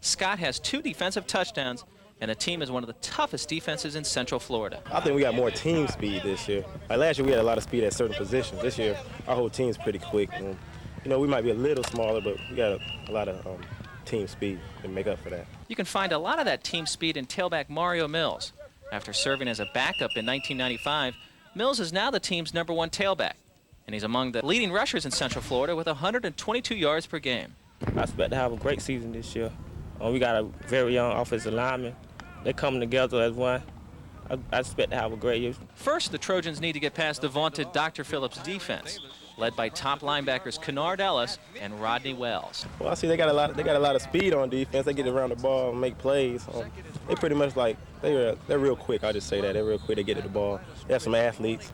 Scott has 2 defensive touchdowns, and the team is one of the toughest defenses in Central Florida. I think we got more team speed this year. Like last year, we had a lot of speed at certain positions. This year, our whole team's pretty quick. And, you know, we might be a little smaller, but we got a lot of team speed to make up for that. You can find a lot of that team speed in tailback Mario Mills. After serving as a backup in 1995, Mills is now the team's #1 tailback, and he's among the leading rushers in Central Florida with 122 yards per game. I expect to have a great season this year. We got a very young offensive lineman. They're coming together as one. I expect to have a great year. First, the Trojans need to get past the vaunted Dr. Phillips defense, led by top linebackers Kennard Ellis and Rodney Wells. Well, I see they got a lot of speed on defense. They get around the ball and make plays. They pretty much like they're real quick. I'll just say that they're real quick. They get to the ball. They have some athletes.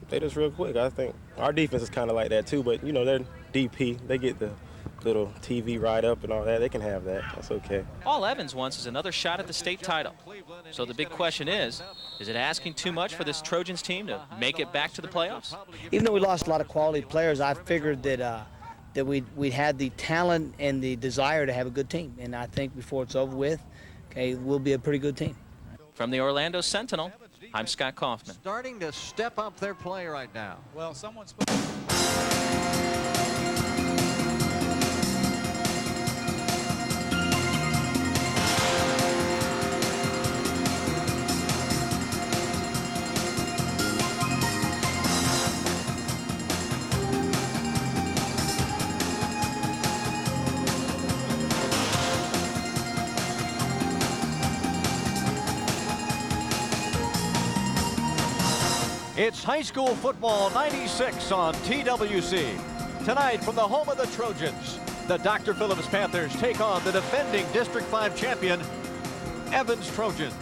They just real quick. I think our defense is kind of like that too. But you know, they're DP. They get the little TV ride up and all that. They can have that. That's okay. All Evans wants is another shot at the state title. So the big question is it asking too much for this Trojans team to make it back to the playoffs? Even though we lost a lot of quality players, I figured that we'd had the talent and the desire to have a good team. And I think before it's over with, okay, we'll be a pretty good team. From the Orlando Sentinel, I'm Scott Kaufman. Starting to step up their play right now. Well, someone's... It's high school football 96 on TWC. Tonight from the home of the Trojans, the Dr. Phillips Panthers take on the defending District 5 champion, Evans Trojans.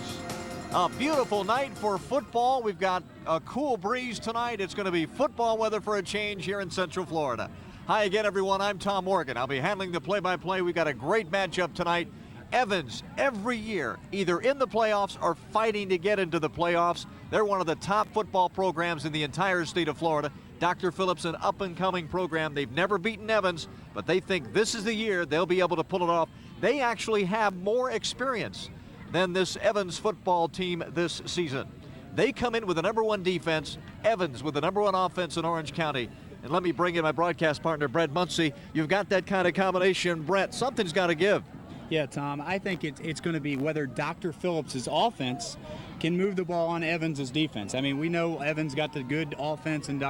A beautiful night for football. We've got a cool breeze tonight. It's going to be football weather for a change here in Central Florida. Hi again, everyone. I'm Tom Morgan. I'll be handling the play-by-play. We've got a great matchup tonight. Evans, every year, either in the playoffs or fighting to get into the playoffs. They're one of the top football programs in the entire state of Florida. Dr. Phillips, an up-and-coming program. They've never beaten Evans, but they think this is the year they'll be able to pull it off. They actually have more experience than this Evans football team this season. They come in with the #1 defense, Evans with the #1 offense in Orange County. And let me bring in my broadcast partner, Brett Muncy. You've got that kind of combination. Brett, something's got to give. Yeah, Tom, I think it's going to be whether Dr. Phillips' offense can move the ball on Evans' defense. I mean, we know Evans got the good offense, and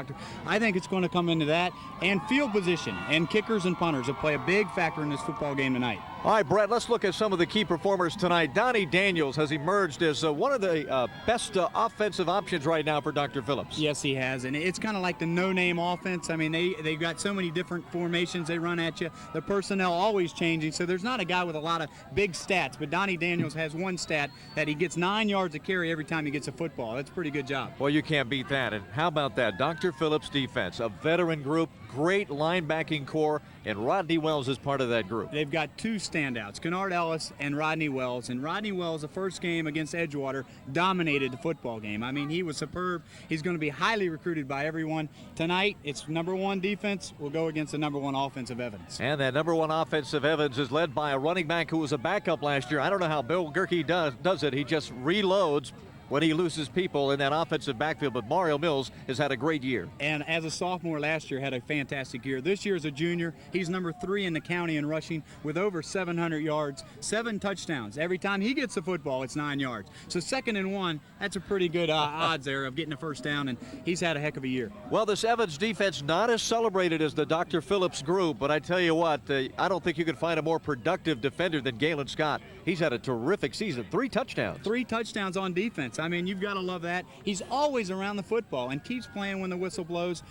I think it's going to come into that. And field position and kickers and punters will play a big factor in this football game tonight. All right, Brett, let's look at some of the key performers tonight. Donnie Daniels has emerged as one of the best offensive options right now for Dr. Phillips. Yes, he has, and it's kind of like the no-name offense. I mean, they've got so many different formations they run at you. The personnel always changing, so there's not a guy with a lot of big stats, but Donnie Daniels has one stat that he gets 9 yards of carry every time he gets a football. That's a pretty good job. Well, you can't beat that. And how about that? Dr. Phillips defense, a veteran group, great linebacking core, and Rodney Wells is part of that group. They've got 2 standouts, Kennard Ellis and Rodney Wells. And Rodney Wells, the first game against Edgewater, dominated the football game. I mean, he was superb. He's going to be highly recruited by everyone. Tonight, it's #1 defense. We'll go against the #1 offensive Evans. And that #1 offensive Evans is led by a running back who was a backup last year. I don't know how Bill Gerke does it. He just reloads when he loses people in that offensive backfield, but Mario Mills has had a great year. And as a sophomore last year, had a fantastic year. This year as a junior, he's #3 in the county in rushing with over 700 yards, 7 touchdowns. Every time he gets the football, it's 9 yards. So 2nd and 1, that's a pretty good odds there of getting a first down, and he's had a heck of a year. Well, this Evans defense not as celebrated as the Dr. Phillips group, but I tell you what, I don't think you could find a more productive defender than Galen Scott. He's had a terrific season, 3 touchdowns. 3 touchdowns on defense. I mean, you've got to love that. He's always around the football and keeps playing when the whistle blows.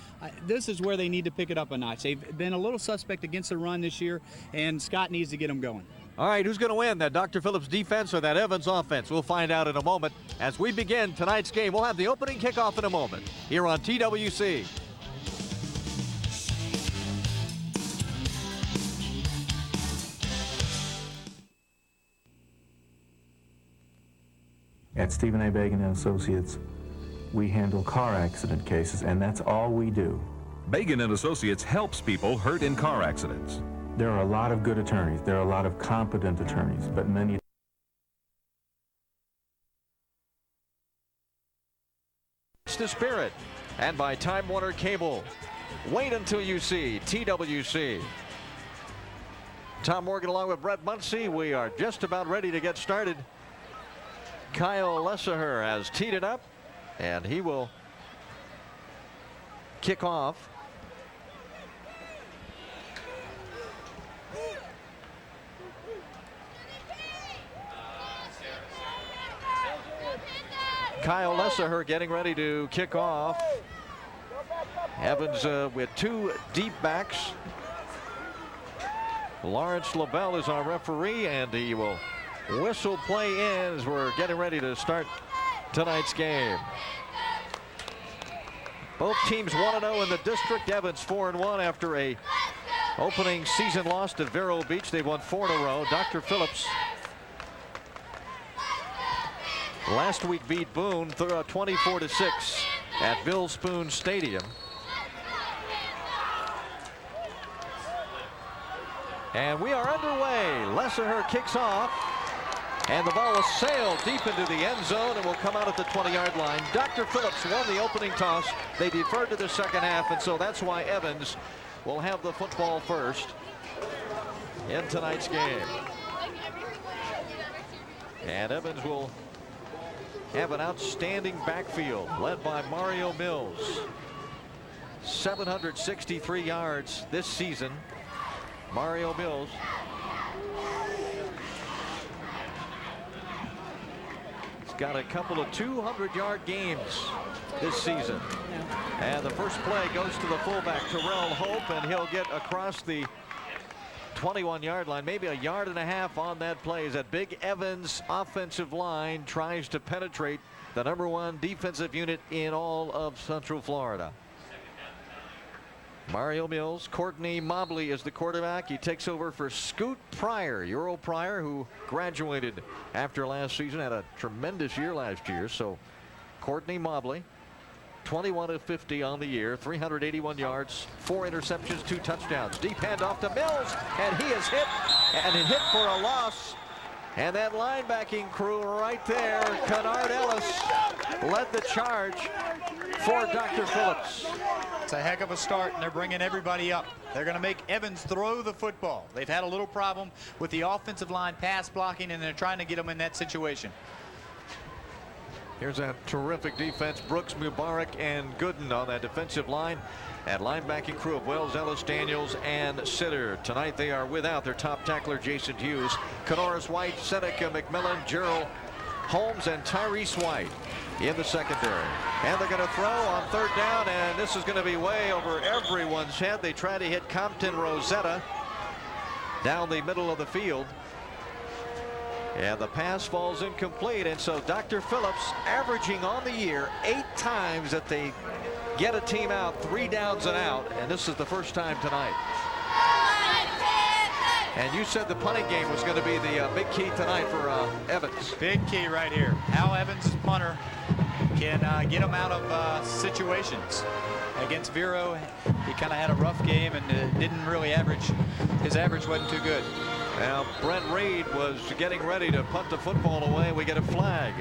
This is where they need to pick it up a notch. They've been a little suspect against the run this year, and Scott needs to get them going. All right, who's going to win, that Dr. Phillips defense or that Evans offense? We'll find out in a moment. As we begin tonight's game, we'll have the opening kickoff in a moment here on TWC. At Stephen A. Bagan & Associates, we handle car accident cases, and that's all we do. Bagan & Associates helps people hurt in car accidents. There are a lot of good attorneys. There are a lot of competent attorneys, but many It's the spirit. And by Time Warner Cable. Wait until you see TWC. Tom Morgan along with Brett Muncie. We are just about ready to get started. Kyle Lessaher has teed it up, and he will kick off. Kyle Lessaher getting ready to kick off. Evans with two deep backs. Lawrence LaBelle is our referee, and he will whistle play in as we're getting ready to start tonight's game. Both teams 1-0 in the district. Evans 4-1 after a opening season loss at Vero Beach. They've won 4 in a row. Dr. Phillips last week beat Boone 24-6 at Bill Spoon Stadium. And we are underway. Lessaher kicks off, and the ball will sail deep into the end zone and will come out at the 20-yard line. Dr. Phillips won the opening toss. They deferred to the second half, and so that's why Evans will have the football first in tonight's game. And Evans will have an outstanding backfield led by Mario Mills. 763 yards this season. Mario Mills. He's got a couple of 200-yard games this season. And the first play goes to the fullback, Terrell Hope, and he'll get across the 21-yard line, maybe a yard and a half on that play as that big Evans offensive line tries to penetrate the #1 defensive unit in all of Central Florida. Mario Mills. Courtney Mobley is the quarterback. He takes over for Scoot Pryor, Euro Pryor, who graduated after last season, had a tremendous year last year. So Courtney Mobley, 21 of 50 on the year, 381 yards, 4 interceptions, 2 touchdowns. Deep handoff to Mills, and he is hit, and hit for a loss. And that linebacking crew right there, Kennard Ellis, led the charge for Dr. Phillips. It's a heck of a start, and they're bringing everybody up. They're going to make Evans throw the football. They've had a little problem with the offensive line pass blocking, and they're trying to get them in that situation. Here's a terrific defense. Brooks, Mubarak, and Gooden on that defensive line. And linebacking crew of Wells, Ellis, Daniels, and Sitter. Tonight they are without their top tackler, Jason Hughes. Canoris White, Seneca McMillan, Gerald Holmes, and Tyrese White in the secondary. And they're going to throw on 3rd down, and this is going to be way over everyone's head. They try to hit Compton Rosetta down the middle of the field. And the pass falls incomplete, and so Dr. Phillips averaging on the year 8 times that they get a team out, 3 downs and out, and this is the first time tonight. And you said the punting game was going to be the big key tonight for Evans. Big key right here. How Evans' punter can get him out of situations. Against Vero, he kind of had a rough game and didn't really average. His average wasn't too good. Now, Brent Reed was getting ready to punt the football away. We get a flag.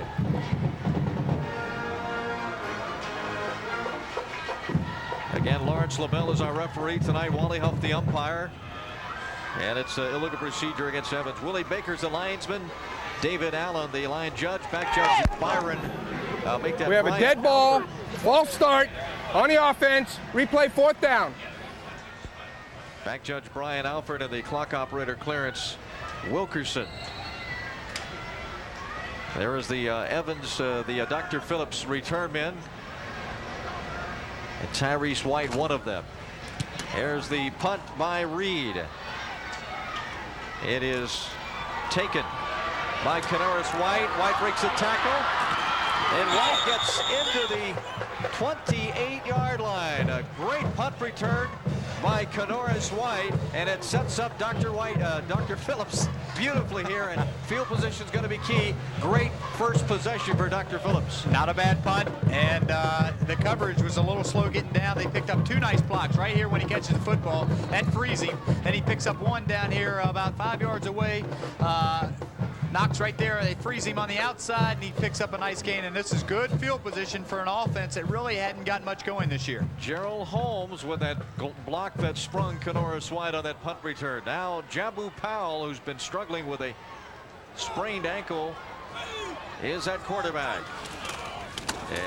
Again, Lawrence LaBelle is our referee tonight. Wally Huff, the umpire. And it's an illegal procedure against Evans. Willie Baker's the linesman. David Allen, the line judge. Back judge Byron. Make that. We have a dead ball. False start on the offense. Replay 4th down. Back judge Brian Alford and the clock operator Clarence Wilkerson. There is the Evans, the Dr. Phillips return men. And Tyrese White, one of them. There's the punt by Reed. It is taken by Canoris White. White breaks a tackle. And White gets into the 28-yard line. A great punt return by Kenoris White, and it sets up Dr. Phillips beautifully here, and field position is going to be key. Great first possession for Dr. Phillips. Not a bad punt, and the coverage was a little slow getting down. They picked up 2 nice blocks right here when he catches the football. That frees him. Then he picks up one down here about 5 yards away. Knocks right there. They freeze him on the outside, and he picks up a nice gain. And this is good field position for an offense that really hadn't got much going this year. Gerald Holmes with that block that sprung Kenoris White on that punt return. Now Jabu Powell, who's been struggling with a sprained ankle, is at quarterback.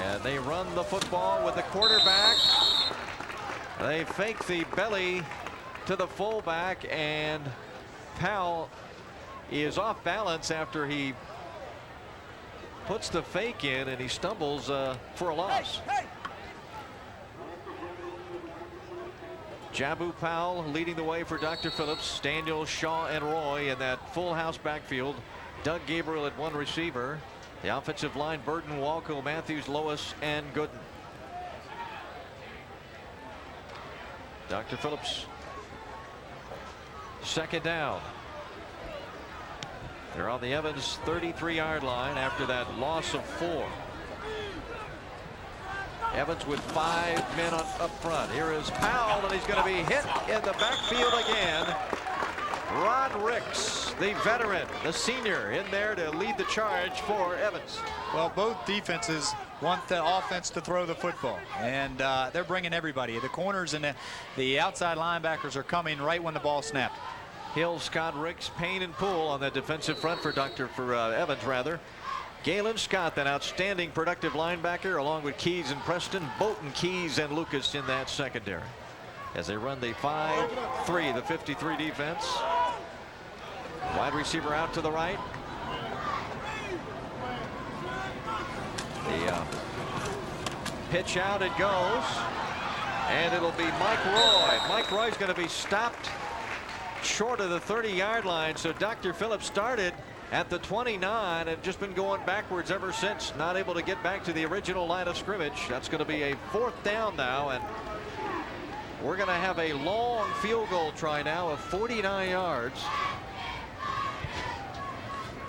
And they run the football with the quarterback. They fake the belly to the fullback, and Powell is off balance after he puts the fake in, and he stumbles for a loss. Jabu Powell leading the way for Dr. Phillips. Daniel, Shaw, and Roy in that full house backfield. Doug Gabriel at one receiver. The offensive line: Burton, Walco, Matthews, Lois, and Gooden. Dr. Phillips, second down. They're on the Evans 33-yard line after that loss of 4. Evans with 5 men up front. Here is Powell, and he's going to be hit in the backfield again. Rod Ricks, the veteran, the senior, in there to lead the charge for Evans. Well, both defenses want the offense to throw the football, and they're bringing everybody. The corners and the outside linebackers are coming right when the ball snapped. Hill, Scott, Ricks, Payne, and Poole on the defensive front for Evans, rather. Galen Scott, that outstanding productive linebacker, along with Keys and Preston, Bolton, Keys, and Lucas in that secondary. As they run the 5-3, the 53 defense. Wide receiver out to the right. The pitch out, it goes. And it'll be Mike Roy. Mike Roy's going to be stopped short of the 30-yard line. So Dr. Phillips started at the 29 and just been going backwards ever since. Not able to get back to the original line of scrimmage. That's going to be a 4th down now, and we're going to have a long field goal try now of 49 yards.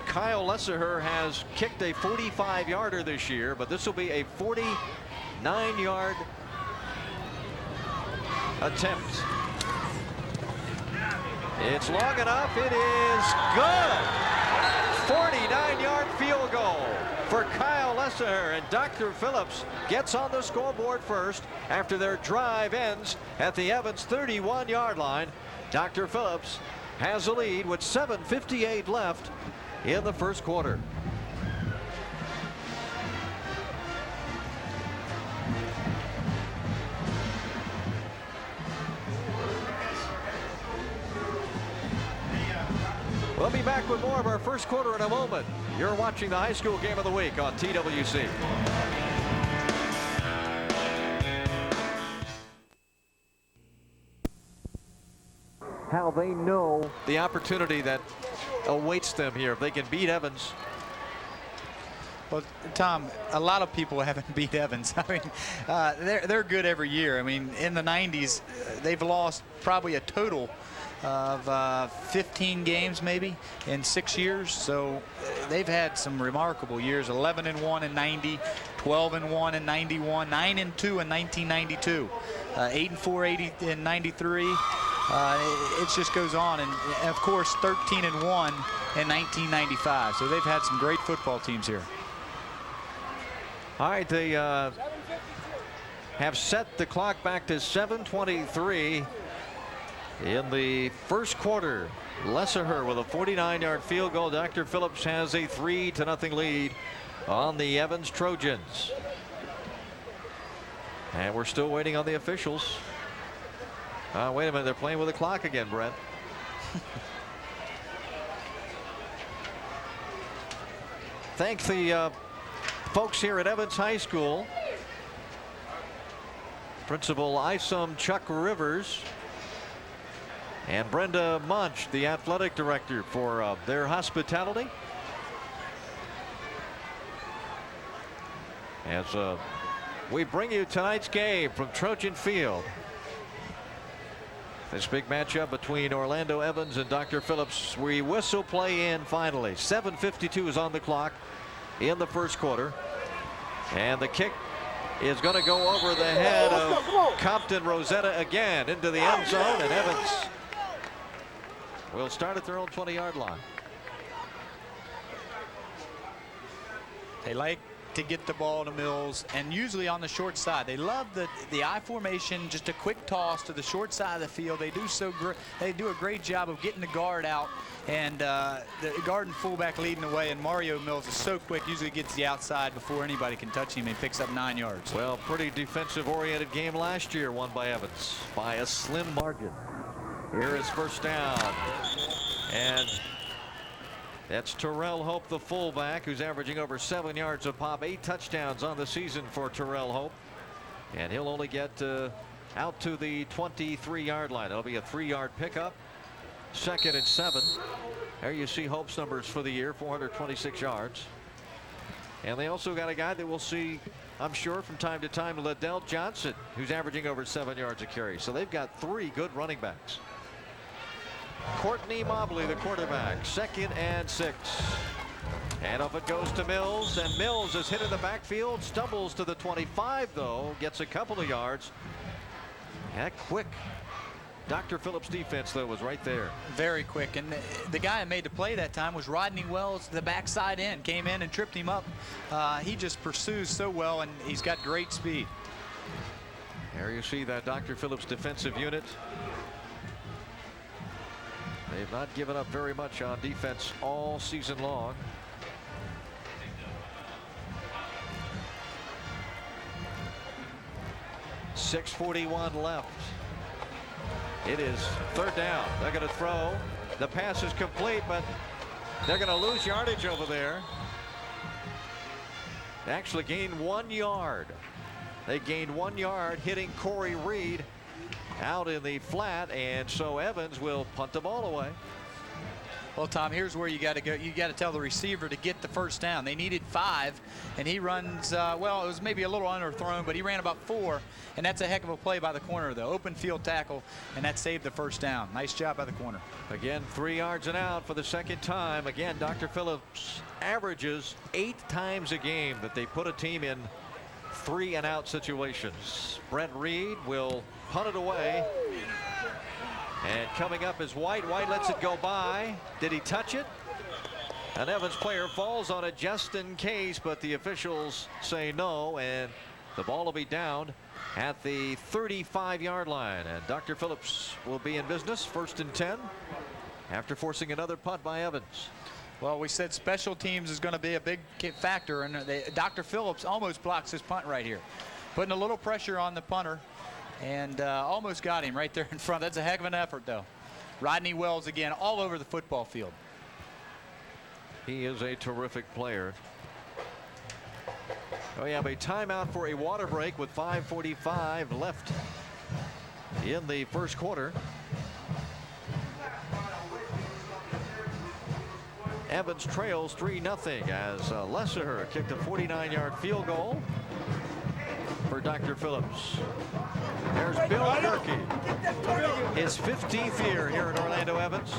Kyle Lesseher has kicked a 45-yarder this year, but this will be a 49-yard attempt. It's long enough. It is good. 49-yard field goal for Kyle Lesseher, and Dr. Phillips gets on the scoreboard first after their drive ends at the Evans 31-yard line. Dr. Phillips has a lead with 7:58 left in the first quarter. We'll be back with more of our first quarter in a moment. You're watching the high school game of the week on TWC. How they know the opportunity that awaits them here if they can beat Evans. Well, Tom, a lot of people haven't beat Evans. I mean, they're good every year. I mean, in the 90s, they've lost probably a total of 15 games maybe in 6 years. So they've had some remarkable years. 11-1 in 90, 12-1 in 91, 9-2 in 1992, 8-4 in 93. It just goes on, and of course 13-1 in 1995. So they've had some great football teams here. All right, they have set the clock back to 7:23 in the first quarter. Lesseher with a 49-yard field goal. Dr. Phillips has a 3-0 lead on the Evans Trojans. And we're still waiting on the officials. Wait a minute, they're playing with the clock again, Brent. Thank the folks here at Evans High School. Principal Isom Chuck Rivers and Brenda Munch, the athletic director, for their hospitality. As we bring you tonight's game from Trojan Field. This big matchup between Orlando Evans and Dr. Phillips. We whistle play in finally. 7:52 is on the clock in the first quarter. And the kick is going to go over the head of Compton Rosetta again into the end zone. And Evans will start at their own 20-yard line. They like to get the ball to Mills, and usually on the short side. They love the I formation, just a quick toss to the short side of the field. They do a great job of getting the guard out, and the guard and fullback leading the way, and Mario Mills is so quick, usually gets the outside before anybody can touch him and picks up 9 yards. Well, pretty defensive-oriented game last year, won by Evans by a slim margin. Here is first down, and that's Terrell Hope, the fullback, who's averaging over 7 yards a pop, 8 touchdowns on the season for Terrell Hope. And he'll only get out to the 23-yard line. It'll be a 3-yard pickup. 2nd and 7. There you see Hope's numbers for the year, 426 yards. And they also got a guy that we'll see, I'm sure, from time to time, Liddell Johnson, who's averaging over 7 yards a carry. So they've got 3 good running backs. Courtney Mobley, the quarterback, 2nd and 6. And up it goes to Mills, and Mills is hit in the backfield, stumbles to the 25, though, gets a couple of yards. That quick Dr. Phillips defense, though, was right there. Very quick, and the guy that made the play that time was Rodney Wells, the backside end, came in and tripped him up. He just pursues so well, and he's got great speed. There you see that Dr. Phillips defensive unit. They've not given up very much on defense all season long. .641 left. It is 3rd down. They're going to throw. The pass is complete, but they're going to lose yardage over there. They actually gained 1 yard. They gained 1 yard, hitting Corey Reed out in the flat, and so Evans will punt the ball away. Well, Tom, here's where you got to go. You got to tell the receiver to get the first down. They needed 5, and he runs, well, it was maybe a little underthrown, but he ran about 4, and that's a heck of a play by the corner, the open field tackle, and that saved the first down. Nice job by the corner. Again, 3 yards and out for the 2nd time. Again, Dr. Phillips averages 8 times a game that they put a team in 3 and out situations. Brent Reed will punt it away. And coming up is White. White lets it go by. Did he touch it? An Evans player falls on it just in case, but the officials say no, and the ball will be down at the 35-yard line. And Dr. Phillips will be in business, 1st and 10, after forcing another punt by Evans. Well, we said special teams is going to be a big factor, and Dr. Phillips almost blocks his punt right here, putting a little pressure on the punter, and almost got him right there in front. That's a heck of an effort, though. Rodney Wells again all over the football field. He is a terrific player. We have a timeout for a water break with 5:45 left in the first quarter. Evans trails 3-0 as Lesser kicked a 49-yard field goal for Dr. Phillips. There's Bill Gerke, his 15th year here at Orlando Evans.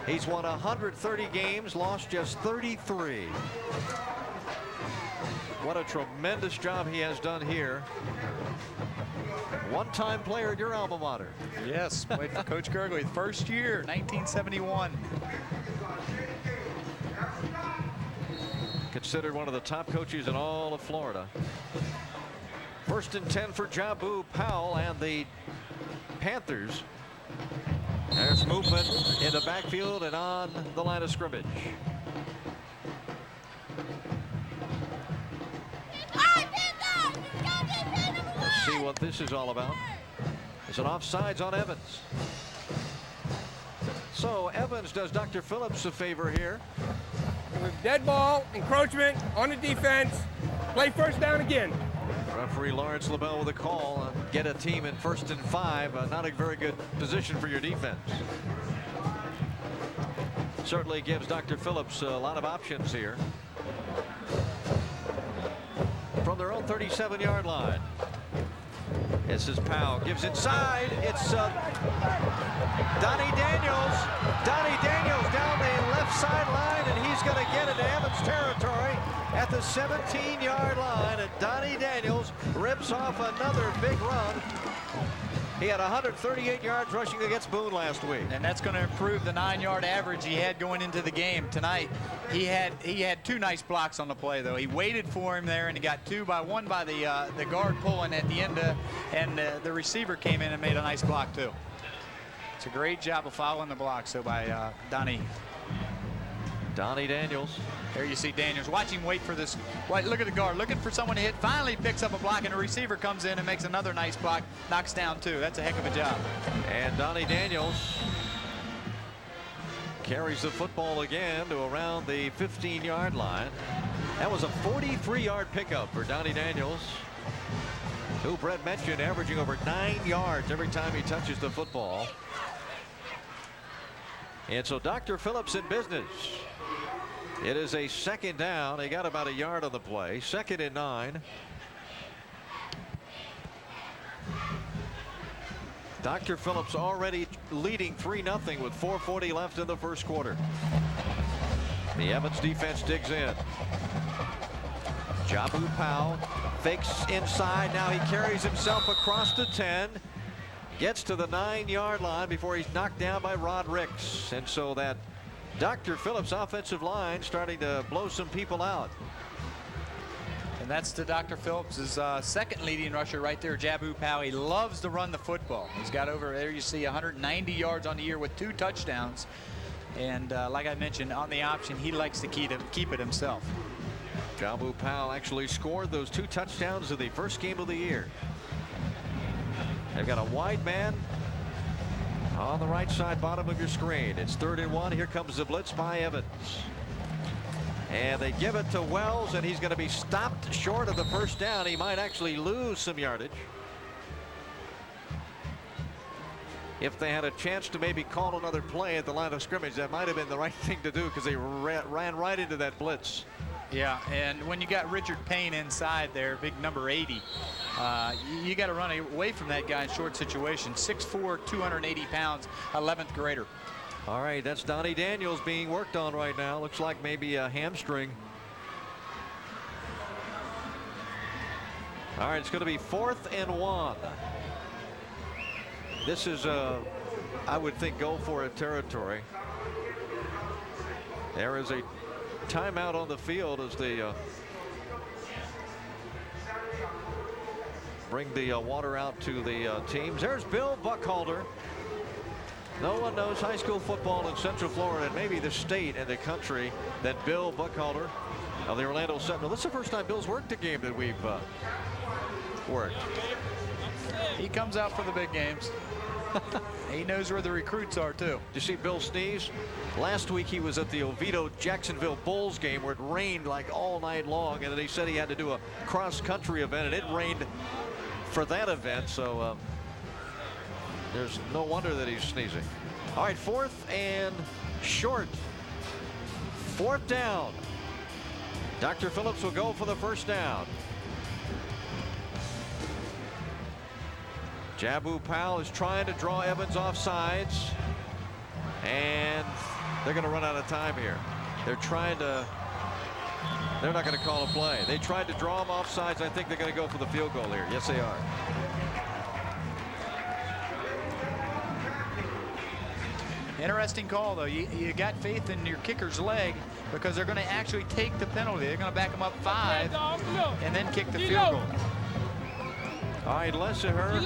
He's won 130 games, lost just 33. What a tremendous job he has done here. One-time player at your alma mater. Yes, played for Coach Gerke, first year, 1971. Considered one of the top coaches in all of Florida. 1st and 10 for Jabu Powell and the Panthers. There's movement in the backfield and on the line of scrimmage. Let's see what this is all about. It's an offsides on Evans. So Evans does Dr. Phillips a favor here. With dead ball, encroachment on the defense, play first down again. Referee Lawrence LaBelle with a call. Get a team in 1st and 5. Not a very good position for your defense. Certainly gives Dr. Phillips a lot of options here. From their own 37-yard line. This is Powell, gives inside. It's Donnie Daniels. Donnie Daniels down the left sideline, and he's going to get into Evans territory at the 17-yard line. And Donnie Daniels rips off another big run. He had 138 yards rushing against Boone last week. And that's going to improve the 9-yard average he had going into the game tonight. He had 2 nice blocks on the play, though. He waited for him there, and he got 2 by 1 by the guard pulling at the end, and the receiver came in and made a nice block, too. It's a great job of following the block, so by Donnie Daniels. There you see Daniels. Watch him wait for this. Look at the guard, looking for someone to hit. Finally picks up a block, and the receiver comes in and makes another nice block. Knocks down 2. That's a heck of a job. And Donnie Daniels carries the football again to around the 15-yard line. That was a 43-yard pickup for Donnie Daniels, who Brett mentioned averaging over 9 yards every time he touches the football. And so Dr. Phillips in business. It is a 2nd down. They got about a yard on the play. 2nd and 9. Dr. Phillips already leading 3-0 with 4:40 left in the first quarter. The Evans defense digs in. Jabu Powell fakes inside. Now he carries himself across the 10. Gets to the 9-yard line before he's knocked down by Rod Ricks. And so that Dr. Phillips offensive line starting to blow some people out. And that's to Dr. Phillips' 2nd leading rusher right there, Jabu Powell. He loves to run the football. He's got over there, you see, 190 yards on the year with 2 touchdowns. And like I mentioned, on the option, he likes to keep it himself. Jabu Powell actually scored those 2 touchdowns in the first game of the year. They've got a wide man on the right side bottom of your screen. It's 3rd and 1. Here comes the blitz by Evans. And they give it to Wells, and he's going to be stopped short of the first down. He might actually lose some yardage. If they had a chance to maybe call another play at the line of scrimmage, that might have been the right thing to do, because they ran right into that blitz. Yeah, and when you got Richard Payne inside there, big number 80, you got to run away from that guy in short situations. 6'4", 280 pounds, 11th grader. All right, that's Donnie Daniels being worked on right now. Looks like maybe a hamstring. All right, it's going to be 4th and 1. This is, I would think, go for it territory. There is a timeout on the field as they bring the water out to the teams. There's Bill Buckhalter. No one knows high school football in Central Florida, and maybe the state and the country, than Bill Buckhalter of the Orlando Sentinel. This is the first time Bill's worked a game that we've worked. He comes out for the big games. He knows where the recruits are, too. Did you see Bill sneeze? Last week he was at the Oviedo-Jacksonville Bulls game where it rained like all night long, and then he said he had to do a cross-country event, and it rained for that event, so there's no wonder that he's sneezing. All right, 4th and short. 4th down. Dr. Phillips will go for the first down. Jabu Powell is trying to draw Evans off sides, and they're going to run out of time here. They're not going to call a play. They tried to draw him off sides. I think they're going to go for the field goal here. Yes, they are. Interesting call, though. You got faith in your kicker's leg, because they're going to actually take the penalty. They're going to back him up 5 and then kick the field goal. All right, Lesseher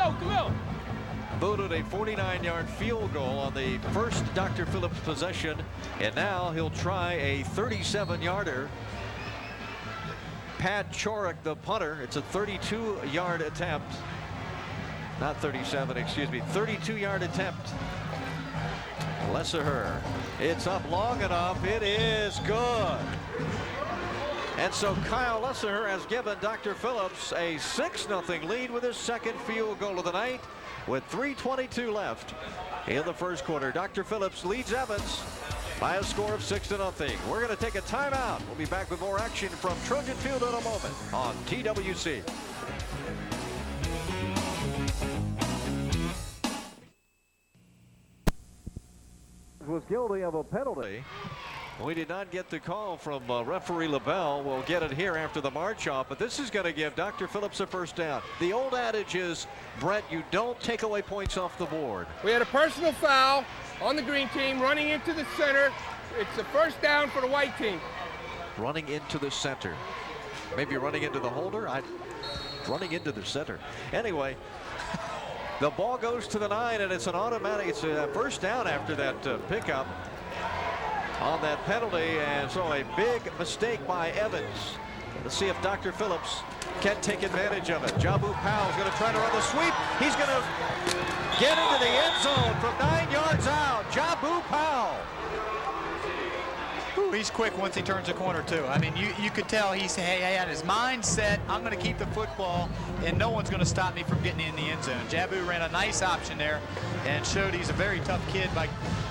booted a 49-yard field goal on the first Dr. Phillips possession, and now he'll try a 37-yarder. Pat Chorek, the punter. It's a 32-yard attempt. Not 37, excuse me. 32-yard attempt. Lesseher. It's up long enough. It is good. And so Kyle Lesseher has given Dr. Phillips a 6-0 lead with his 2nd field goal of the night with 3:22 left in the first quarter. Dr. Phillips leads Evans by a score of 6-0. We're going to take a timeout. We'll be back with more action from Trojan Field in a moment on TWC. was guilty of a penalty. We did not get the call from referee LaBelle. We'll get it here after the march off, but this is going to give Dr. Phillips a first down. The old adage is, Brett, you don't take away points off the board. We had a personal foul on the green team running into the center. It's a first down for the white team. Running into the center. Maybe running into the holder? Running into the center. Anyway, the ball goes to the 9, and it's an automatic. It's a first down after that pickup on that penalty, and so a big mistake by Evans. Let's see if Dr. Phillips can take advantage of it. Jabu Powell's going to try to run the sweep. He's going to get into the end zone from 9 yards out. Jabu Powell. Ooh, he's quick once he turns the corner, too. I mean, you could tell he had his mind set, I'm going to keep the football, and no one's going to stop me from getting in the end zone. Jabu ran a nice option there and showed he's a very tough kid by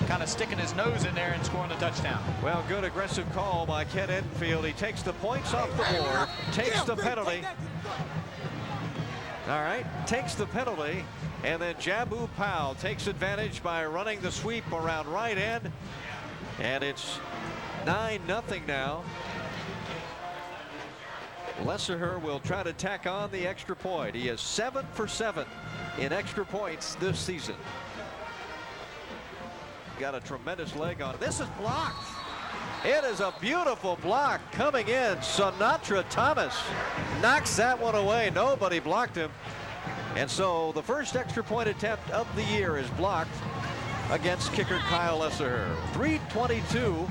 kind of sticking his nose in there and scoring the touchdown. Well, good aggressive call by Ken Enfield. He takes the points off the board, takes the penalty. All right, takes the penalty, and then Jabu Powell takes advantage by running the sweep around right end, and it's 9-0 now. Lesser will try to tack on the extra point. He is 7 for 7 in extra points this season. Got a tremendous leg on it. This is blocked. It is a beautiful block coming in. Sinatra Thomas knocks that one away. Nobody blocked him. And so the first extra point attempt of the year is blocked against kicker Kyle Lesser. 3:22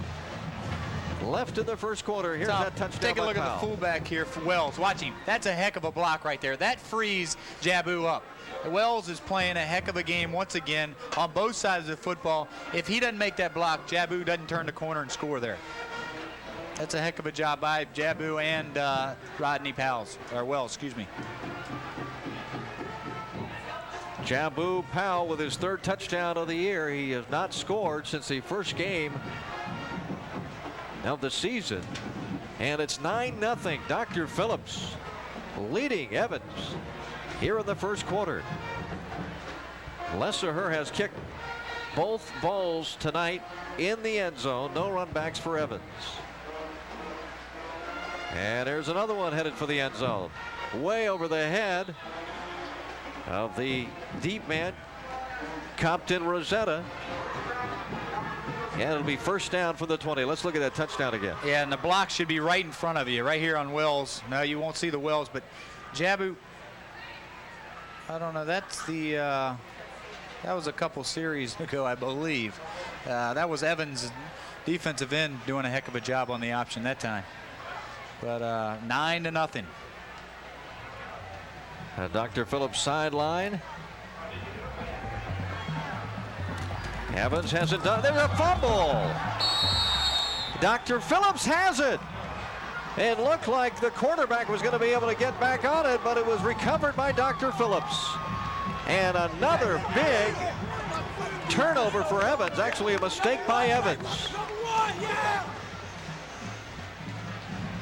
left in the first quarter. Here's that touchdown. Take a look by at the fullback here for Wells. Watch him. That's a heck of a block right there. That frees Jabu up. Wells is playing a heck of a game once again on both sides of the football. If he doesn't make that block, Jabu doesn't turn the corner and score there. That's a heck of a job by Jabu and Rodney Powell's, or Wells, excuse me. Jabu Powell with his third touchdown of the year. He has not scored since the first game of the season. And it's 9-0. Dr. Phillips leading Evans here in the first quarter. Lesser has kicked both balls tonight in the end zone. No run backs for Evans. And there's another one headed for the end zone. Way over the head of the deep man, Compton Rosetta. And it'll be first down from the 20. Let's look at that touchdown again. Yeah, and the block should be right in front of you, right here on Wells. No, you won't see the Wells, but Jabu, I don't know, that's the, that was a couple series ago, I believe. That was Evans, defensive end, doing a heck of a job on the option that time. But 9-0. Dr. Phillips sideline. Evans hasn't done. There's a fumble. Dr. Phillips has it. It looked like the quarterback was going to be able to get back on it, but it was recovered by Dr. Phillips. And another big turnover for Evans. Actually, a mistake by Evans.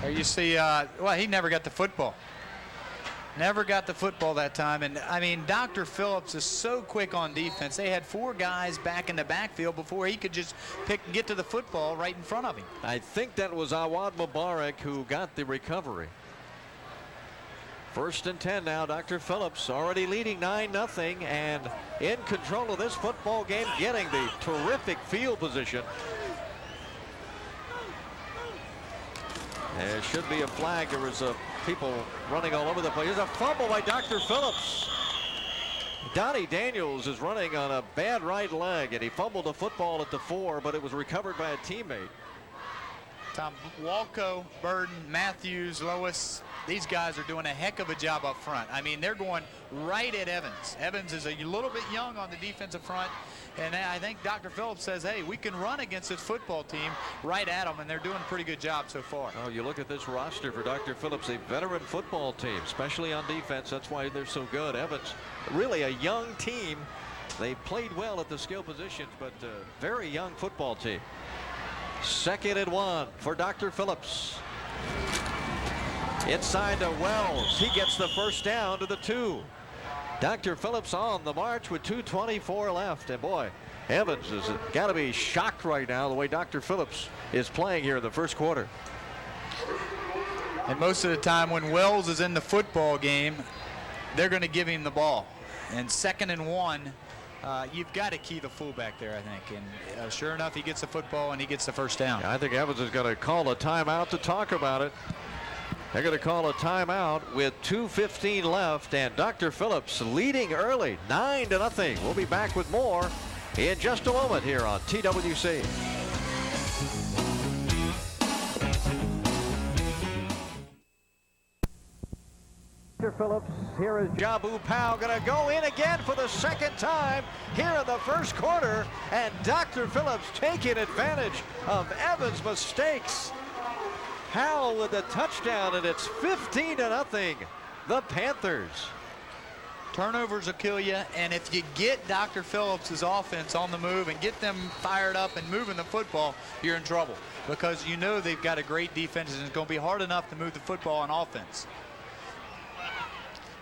There you see, well, he never got the football. Never got the football that time. And, I mean, Dr. Phillips is so quick on defense. They had 4 guys back in the backfield before he could just get to the football right in front of him. I think that was Awad Mubarak who got the recovery. First and 10 now. Dr. Phillips already leading 9-0 and in control of this football game, getting the terrific field position. There should be a flag. There was people running all over the place. There's a fumble by Dr. Phillips. Donnie Daniels is running on a bad right leg, and he fumbled the football at the 4, but it was recovered by a teammate. Tom, Walco, Burden, Matthews, Lois, these guys are doing a heck of a job up front. I mean, they're going right at Evans. Evans is a little bit young on the defensive front, and I think Dr. Phillips says, hey, we can run against this football team right at them, and they're doing a pretty good job so far. Oh, you look at this roster for Dr. Phillips, a veteran football team, especially on defense. That's why they're so good. Evans, really a young team. They played well at the skill positions, but very young football team. 2nd and 1 for Dr. Phillips. Inside to Wells. He gets the first down to the 2. Dr. Phillips on the march with 2:24 left. And boy, Evans has got to be shocked right now the way Dr. Phillips is playing here in the first quarter. And most of the time when Wells is in the football game, they're going to give him the ball. And 2nd and 1, you've got to key the fullback there, I think. And sure enough, he gets the football and he gets the first down. Yeah, I think Evans is going to call a timeout to talk about it. They're going to call a timeout with 2:15 left, and Dr. Phillips leading early, 9-0. We'll be back with more in just a moment here on TWC. Dr. Phillips, here is Jabu Powell going to go in again for the 2nd time here in the first quarter, and Dr. Phillips taking advantage of Evans' mistakes. Powell with a touchdown, and it's 15-0, the Panthers. Turnovers will kill you, and if you get Dr. Phillips' offense on the move and get them fired up and moving the football, you're in trouble, because you know they've got a great defense, and it's going to be hard enough to move the football on offense.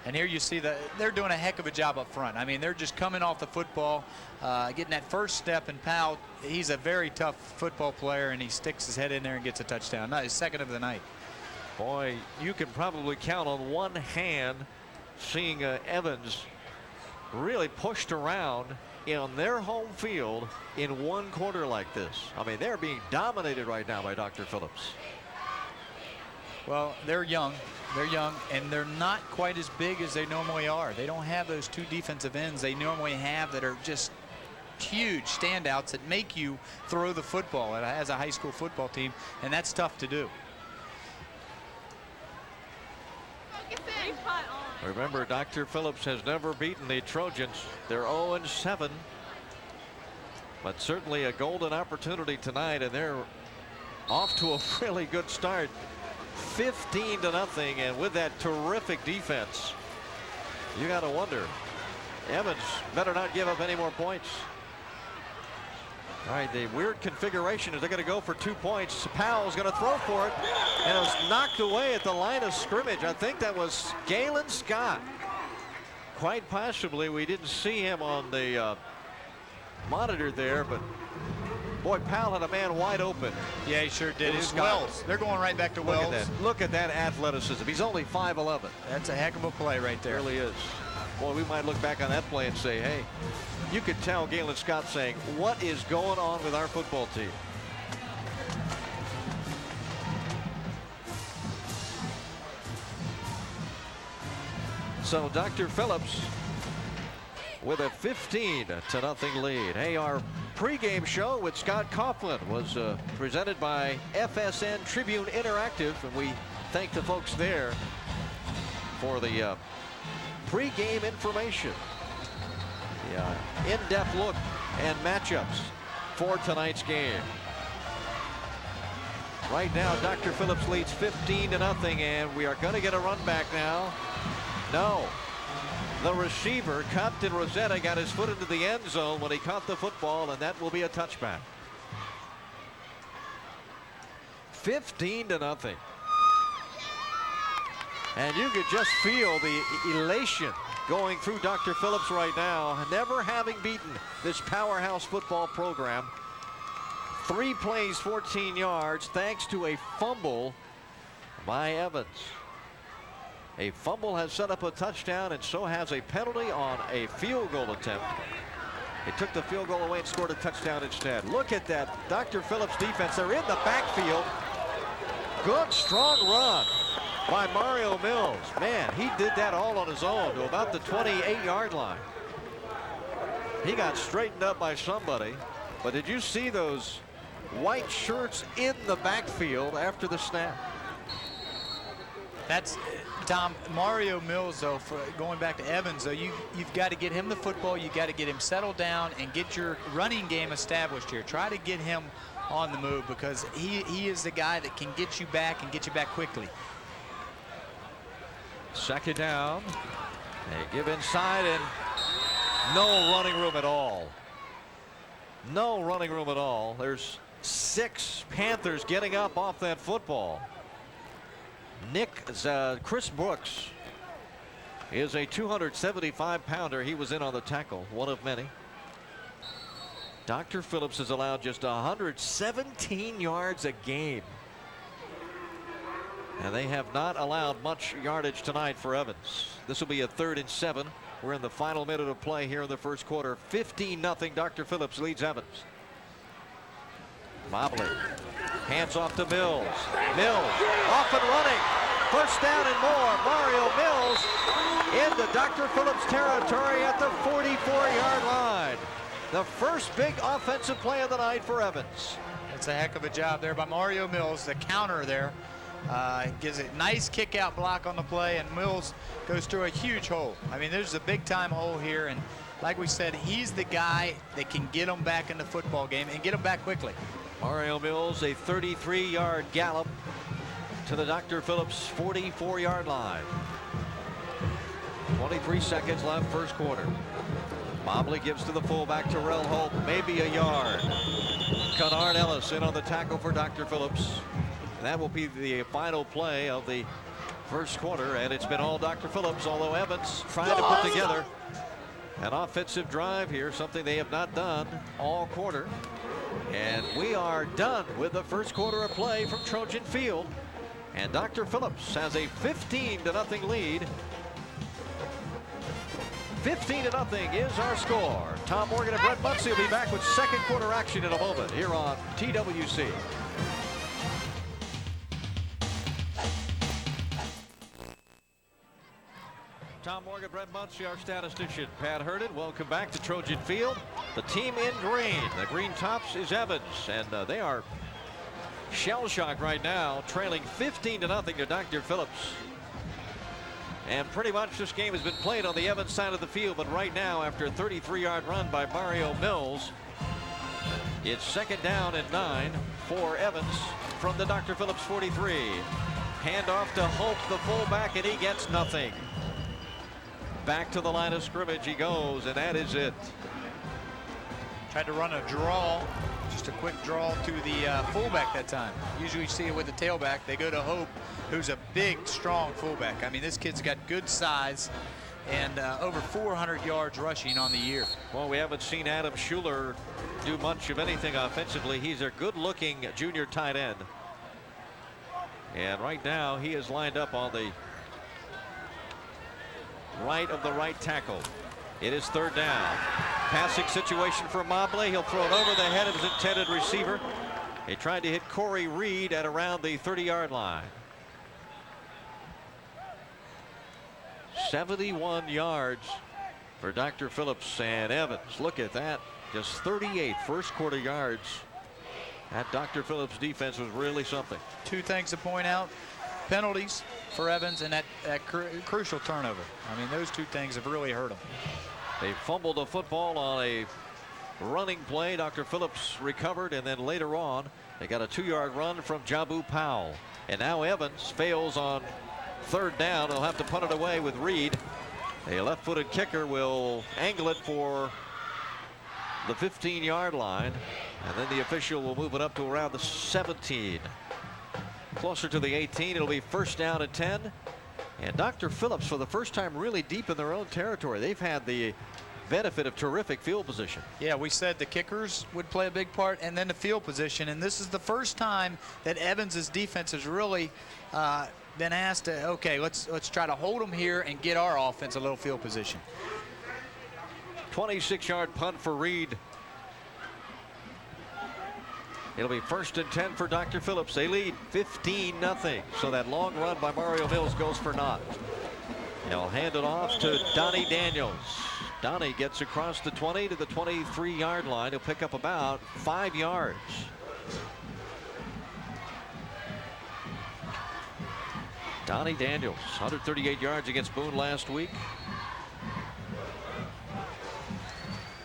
And here you see that they're doing a heck of a job up front. I mean, they're just coming off the football, getting that first step, and Powell, he's a very tough football player, and he sticks his head in there and gets a touchdown. Not his 2nd of the night. Boy, you can probably count on one hand seeing Evans really pushed around on their home field in one quarter like this. I mean, they're being dominated right now by Dr. Phillips. Well, they're young. They're young, and they're not quite as big as they normally are. They don't have those 2 defensive ends they normally have that are just huge standouts that make you throw the football as a high school football team, and that's tough to do. Remember, Dr. Phillips has never beaten the Trojans. They're 0-7, but certainly a golden opportunity tonight, and they're off to a really good start. 15-0, and with that terrific defense, you got to wonder, Evans better not give up any more points. All right, the weird configuration is they're going to go for 2 points. Powell's going to throw for it, and it was knocked away at the line of scrimmage. I think that was Galen Scott. Quite possibly, we didn't see him on the monitor there, but boy, Powell had a man wide open. Yeah, he sure did. It's Wells. They're going right back to Wells. Look at that athleticism. He's only 5'11". That's a heck of a play right there. It really is. Boy, we might look back on that play and say, hey, you could tell Galen Scott saying, what is going on with our football team? So Dr. Phillips with a 15-0 lead. Hey, our pregame show with Scott Coughlin was presented by FSN Tribune Interactive, and we thank the folks there for the pregame information, the in-depth look and matchups for tonight's game. Right now, Dr. Phillips leads 15-0, and we are going to get a run back now. No. The receiver, Compton Rosetta, got his foot into the end zone when he caught the football, and that will be a touchback. 15-0. And you could just feel the elation going through Dr. Phillips right now, never having beaten this powerhouse football program. 3 plays, 14 yards, thanks to a fumble by Evans. A fumble has set up a touchdown, and so has a penalty on a field goal attempt. They took the field goal away and scored a touchdown instead. Look at that Dr. Phillips defense. They're in the backfield. Good, strong run by Mario Mills. Man, he did that all on his own to about the 28-yard line. He got straightened up by somebody. But did you see those white shirts in the backfield after the snap? That's Tom. Mario Mills, though, for going back to Evans, though, you've got to get him the football. You got to get him settled down and get your running game established here. Try to get him on the move, because he is the guy that can get you back and get you back quickly. Second down. They give inside, and no running room at all. No running room at all. There's 6 Panthers getting up off that football. Chris Brooks is a 275-pounder. He was in on the tackle, one of many. Dr. Phillips has allowed just 117 yards a game. And they have not allowed much yardage tonight for Evans. This will be a 3rd and 7. We're in the final minute of play here in the first quarter. 15-0. Dr. Phillips leads Evans. Mobley hands off to Mills. Mills off and running. First down and more. Mario Mills into Dr. Phillips territory at the 44-yard line. The first big offensive play of the night for Evans. It's a heck of a job there by Mario Mills. The counter there gives a nice kick out block on the play, and Mills goes through a huge hole. I mean, there's a big time hole here, and like we said, he's the guy that can get them back in the football game and get them back quickly. Mario Mills, a 33-yard gallop to the Dr. Phillips 44-yard line. 23 seconds left, first quarter. Mobley gives to the fullback, Terrell Hope, maybe a yard. Kennard Ellis in on the tackle for Dr. Phillips. And that will be the final play of the first quarter, and it's been all Dr. Phillips, although Evans trying to put together an offensive drive here, something they have not done all quarter. And we are done with the first quarter of play from Trojan Field. And Dr. Phillips has a 15-0 lead. 15-0 is our score. Tom Morgan and Brett Muncy will be back with second quarter action in a moment here on TWC. Tom Morgan, Brett Muncy, our statistician. Pat Herndon, welcome back to Trojan Field. The team in green, the green tops, is Evans, and they are shell-shocked right now, trailing 15-0 to Dr. Phillips. And pretty much this game has been played on the Evans side of the field, but right now, after a 33-yard run by Mario Mills, it's second down and 9 for Evans from the Dr. Phillips 43. Handoff to Hope, the fullback, and he gets nothing. Back to the line of scrimmage he goes, and that is it. Tried to run a draw, just a quick draw to the fullback that time. Usually you see it with the tailback. They go to Hope, who's a big, strong fullback. I mean, this kid's got good size and over 400 yards rushing on the year. Well, we haven't seen Adam Schuler do much of anything offensively. He's a good-looking junior tight end. And right now, he is lined up on the right of the right tackle. It is third down. Passing situation for Mobley. He'll throw it over the head of his intended receiver. He tried to hit Corey Reed at around the 30-yard line. 71 yards for Dr. Phillips and Evans. Look at that. Just 38 first quarter yards. That Dr. Phillips defense was really something. Two things to point out. Penalties for Evans and that crucial turnover. I mean, those two things have really hurt him. They fumbled the football on a running play. Dr. Phillips recovered, and then later on, they got a 2-yard run from Jabu Powell. And now Evans fails on third down. They'll have to punt it away with Reed. A left-footed kicker will angle it for the 15-yard line, and then the official will move it up to around the 17. Closer to the 18. It'll be first down and 10. And Dr. Phillips, for the first time, really deep in their own territory. They've had the benefit of terrific field position. Yeah, we said the kickers would play a big part, and then the field position. And this is the first time that Evans's defense has really been asked to, okay, let's try to hold them here and get our offense a little field position. 26-yard punt for Reed. It'll be first and 10 for Dr. Phillips. They lead 15-0. So that long run by Mario Mills goes for naught. He'll hand it off to Donnie Daniels. Donnie gets across the 20 to the 23-yard line. He'll pick up about 5 yards. Donnie Daniels, 138 yards against Boone last week.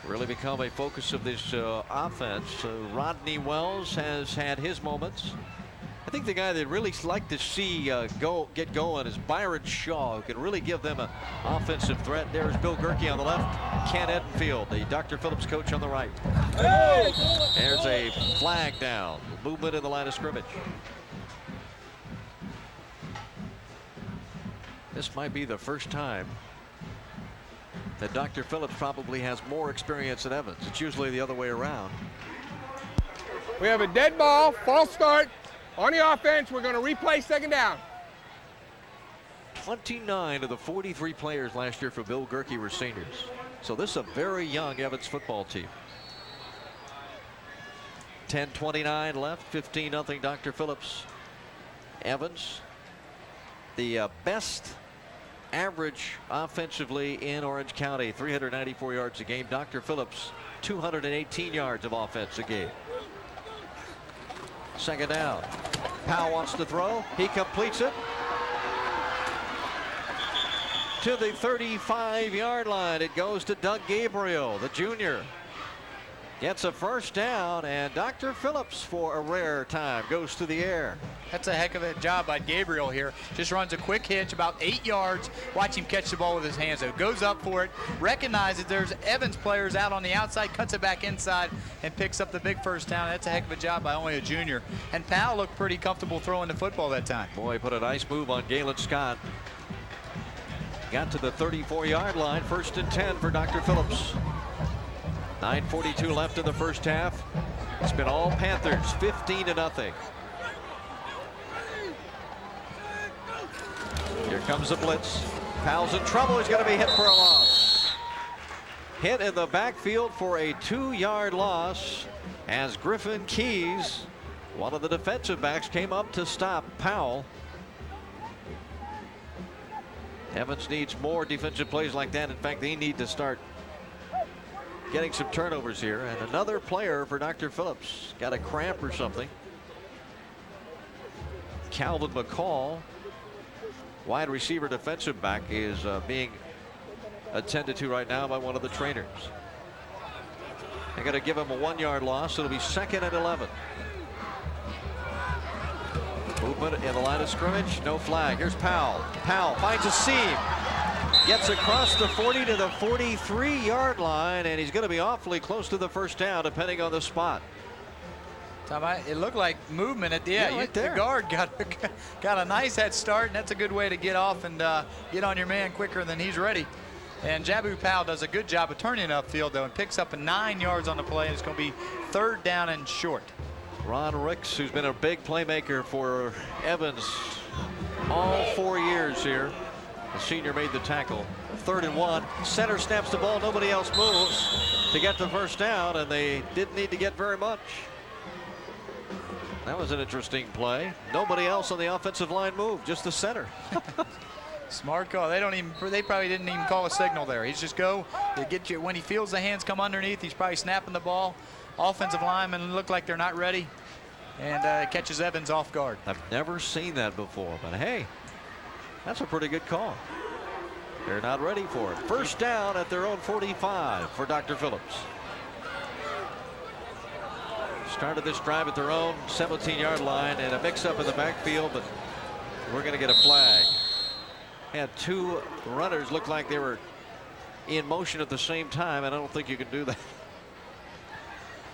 Really become a focus of this offense. Rodney Wells has had his moments. I think the guy that really like to see get going is Byron Shaw, who can really give them an offensive threat. There's Bill Gerke on the left, Ken Edenfield, the Dr. Phillips coach, on the right. There's a flag down. Movement in the line of scrimmage. This might be the first time that Dr. Phillips probably has more experience than Evans. It's usually the other way around. We have a dead ball, false start. On the offense, we're going to replay second down. 29 of the 43 players last year for Bill Gerke were seniors. So this is a very young Evans football team. 10:29 left, 15-0 Dr. Phillips. Evans, the best average offensively in Orange County, 394 yards a game. Dr. Phillips, 218 yards of offense a game. Second down. Powell wants to throw. He completes it to the 35-yard line. It goes to Doug Gabriel, the junior. Gets a first down, and Dr. Phillips, for a rare time, goes to the air. That's a heck of a job by Gabriel here. Just runs a quick hitch, about 8 yards. Watch him catch the ball with his hands. So goes up for it, recognizes there's Evans players out on the outside, cuts it back inside, and picks up the big first down. That's a heck of a job by only a junior. And Powell looked pretty comfortable throwing the football that time. Boy, put a nice move on Galen Scott. Got to the 34-yard line, 1st and 10 for Dr. Phillips. 9:42 left in the first half. It's been all Panthers, 15-0. Here comes the blitz. Powell's in trouble. He's going to be hit for a loss. Hit in the backfield for a 2-yard loss as Griffin Keys, one of the defensive backs, came up to stop Powell. Evans needs more defensive plays like that. In fact, they need to start getting some turnovers here. And another player for Dr. Phillips got a cramp or something. Calvin McCall, wide receiver defensive back, is being attended to right now by one of the trainers. They're going to give him a 1-yard loss. It'll be 2nd and 11. Movement in the line of scrimmage. No flag. Here's Powell. Powell finds a seam. Gets across the 40 to the 43-yard line, and he's going to be awfully close to the first down, depending on the spot. Tom, it looked like movement at the end. Right there. The guard got a nice head start, and that's a good way to get off and get on your man quicker than he's ready. And Jabu Powell does a good job of turning upfield, though, and picks up 9 yards on the play, and it's going to be 3rd down and short. Ron Ricks, who's been a big playmaker for Evans all 4 years here. The senior made the tackle. 3rd and 1. Center snaps the ball. Nobody else moves to get the first down, and they didn't need to get very much. That was an interesting play. Nobody else on the offensive line moved, just the center. Smart call. They probably didn't even call a signal there. He's just go. They get you when he feels the hands come underneath. He's probably snapping the ball. Offensive linemen look like they're not ready, and catches Evans off guard. I've never seen that before, but hey, that's a pretty good call. They're not ready for it. First down at their own 45 for Dr. Phillips. Started this drive at their own 17-yard line, and a mix-up in the backfield, but we're going to get a flag. Had 2 runners look like they were in motion at the same time, and I don't think you can do that.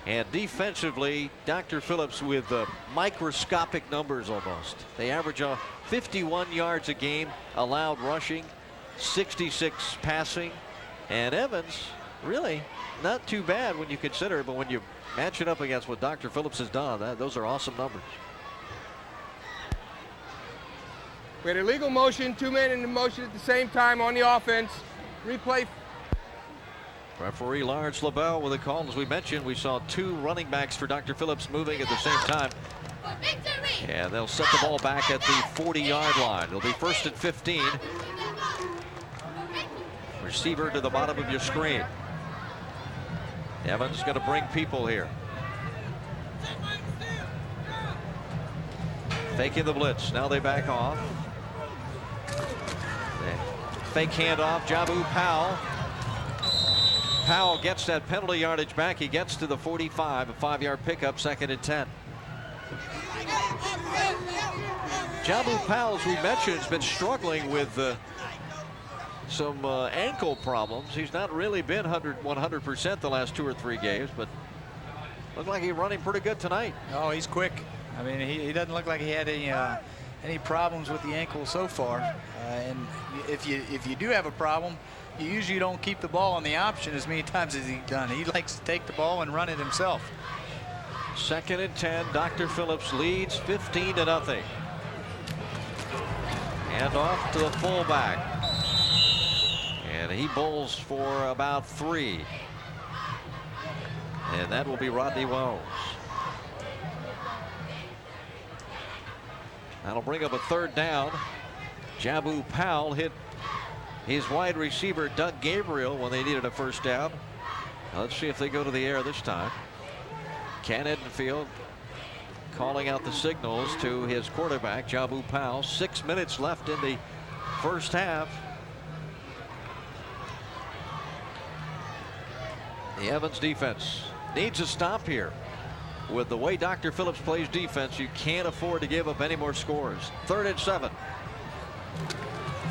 And defensively, Dr. Phillips with microscopic numbers almost. They average 51 yards a game, allowed rushing, 66 passing. And Evans, really not too bad when you consider, but when you match it up against what Dr. Phillips has done, those are awesome numbers. We had illegal motion, 2 men in motion at the same time on the offense. Replay. Referee Lawrence LaBelle with a call. As we mentioned, we saw 2 running backs for Dr. Phillips moving at the same time. And they'll set the ball back at the 40-yard line. It'll be 1st and 15. Receiver to the bottom of your screen. Evans going to bring people here. Faking the blitz. Now they back off. Fake handoff. Jabu Powell. Powell gets that penalty yardage back. He gets to the 45, a 5-yard pickup, 2nd and 10. Jabu Powell, as we mentioned, has been struggling with some ankle problems. He's not really been 100% the last 2 or 3 games, but looked like he's running pretty good tonight. Oh, he's quick. I mean, he doesn't look like he had any problems with the ankle so far. And if you do have a problem, you usually don't keep the ball on the option as many times as he's done. He likes to take the ball and run it himself. 2nd and 10. Dr. Phillips leads 15-0. And off to the fullback. And he bowls for about 3. And that will be Rodney Wells. That'll bring up a 3rd down. Jabu Powell hit his wide receiver Doug Gabriel when they needed a 1st down. Now let's see if they go to the air this time. Ken Edenfield calling out the signals to his quarterback, Jabu Powell. 6 minutes left in the 1st half. The Evans defense needs a stop here. With the way Dr. Phillips plays defense, you can't afford to give up any more scores. 3rd and 7.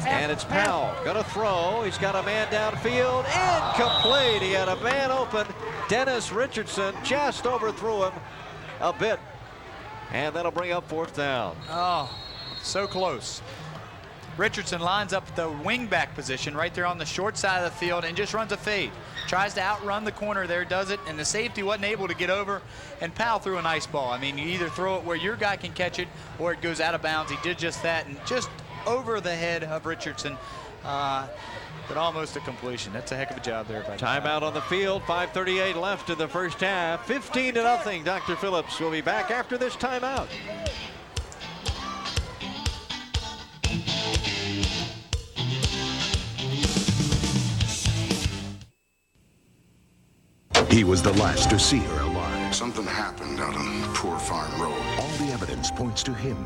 And it's Powell gonna throw. He's got a man downfield. Incomplete. He had a man open. Dennis Richardson just overthrew him a bit. And that'll bring up 4th down. Oh, so close. Richardson lines up the wingback position right there on the short side of the field and just runs a fade. Tries to outrun the corner there, does it, and the safety wasn't able to get over, and Powell threw a nice ball. I mean, you either throw it where your guy can catch it or it goes out of bounds. He did just that, and just over the head of Richardson, but almost a completion. That's a heck of a job there by Timeout on the field. 5:38 left in the 1st half. 15-0. Dr. Phillips will be back after this timeout. He was the last to see her alive. Something happened out on Poor Farm Road. All the evidence points to him.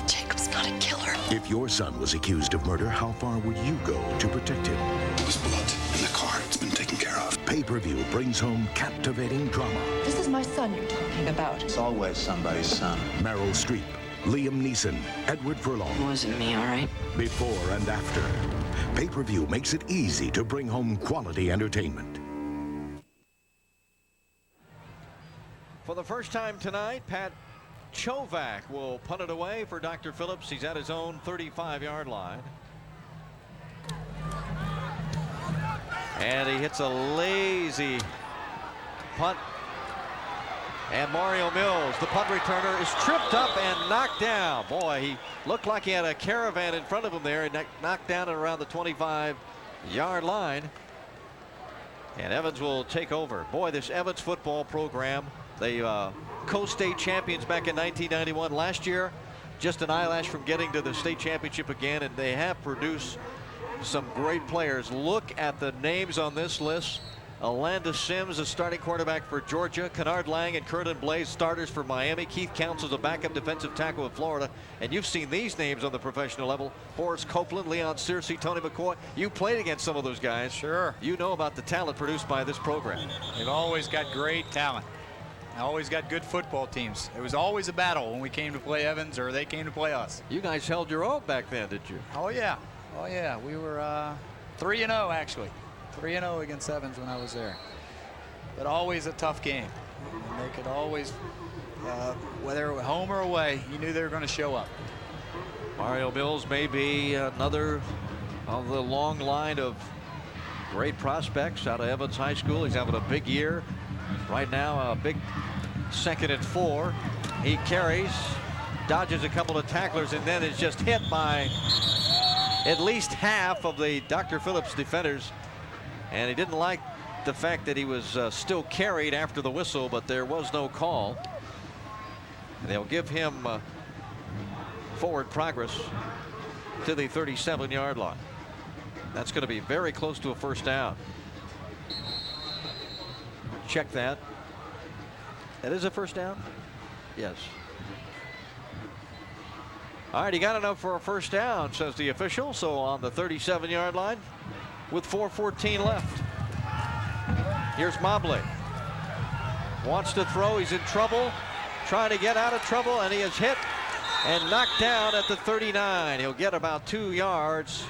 Jacob's not a killer. If your son was accused of murder, how far would you go to protect him? There's blood in the car. It's been taken care of. Pay-per-view brings home captivating drama. This is my son you're talking about. It's always somebody's son. Meryl Streep, Liam Neeson, Edward Furlong. It wasn't me, all right? Before and after. Pay-per-view makes it easy to bring home quality entertainment. For the first time tonight, Pat Chovak will punt it away for Dr. Phillips. He's at his own 35-yard line. And he hits a lazy punt. And Mario Mills, the punt returner, is tripped up and knocked down. Boy, he looked like he had a caravan in front of him there. He knocked down at around the 25-yard line. And Evans will take over. Boy, this Evans football program, they co-state champions back in 1991. Last year, just an eyelash from getting to the state championship again, and they have produced some great players. Look at the names on this list. Alanda Sims, a starting quarterback for Georgia. Kennard Lang and Curtin Blaze, starters for Miami. Keith Council's a backup defensive tackle in Florida. And you've seen these names on the professional level. Horace Copeland, Leon Searcy, Tony McCoy. You played against some of those guys. Sure. You know about the talent produced by this program. They've always got great talent. Always got good football teams. It was always a battle when we came to play Evans or they came to play us. You guys held your own back then, did you? Oh, yeah. Oh, yeah. We were 3-0, actually. 3-0 against Evans when I was there. But always a tough game. And they could always, whether home or away, you knew they were going to show up. Mario Mills may be another of the long line of great prospects out of Evans High School. He's having a big year. Right now, a big 2nd and 4. He carries, dodges a couple of tacklers, and then is just hit by at least half of the Dr. Phillips defenders. And he didn't like the fact that he was still carried after the whistle, but there was no call. And they'll give him forward progress to the 37-yard line. That's going to be very close to a 1st down. Check that. That is a 1st down? Yes. All right, he got enough for a 1st down, says the official. So on the 37-yard line with 4:14 left. Here's Mobley. Wants to throw. He's in trouble. Trying to get out of trouble, and he is hit and knocked down at the 39. He'll get about 2 yards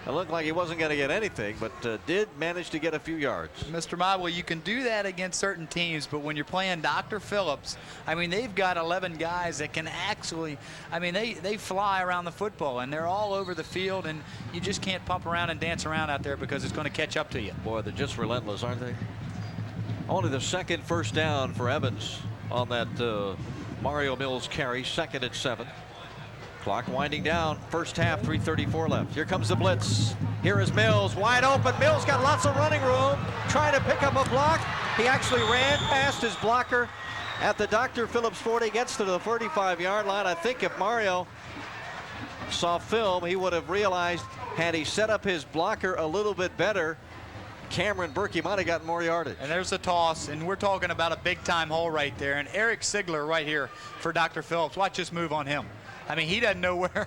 It looked like he wasn't going to get anything, but did manage to get a few yards. Mr. Mobley, you can do that against certain teams, but when you're playing Dr. Phillips, I mean, they've got 11 guys that can actually, I mean, they fly around the football, and they're all over the field, and you just can't pump around and dance around out there because it's going to catch up to you. Boy, they're just relentless, aren't they? Only the second first down for Evans on that Mario Mills carry, 2nd and 7. Clock winding down. First half, 3:34 left. Here comes the blitz. Here is Mills, wide open. Mills got lots of running room, trying to pick up a block. He actually ran past his blocker at the Dr. Phillips 40, gets to the 35-yard line. I think if Mario saw film, he would have realized had he set up his blocker a little bit better, Cameron Berkey might have gotten more yardage. And there's the toss, and we're talking about a big-time hole right there. And Eric Sigler right here for Dr. Phillips. Watch this move on him. I mean, he doesn't know where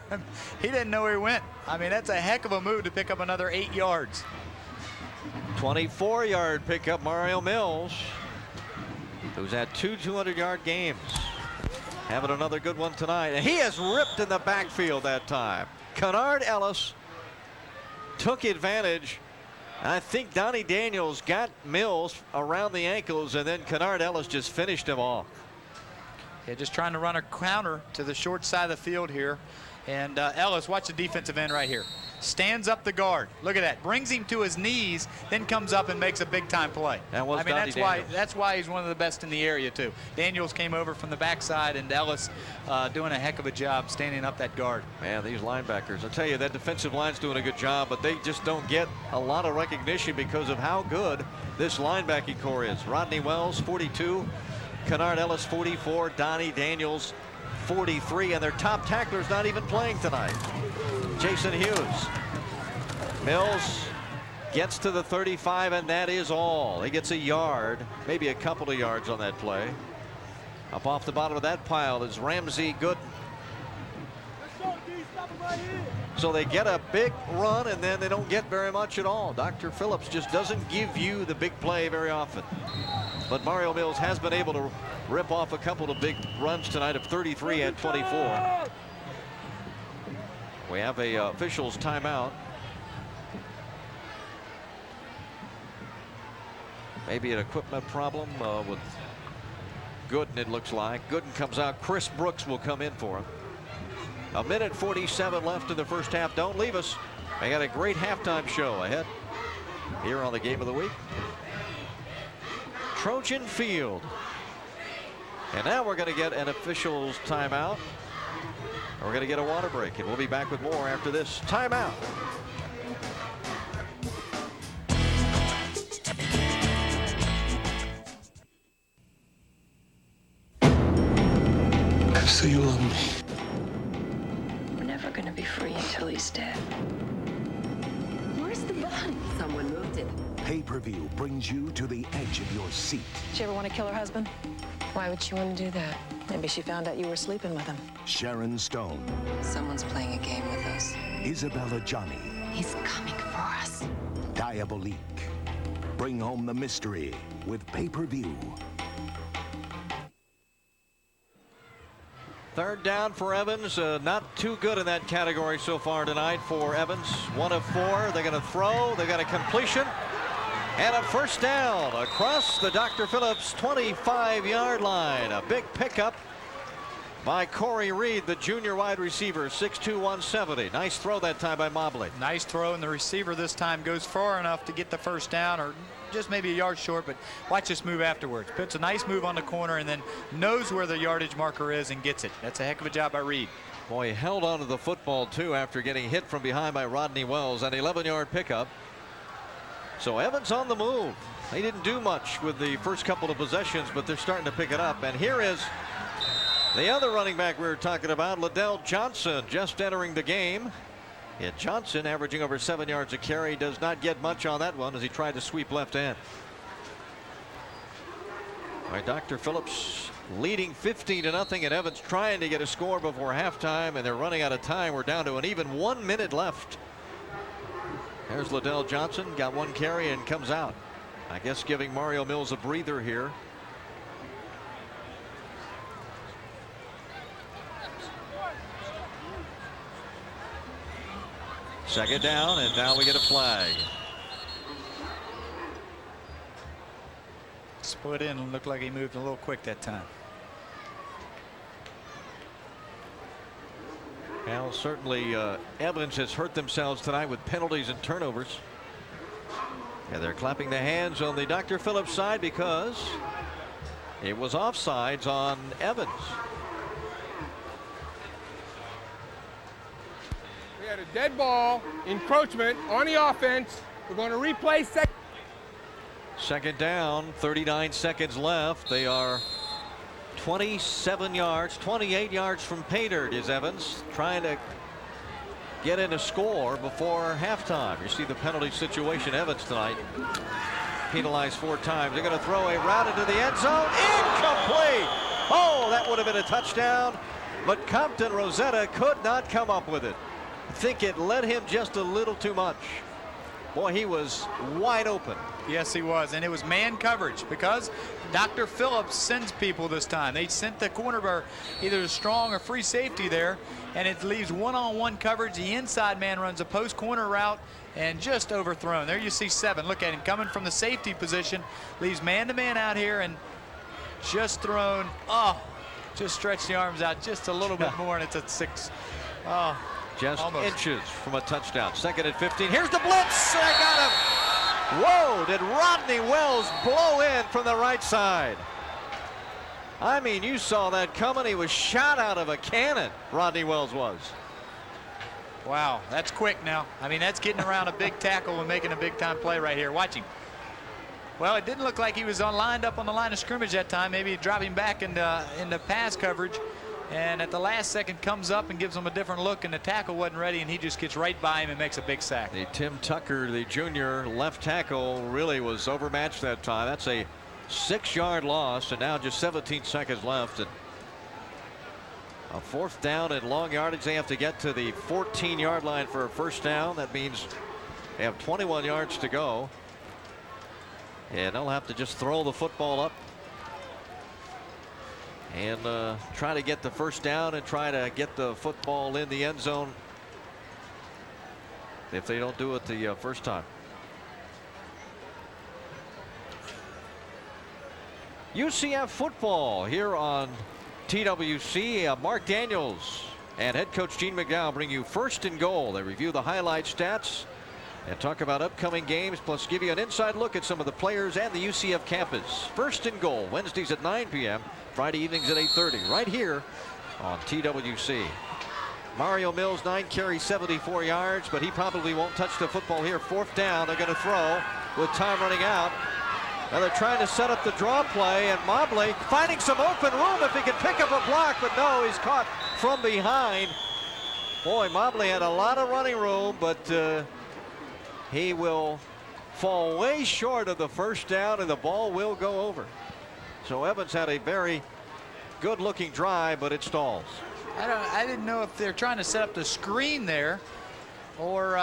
he went. I mean, that's a heck of a move to pick up another 8 yards. 24-yard pickup, Mario Mills, who's had 2 200-yard games. Having another good one tonight. And he is ripped in the backfield that time. Kennard Ellis took advantage. I think Donnie Daniels got Mills around the ankles, and then Kennard Ellis just finished him off. Yeah, just trying to run a counter to the short side of the field here. And Ellis, watch the defensive end right here. Stands up the guard. Look at that. Brings him to his knees, then comes up and makes a big-time play. That was Donnie Daniels. That's why he's one of the best in the area, too. Daniels came over from the backside, and Ellis doing a heck of a job standing up that guard. Man, these linebackers, I tell you, that defensive line's doing a good job, but they just don't get a lot of recognition because of how good this linebacking core is. Rodney Wells, 42. Kennard Ellis, 44. Donnie Daniels, 43. And their top tackler's not even playing tonight. Jason Hughes. Mills gets to the 35, and that is all. He gets a yard, maybe a couple of yards on that play. Up off the bottom of that pile is Ramsey Gooden. So they get a big run, and then they don't get very much at all. Dr. Phillips just doesn't give you the big play very often. But Mario Mills has been able to rip off a couple of big runs tonight of 33 and 24. We have a officials timeout. Maybe an equipment problem with Gooden, it looks like. Gooden comes out. Chris Brooks will come in for him. 1:47 left in the first half. Don't leave us. They got a great halftime show ahead here on the Game of the Week. Trojan Field. And now we're going to get an officials timeout. We're going to get a water break, and we'll be back with more after this timeout. So you love me. We're never gonna be free until he's dead. Where's the body? Someone moved it. Pay-per-view brings you to the edge of your seat. Did she ever want to kill her husband? Why would she want to do that? Maybe she found out you were sleeping with him. Sharon Stone. Someone's playing a game with us. Isabella Johnny. He's coming for us. Diabolique. Bring home the mystery with pay-per-view. Third down for Evans. Not too good in that category so far tonight for Evans. 1 of 4. They're going to throw. They got a completion. And a first down across the Dr. Phillips 25-yard line. A big pickup by Corey Reed, the junior wide receiver, 6'2", 170. Nice throw that time by Mobley. Nice throw, and the receiver this time goes far enough to get the first down, or just maybe a yard short, but watch this move afterwards. Puts a nice move on the corner and then knows where the yardage marker is and gets it. That's a heck of a job by Reed. Boy, he held onto the football, too, after getting hit from behind by Rodney Wells. An 11-yard pickup. So Evans on the move. They didn't do much with the first couple of possessions, but they're starting to pick it up. And here is the other running back we were talking about, Liddell Johnson, just entering the game. And Johnson, averaging over 7 yards a carry, does not get much on that one as he tried to sweep left end. All right, Dr. Phillips leading 15-0, and Evans trying to get a score before halftime, and they're running out of time. We're down to an even 1 minute left. There's Liddell Johnson, got one carry and comes out. I guess giving Mario Mills a breather here. Second down, and now we get a flag. Split in and looked like he moved a little quick that time. Well, certainly Evans has hurt themselves tonight with penalties and turnovers. And they're clapping their hands on the Dr. Phillips side because it was offsides on Evans. We had a dead ball, encroachment on the offense. We're going to replay Second down, 39 seconds left. They are 27 yards, 28 yards from pay dirt is Evans, trying to get in a score before halftime. You see the penalty situation. Evans tonight penalized 4 times. They're going to throw a route into the end zone. Incomplete. Oh, that would have been a touchdown, but Compton Rosetta could not come up with it. I think it led him just a little too much. Boy, he was wide open. Yes, he was, and it was man coverage because Dr. Phillips sends people this time. They sent the corner either a strong or free safety there, and it leaves one-on-one coverage. The inside man runs a post corner route and just overthrown. There you see 7. Look at him coming from the safety position, leaves man-to-man out here and just thrown. Oh, just stretch the arms out just a little bit more, and it's at 6. Oh, just almost inches from a touchdown. Second and 15. Here's the blitz. I got him. Whoa, did Rodney Wells blow in from the right side? I mean, you saw that coming. He was shot out of a cannon, Rodney Wells was. Wow, that's quick now. I mean, that's getting around a big tackle and making a big-time play right here. Watch him. Well, it didn't look like he was lined up on the line of scrimmage that time. Maybe dropping back into pass coverage. And at the last second comes up and gives him a different look, and the tackle wasn't ready, and he just gets right by him and makes a big sack. The Tim Tucker, the junior left tackle, really was overmatched that time. That's a 6-yard loss, and now just 17 seconds left. And a 4th down and long yardage. They have to get to the 14-yard line for a first down. That means they have 21 yards to go. And they'll have to just throw the football up and try to get the first down and try to get the football in the end zone if they don't do it the first time. UCF football here on TWC. Mark Daniels and head coach Gene McDowell bring you First and Goal. They review the highlight stats and talk about upcoming games, plus give you an inside look at some of the players and the UCF campus. First and Goal, Wednesdays at 9 p.m., Friday evenings at 8:30, right here on TWC. Mario Mills, 9 carries, 74 yards, but he probably won't touch the football here. 4th down, they're going to throw with time running out. Now they're trying to set up the draw play, and Mobley finding some open room if he can pick up a block, but no, he's caught from behind. Boy, Mobley had a lot of running room, but he will fall way short of the first down, and the ball will go over. So Evans had a very good looking drive, but it stalls. I didn't know if they're trying to set up the screen there or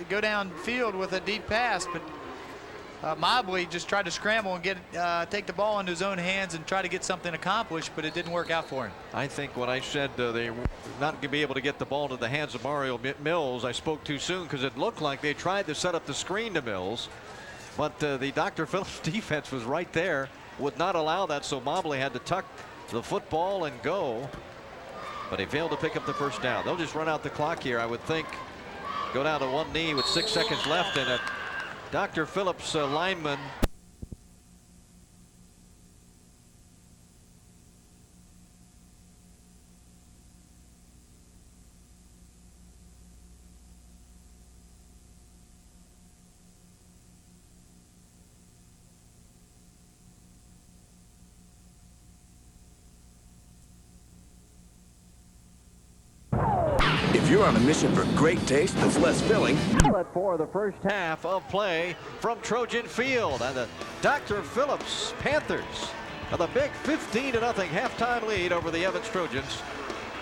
go downfield with a deep pass, but Mobley just tried to scramble and take the ball into his own hands and try to get something accomplished, but it didn't work out for him. I think when I said they were not going to be able to get the ball into the hands of Mario Mills, I spoke too soon, because it looked like they tried to set up the screen to Mills, but the Dr. Phillips defense was right there, would not allow that, so Mobley had to tuck the football and go, but he failed to pick up the first down. They'll just run out the clock here, I would think. Go down to one knee with 6 seconds left, and a Dr. Phillips lineman. If you're on a mission for great taste that's less filling, For the first half of play from Trojan Field, and the Dr. Phillips Panthers have a big 15-0 halftime lead over the Evans Trojans.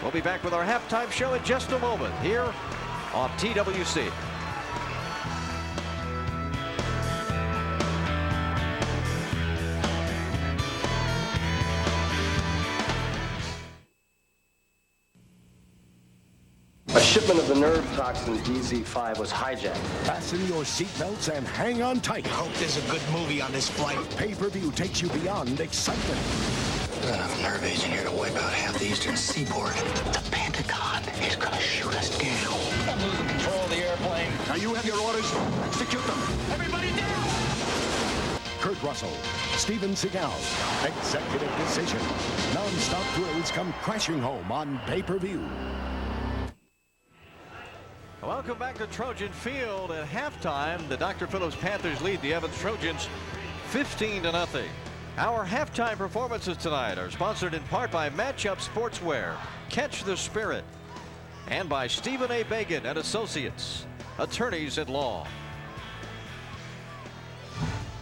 We'll be back with our halftime show in just a moment here on TWC. A shipment of the nerve toxin DZ5 was hijacked. Fasten your seatbelts and hang on tight. Hope there's a good movie on this flight. Pay-per-view takes you beyond excitement. There's enough nerve agent here to wipe out half the eastern seaboard. The Pentagon is gonna shoot us down. I'm losing control of the airplane. Now you have your orders. Execute them. Everybody down! Kurt Russell, Steven Seagal. Executive decision. Non-stop thrills come crashing home on pay-per-view. Welcome back to Trojan Field. At halftime, the Dr. Phillips Panthers lead the Evans Trojans 15-0. Our halftime performances tonight are sponsored in part by Matchup Sportswear, Catch the Spirit, and by Stephen A. Bagan and Associates, attorneys at law.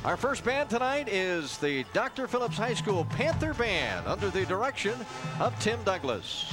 Our first band tonight is the Dr. Phillips High School Panther Band under the direction of Tim Douglas.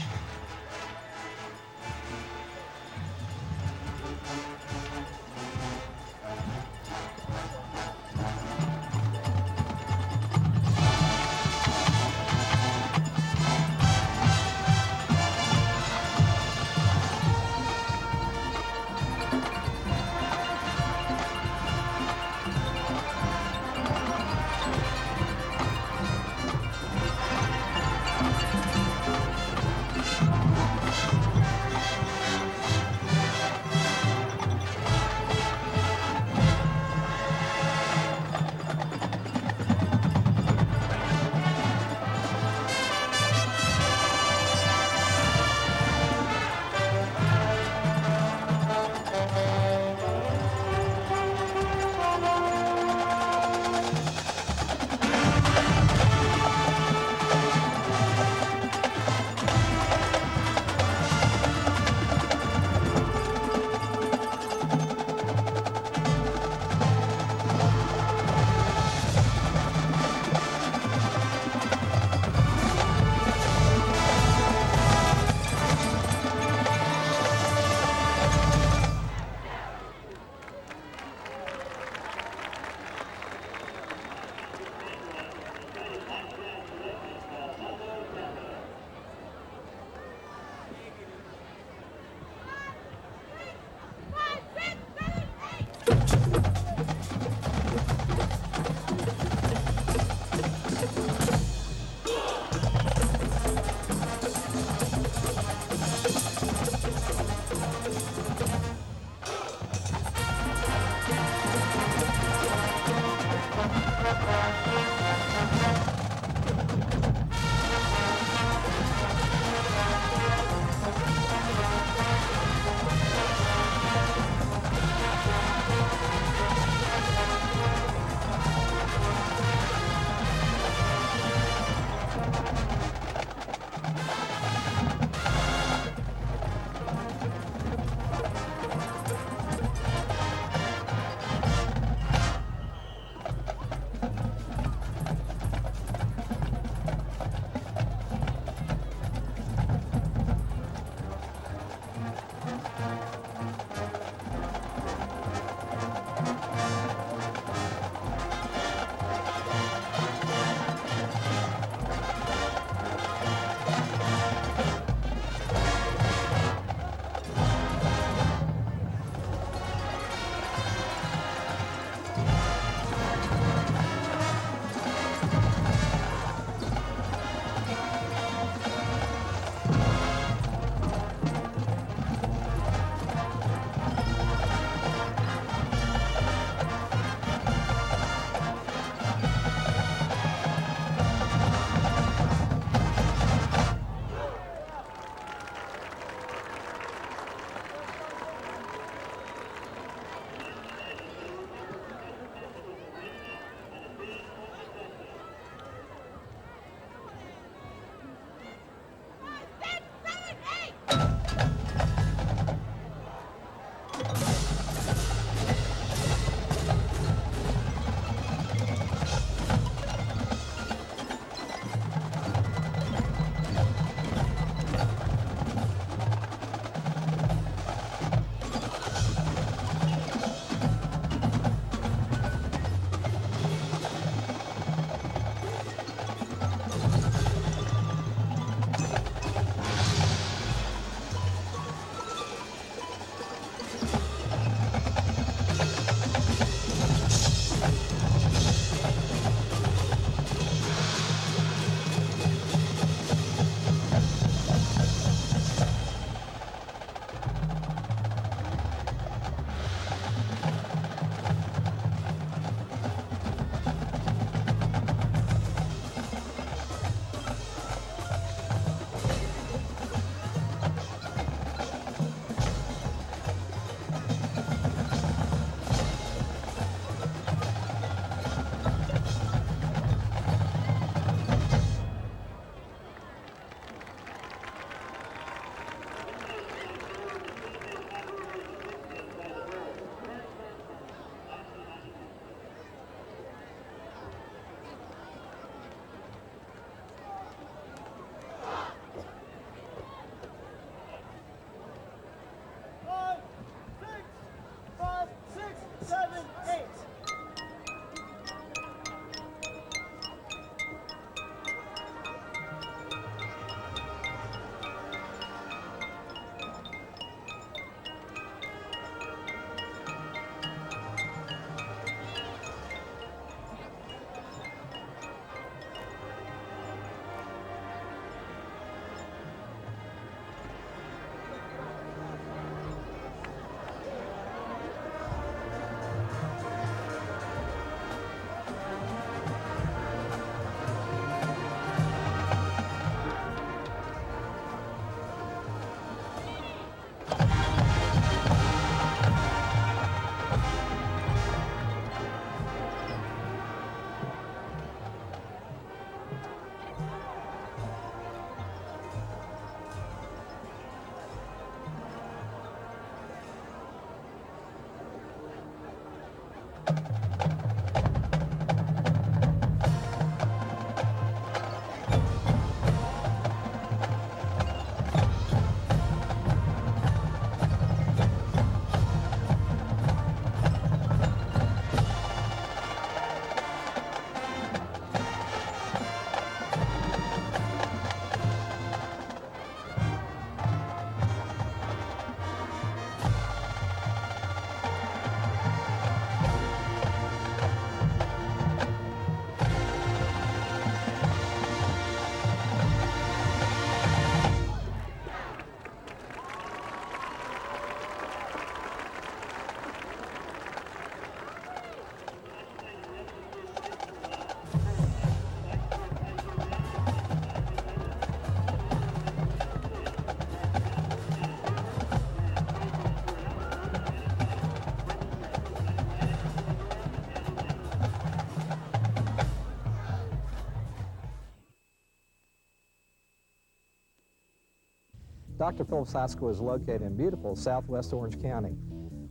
Dr. Phillips High School is located in beautiful southwest Orange County.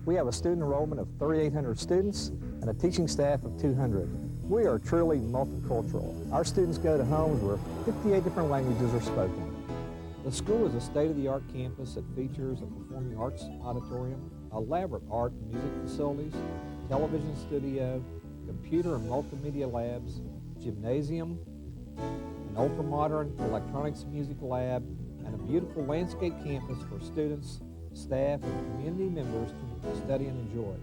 We have a student enrollment of 3,800 students and a teaching staff of 200. We are truly multicultural. Our students go to homes where 58 different languages are spoken. The school is a state-of-the-art campus that features a performing arts auditorium, elaborate art and music facilities, television studio, computer and multimedia labs, gymnasium, an ultra-modern electronics and music lab, and a beautiful landscape campus for students, staff, and community members to study and enjoy.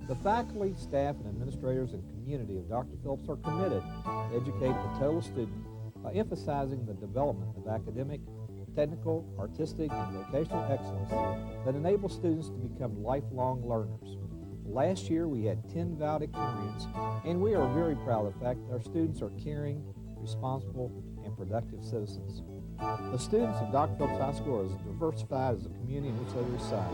The faculty, staff, and administrators and community of Dr. Phillips are committed to educate the total student by emphasizing the development of academic, technical, artistic, and vocational excellence that enables students to become lifelong learners. Last year we had 10 valedictorians, and we are very proud of the fact that our students are caring, responsible, and productive citizens. The students of Dr. Phillips High School are as diversified as the community in which they reside.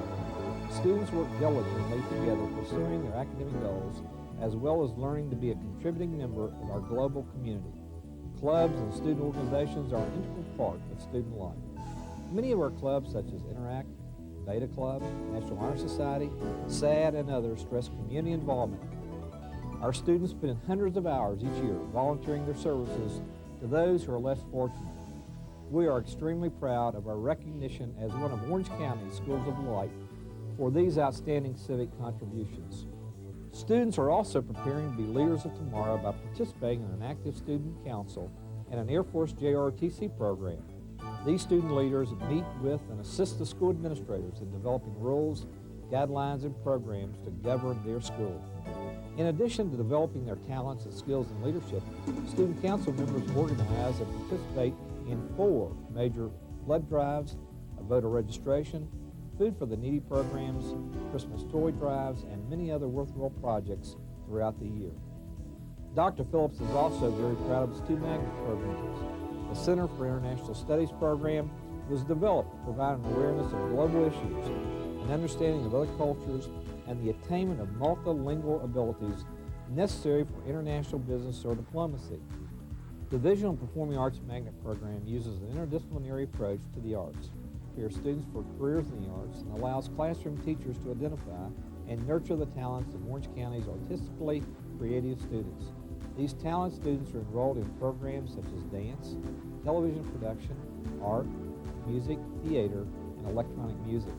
Students work diligently together pursuing their academic goals, as well as learning to be a contributing member of our global community. Clubs and student organizations are an integral part of student life. Many of our clubs, such as Interact, Beta Club, National Honor Society, SAD, and others, stress community involvement. Our students spend hundreds of hours each year volunteering their services to those who are less fortunate. We are extremely proud of our recognition as one of Orange County's Schools of Light for these outstanding civic contributions. Students are also preparing to be leaders of tomorrow by participating in an active student council and an Air Force JROTC program. These student leaders meet with and assist the school administrators in developing rules, guidelines, and programs to govern their school. In addition to developing their talents and skills in leadership, student council members organize and participate in 4 major blood drives, a voter registration, food for the needy programs, Christmas toy drives, and many other worthwhile projects throughout the year. Dr. Phillips is also very proud of his 2 magnet programs. The Center for International Studies program was developed to provide an awareness of global issues, an understanding of other cultures, and the attainment of multilingual abilities necessary for international business or diplomacy. The Visual and Performing Arts Magnet Program uses an interdisciplinary approach to the arts, prepares students for careers in the arts, and allows classroom teachers to identify and nurture the talents of Orange County's artistically creative students. These talent students are enrolled in programs such as dance, television production, art, music, theater, and electronic music.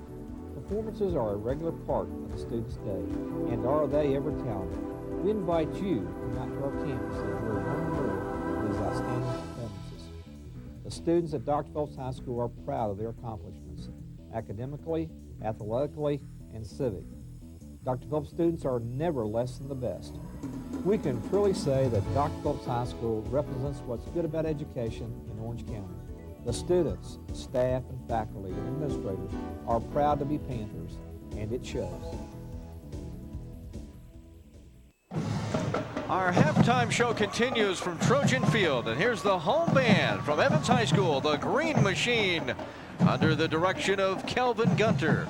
Performances are a regular part of the students' day, and are they ever talented? We invite you to come out to our campus and hear one more of these outstanding performances. The students at Dr. Phillips High School are proud of their accomplishments, academically, athletically, and civic. Dr. Phillips students are never less than the best. We can truly say that Dr. Phillips High School represents what's good about education in Orange County. The students, staff, and faculty and administrators are proud to be Panthers, and it shows. Our halftime show continues from Trojan Field, and here's the home band from Evans High School, the Green Machine, under the direction of Kelvin Gunter.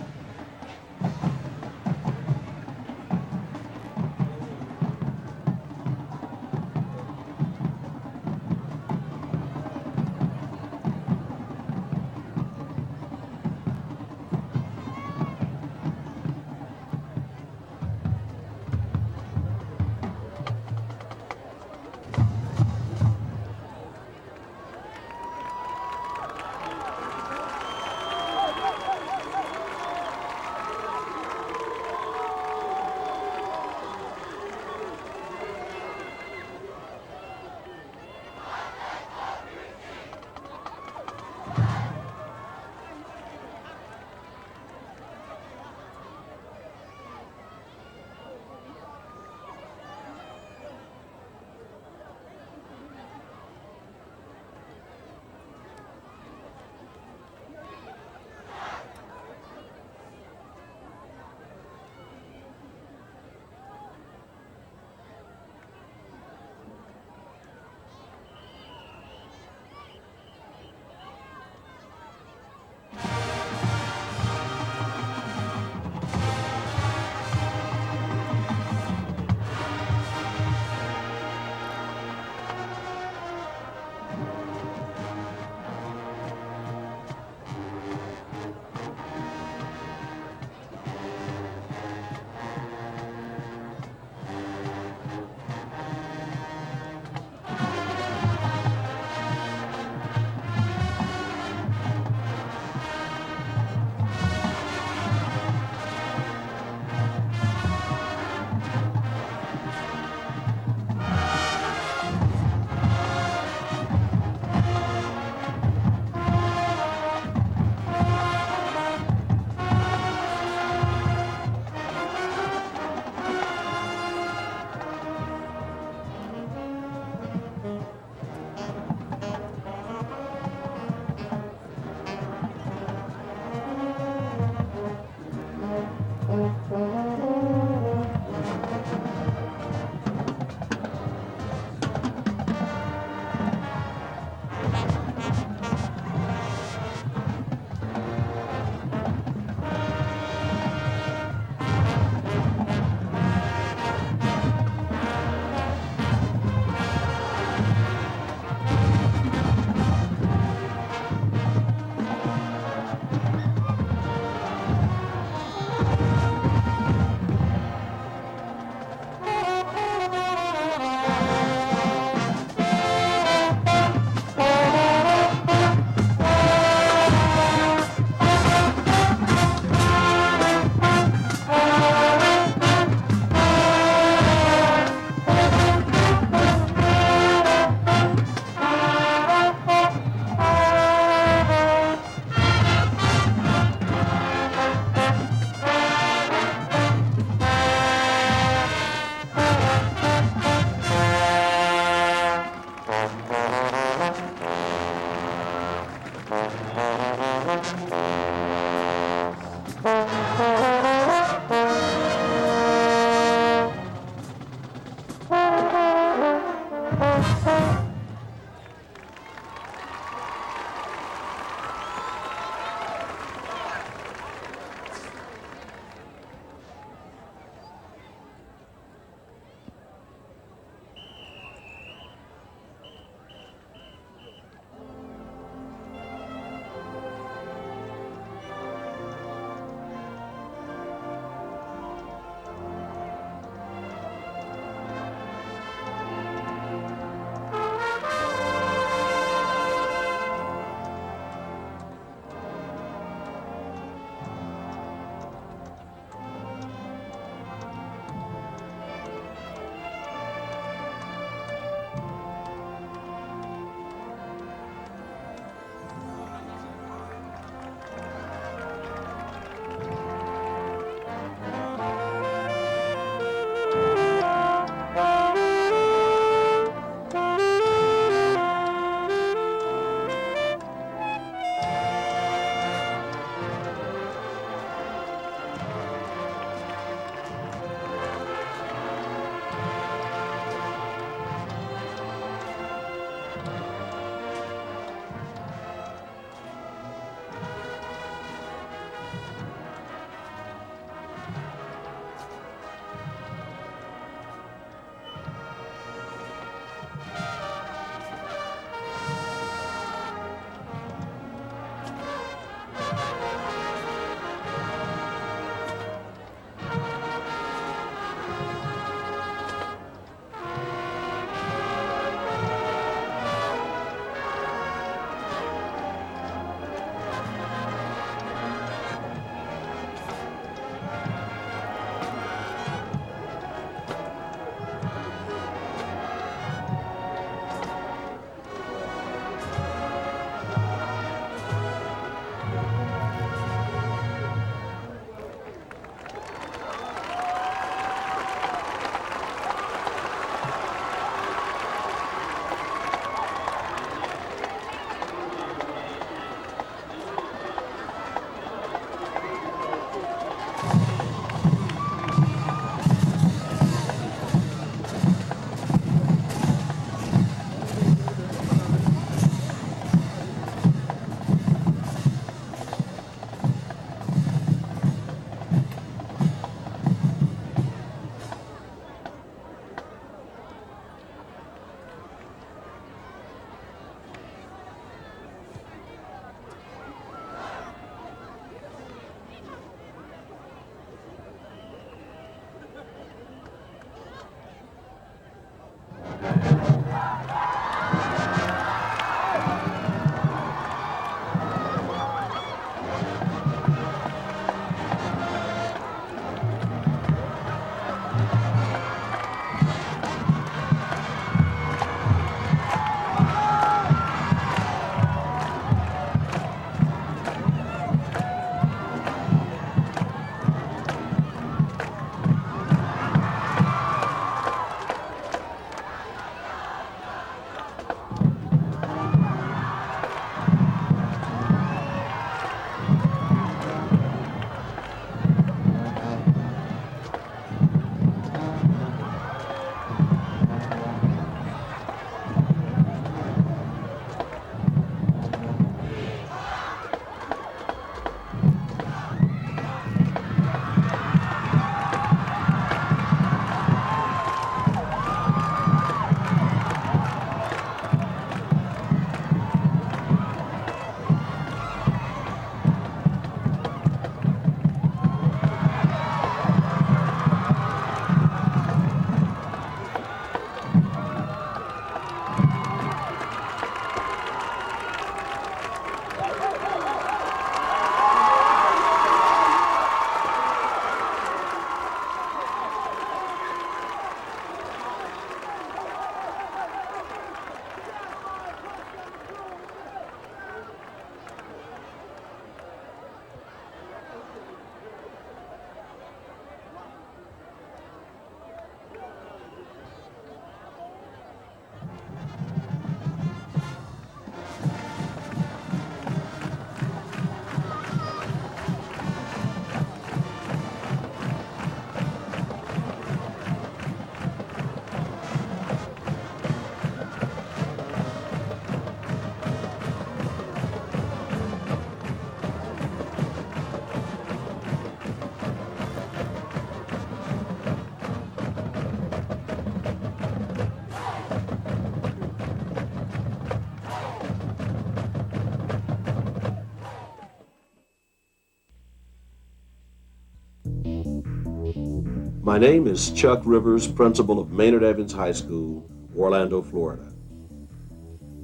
My name is Chuck Rivers, principal of Maynard Evans High School, Orlando, Florida.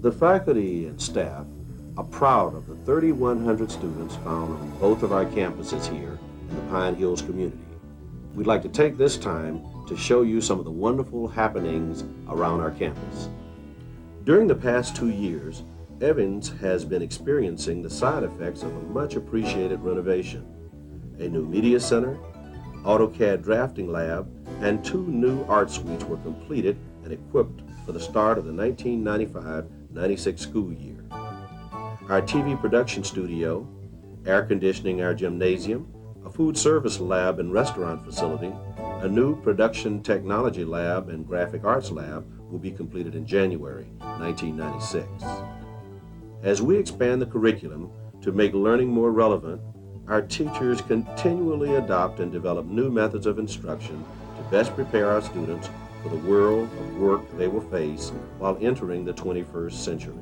The faculty and staff are proud of the 3,100 students found on both of our campuses here in the Pine Hills community. We'd like to take this time to show you some of the wonderful happenings around our campus. During the past 2 years, Evans has been experiencing the side effects of a much appreciated renovation. A new media center, AutoCAD drafting lab, and 2 new art suites were completed and equipped for the start of the 1995-96 school year. Our TV production studio, air conditioning our gymnasium, a food service lab and restaurant facility, a new production technology lab and graphic arts lab will be completed in January 1996. As we expand the curriculum to make learning more relevant, our teachers continually adopt and develop new methods of instruction to best prepare our students for the world of work they will face while entering the 21st century.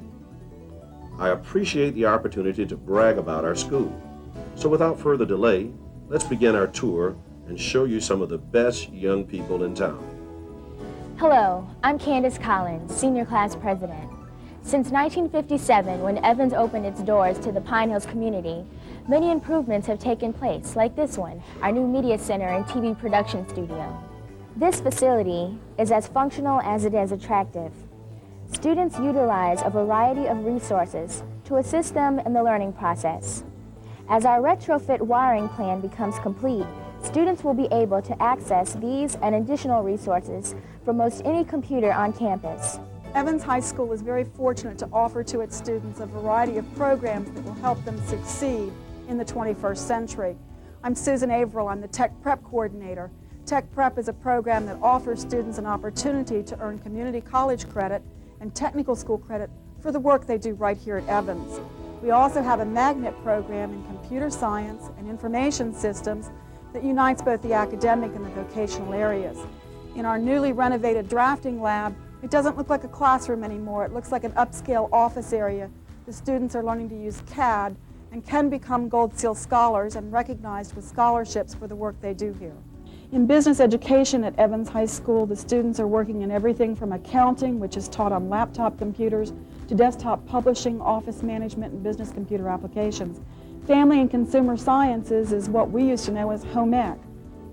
I appreciate the opportunity to brag about our school. So without further delay, let's begin our tour and show you some of the best young people in town. Hello, I'm Candace Collins, Senior Class President. Since 1957, when Evans opened its doors to the Pine Hills community, many improvements have taken place, like this one, our new media center and TV production studio. This facility is as functional as it is attractive. Students utilize a variety of resources to assist them in the learning process. As our retrofit wiring plan becomes complete, students will be able to access these and additional resources from most any computer on campus. Evans High School is very fortunate to offer to its students a variety of programs that will help them succeed in the 21st century. I'm Susan Averill. I'm the Tech Prep Coordinator. Tech Prep is a program that offers students an opportunity to earn community college credit and technical school credit for the work they do right here at Evans. We also have a magnet program in computer science and information systems that unites both the academic and the vocational areas. In our newly renovated drafting lab, it doesn't look like a classroom anymore. It looks like an upscale office area. The students are learning to use CAD and can become Gold Seal scholars and recognized with scholarships for the work they do here. In business education at Evans High School, the students are working in everything from accounting, which is taught on laptop computers, to desktop publishing, office management, and business computer applications. Family and consumer sciences is what we used to know as home ec.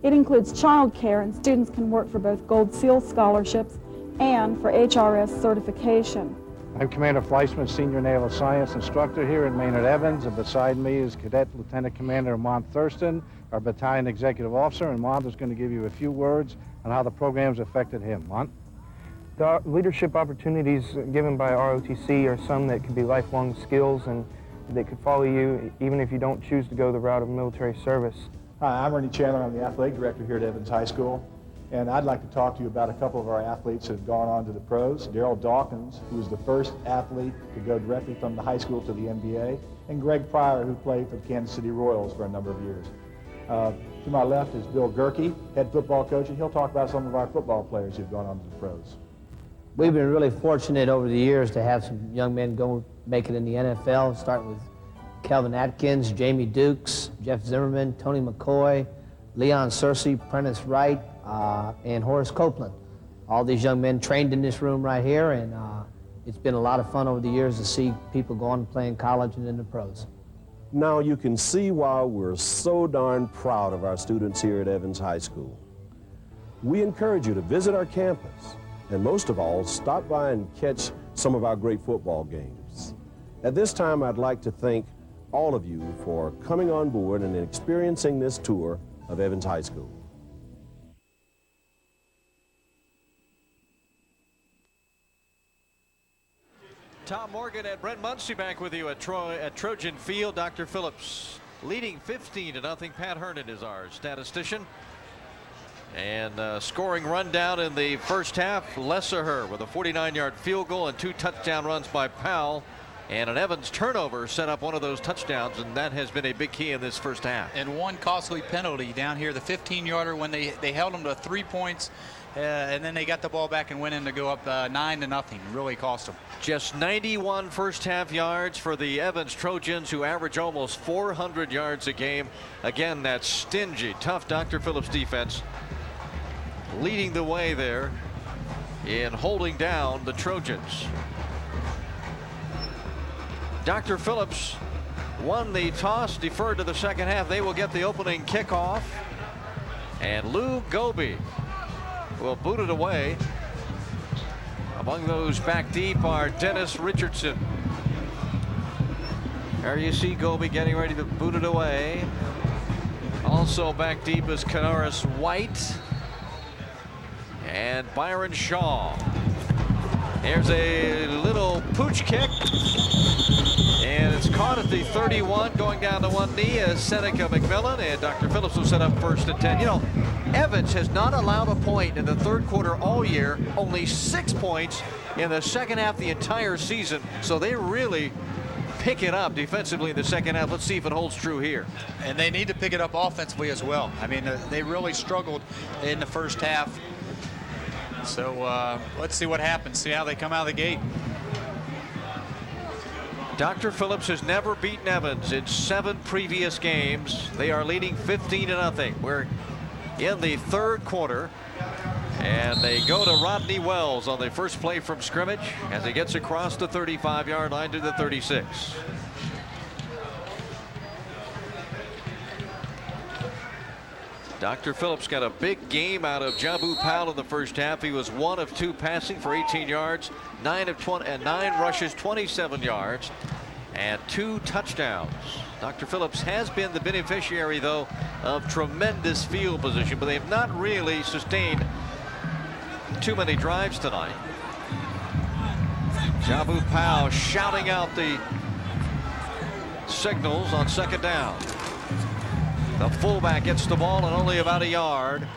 It includes child care, and students can work for both Gold Seal scholarships and for HRS certification. I'm Commander Fleischman, Senior Naval Science Instructor here in Maynard Evans, and beside me is Cadet Lieutenant Commander Mont Thurston, our Battalion Executive Officer, and Mont is going to give you a few words on how the program's affected him. Mont? The leadership opportunities given by ROTC are some that could be lifelong skills and that could follow you even if you don't choose to go the route of military service. Hi, I'm Ernie Chandler. I'm the Athletic Director here at Evans High School. And I'd like to talk to you about a couple of our athletes that have gone on to the pros. Daryl Dawkins, who was the first athlete to go directly from the high school to the NBA, and Greg Pryor, who played for the Kansas City Royals for a number of years. To my left is Bill Gerke, head football coach, and he'll talk about some of our football players who've gone on to the pros. We've been really fortunate over the years to have some young men go make it in the NFL, starting with Kelvin Atkins, Jamie Dukes, Jeff Zimmerman, Tony McCoy, Leon Searcy, Prentice Wright, and Horace Copeland. All these young men trained in this room right here, and it's been a lot of fun over the years to see people go on and play in college and in the pros. Now you can see why we're so darn proud of our students here at Evans High School. We encourage you to visit our campus, and most of all, stop by and catch some of our great football games. At this time, I'd like to thank all of you for coming on board and experiencing this tour of Evans High School. Tom Morgan and Brent Muncie back with you at Trojan Field. Dr. Phillips leading 15-0. Pat Herndon is our statistician. And scoring rundown in the first half. Lesser with a 49-yard field goal and 2 touchdown runs by Powell. And an Evans turnover set up one of those touchdowns, and that has been a big key in this first half. And one costly penalty down here, the 15-yarder, when they held them to 3 points, and then they got the ball back and went in to go up 9-0. Really cost them. Just 91 first half yards for the Evans Trojans, who average almost 400 yards a game. Again, that stingy, tough Dr. Phillips defense leading the way there in holding down the Trojans. Dr. Phillips won the toss, deferred to the second half. They will get the opening kickoff. And Lou Goby will boot it away. Among those back deep are Dennis Richardson. There you see Goby getting ready to boot it away. Also back deep is Canaris White and Byron Shaw. There's a little pooch kick, and it's caught at the 31, going down to one knee as Seneca McMillan, and Dr. Phillips will set up 1st and 10. You know, Evans has not allowed a point in the third quarter all year, only 6 points in the second half the entire season, so they really pick it up defensively in the second half. Let's see if it holds true here. And they need to pick it up offensively as well. I mean, they really struggled in the first half. So let's see what happens, see how they come out of the gate. Dr. Phillips has never beaten Evans in 7 previous games. They are leading 15-0. We're in the third quarter, and they go to Rodney Wells on the first play from scrimmage as he gets across the 35-yard line to the 36. Dr. Phillips got a big game out of Jabu Powell in the first half. He was 1 of 2 passing for 18 yards, 9 rushes, 27 yards, and 2 touchdowns. Dr. Phillips has been the beneficiary, though, of tremendous field position, but they've not really sustained too many drives tonight. Jabu Powell shouting out the signals on second down. The fullback gets the ball and only about a yard.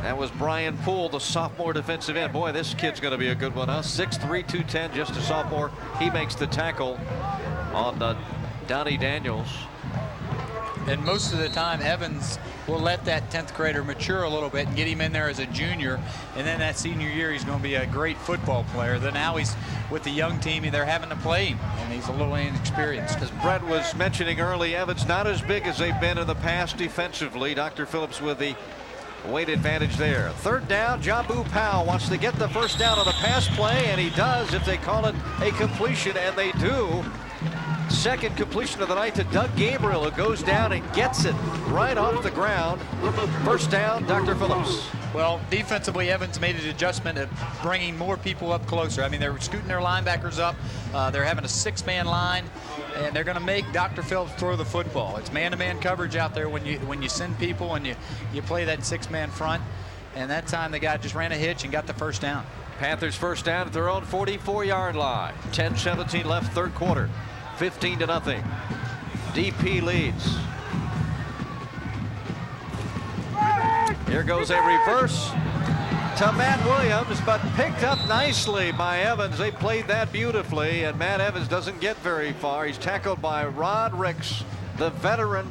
That was Brian Poole, the sophomore defensive end. Boy, this kid's going to be a good one, huh? 6'3", 210, just a sophomore. He makes the tackle on Donnie Daniels. And most of the time, Evans will let that 10th grader mature a little bit and get him in there as a junior. And then that senior year, he's going to be a great football player. Then now he's with the young team, they're having to play him, and he's a little inexperienced. As Brett was mentioning early, Evans not as big as they've been in the past defensively. Dr. Phillips with the weight advantage there. Third down, Jabu Powell wants to get the first down on the pass play, and he does if they call it a completion, and they do. Second completion of the night to Doug Gabriel, who goes down and gets it right off the ground. First down, Dr. Phillips. Well, defensively, Evans made an adjustment of bringing more people up closer. I mean, they're scooting their linebackers up. They're having a 6-man line, and they're going to make Dr. Phillips throw the football. It's man-to-man coverage out there when you send people and you play that 6-man front. And that time, the guy just ran a hitch and got the first down. Panthers first down at their own 44-yard line. 10-17 left, third quarter. 15-0. DP leads. Here goes a reverse to Matt Williams, but picked up nicely by Evans. They played that beautifully, and Matt Evans doesn't get very far. He's tackled by Rod Ricks, the veteran,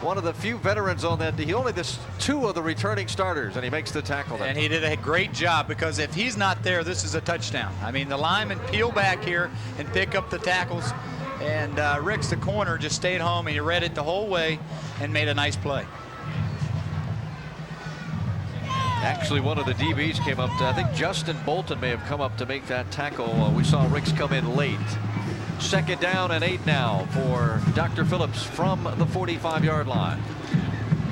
one of the few veterans on that. He only missed 2 of the returning starters, and he makes the tackle. And he did a great job, because if he's not there, this is a touchdown. I mean, the linemen peel back here and pick up the tackles. And Ricks, the corner, just stayed home, and he read it the whole way and made a nice play. Actually, one of the DBs came up to, I think Justin Bolton may have come up to make that tackle. We saw Ricks come in late. Second down and 8 now for Dr. Phillips from the 45-yard line.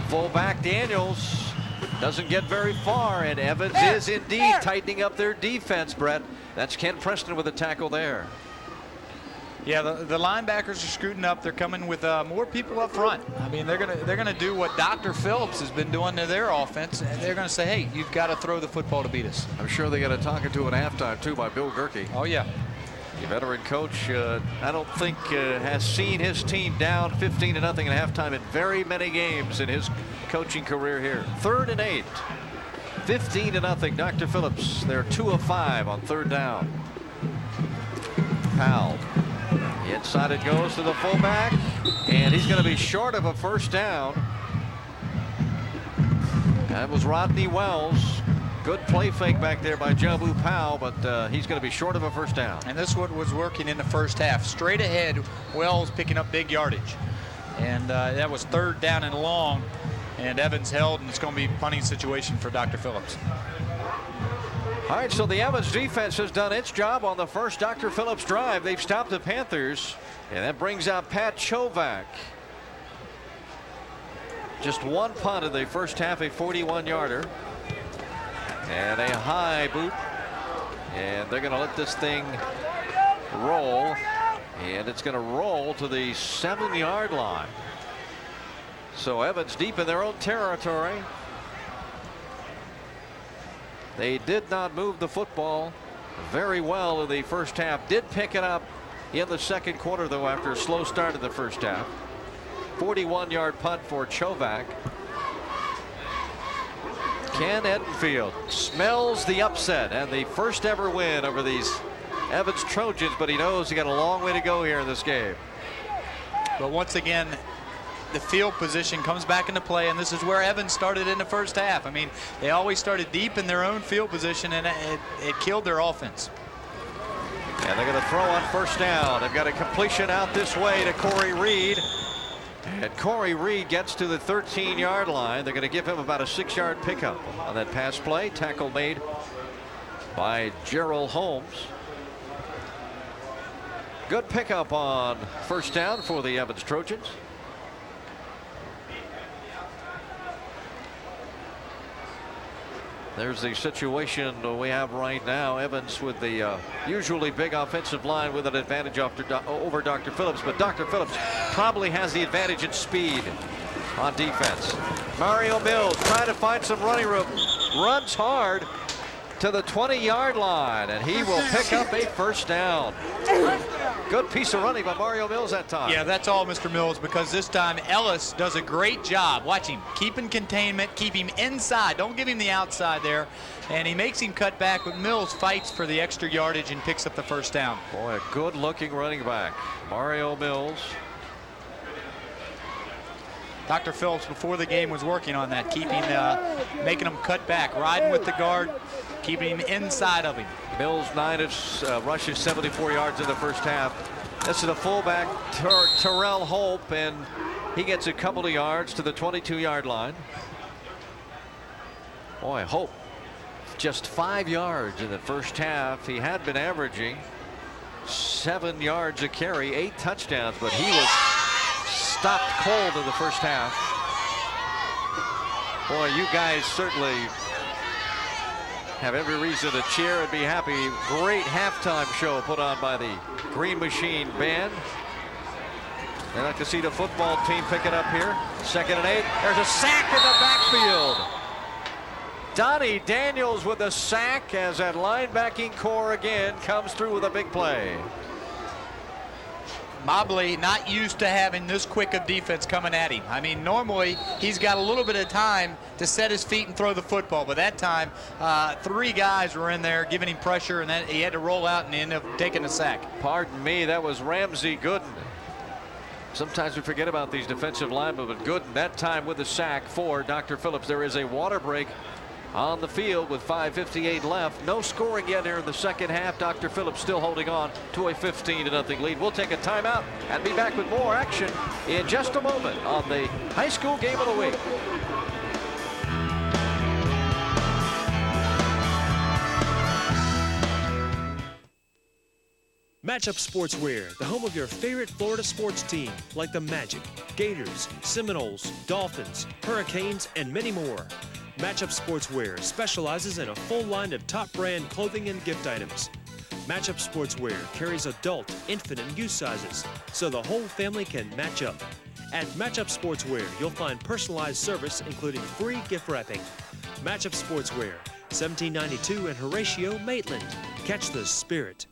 Fullback Daniels doesn't get very far, and Evans is indeed tightening up their defense, Brett. That's Ken Preston with a tackle there. Yeah, the linebackers are scooting up. They're coming with more people up front. I mean, they're gonna do what Dr. Phillips has been doing to their offense, and they're gonna say, hey, you've got to throw the football to beat us. I'm sure they got a talking to at halftime too by Bill Gerke. Oh yeah. The veteran coach, I don't think has seen his team down 15-0 at halftime in very many games in his coaching career here. 3rd and 8. 15-0. Dr. Phillips, they're 2 of 5 on third down. Powell. Inside it goes to the fullback, and he's going to be short of a first down. That was Rodney Wells. Good play fake back there by Jabu Powell, but he's going to be short of a first down. And this is what was working in the first half. Straight ahead, Wells picking up big yardage. And that was 3rd down and long. And Evans held, and it's going to be a punting situation for Dr. Phillips. All right, so the Evans defense has done its job on the first Dr. Phillips drive. They've stopped the Panthers, and that brings out Pat Chovak. Just one punt in the first half, a 41-yarder. And a high boot. And they're going to let this thing roll. And it's going to roll to the 7-yard line. So Evans deep in their own territory. They did not move the football very well in the first half. Did pick it up in the second quarter, though, after a slow start in the first half. 41-yard punt for Chovak. Ken Edenfield smells the upset and the first ever win over these Evans Trojans, but he knows he got a long way to go here in this game. But once again, the field position comes back into play, and this is where Evans started in the first half. I mean, they always started deep in their own field position, and it killed their offense. And they're going to throw on first down. They've got a completion out this way to Corey Reed. And Corey Reed gets to the 13-yard line. They're going to give him about a 6-yard pickup on that pass play. Tackle made by Gerald Holmes. Good pickup on first down for the Evans Trojans. There's the situation we have right now. Evans with the usually big offensive line with an advantage over Dr. Phillips, but Dr. Phillips probably has the advantage in speed on defense. Mario Mills trying to find some running room, runs hard to the 20-yard line, and he will pick up a first down. Good piece of running by Mario Mills that time. Yeah, that's all Mr. Mills, because this time Ellis does a great job. Watch him. Keep in containment. Keep him inside. Don't give him the outside there. And he makes him cut back, but Mills fights for the extra yardage and picks up the first down. Boy, a good-looking running back. Mario Mills. Dr. Phillips, before the game, was working on that, making him cut back, riding with the guard, keeping him inside of him. Mills 9 rushes, 74 yards in the first half. This is the fullback, Terrell Hope, and he gets a couple of yards to the 22-yard line. Boy, Hope just 5 yards in the first half. He had been averaging 7 yards a carry, 8 touchdowns, but he was stopped cold in the first half. Boy, you guys certainly have every reason to cheer and be happy. Great halftime show put on by the Green Machine Band. I'd like to see the football team pick it up here. 2nd and 8. There's a sack in the backfield. Donnie Daniels with a sack as that linebacking core again comes through with a big play. Mobley not used to having this quick of defense coming at him. I mean, normally he's got a little bit of time to set his feet and throw the football, but that time 3 guys were in there giving him pressure, and then he had to roll out and end up taking a sack. Pardon me, that was Ramsey Gooden. Sometimes we forget about these defensive linemen, but Gooden that time with the sack for Dr. Phillips. There is a water break on the field with 5:58 left. No scoring yet here in the second half. Dr. Phillips still holding on to a 15-0 lead. We'll take a timeout and be back with more action in just a moment on the high school game of the week. Matchup Sportswear, the home of your favorite Florida sports team, like the Magic, Gators, Seminoles, Dolphins, Hurricanes, and many more. Matchup Sportswear specializes in a full line of top brand clothing and gift items. Matchup Sportswear carries adult, infant, and youth sizes, so the whole family can match up. At Matchup Sportswear, you'll find personalized service, including free gift wrapping. Matchup Sportswear, 1792 and Horatio, Maitland. Catch the spirit.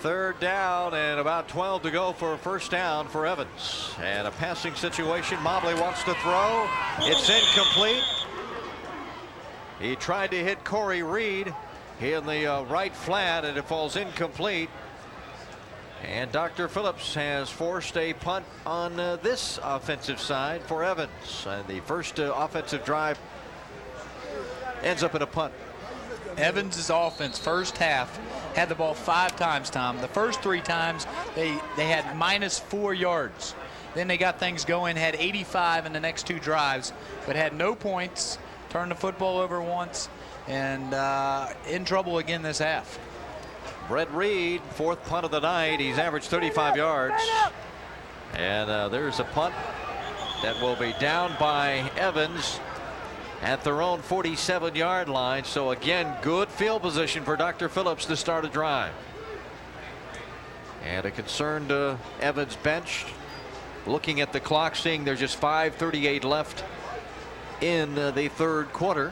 3rd down and about 12 to go for a first down for Evans. And a passing situation. Mobley wants to throw. It's incomplete. He tried to hit Corey Reed in the right flat, and it falls incomplete. And Dr. Phillips has forced a punt on this offensive side for Evans. And the first offensive drive ends up in a punt. Evans' offense first half had the ball 5 times, Tom. The first 3 times they had -4 yards. Then they got things going, had 85 in the next 2 drives, but had no points, turned the football over once, and in trouble again this half. Brett Reed, 4th punt of the night. He's averaged 35 yards. And there's a punt that will be down by Evans at their own 47-yard line. So again, good field position for Dr. Phillips to start a drive. And a concerned Evans bench, looking at the clock, seeing there's just 5:38 left in the 3rd quarter.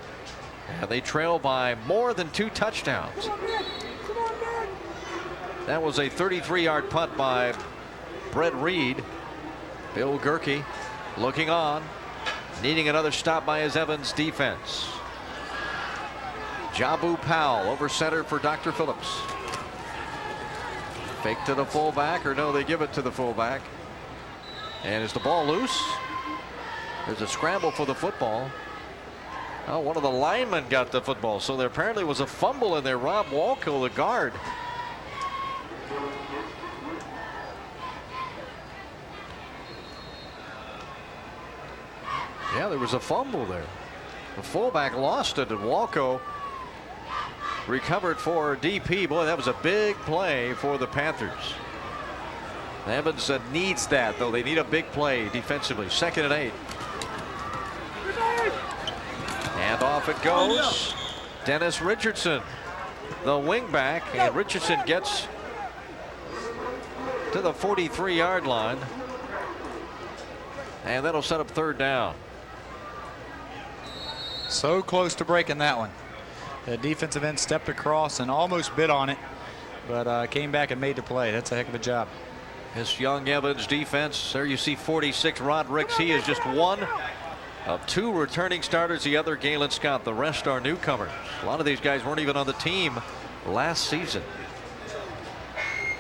And they trail by more than 2 touchdowns. That was a 33-yard punt by Brett Reed. Bill Gerke looking on, needing another stop by his Evans defense. Jabu Powell over center for Dr. Phillips. Fake to the fullback, or no, they give it to the fullback. And is the ball loose? There's a scramble for the football. Oh, one of the linemen got the football, so there apparently was a fumble in there. Rob Walco, the guard. Yeah, there was a fumble there. The fullback lost it, and Walco recovered for DP. Boy, that was a big play for the Panthers. Evans needs that, though. They need a big play defensively. 2nd and 8. And off it goes. Dennis Richardson, the wingback, and Richardson gets to the 43-yard line. And that'll set up 3rd down. So close to breaking that one. The defensive end stepped across and almost bit on it, but came back and made the play. That's a heck of a job. This young Evans defense, there you see 46 Rod Ricks. He is just one of 2 returning starters. The other Galen Scott. The rest are newcomers. A lot of these guys weren't even on the team last season.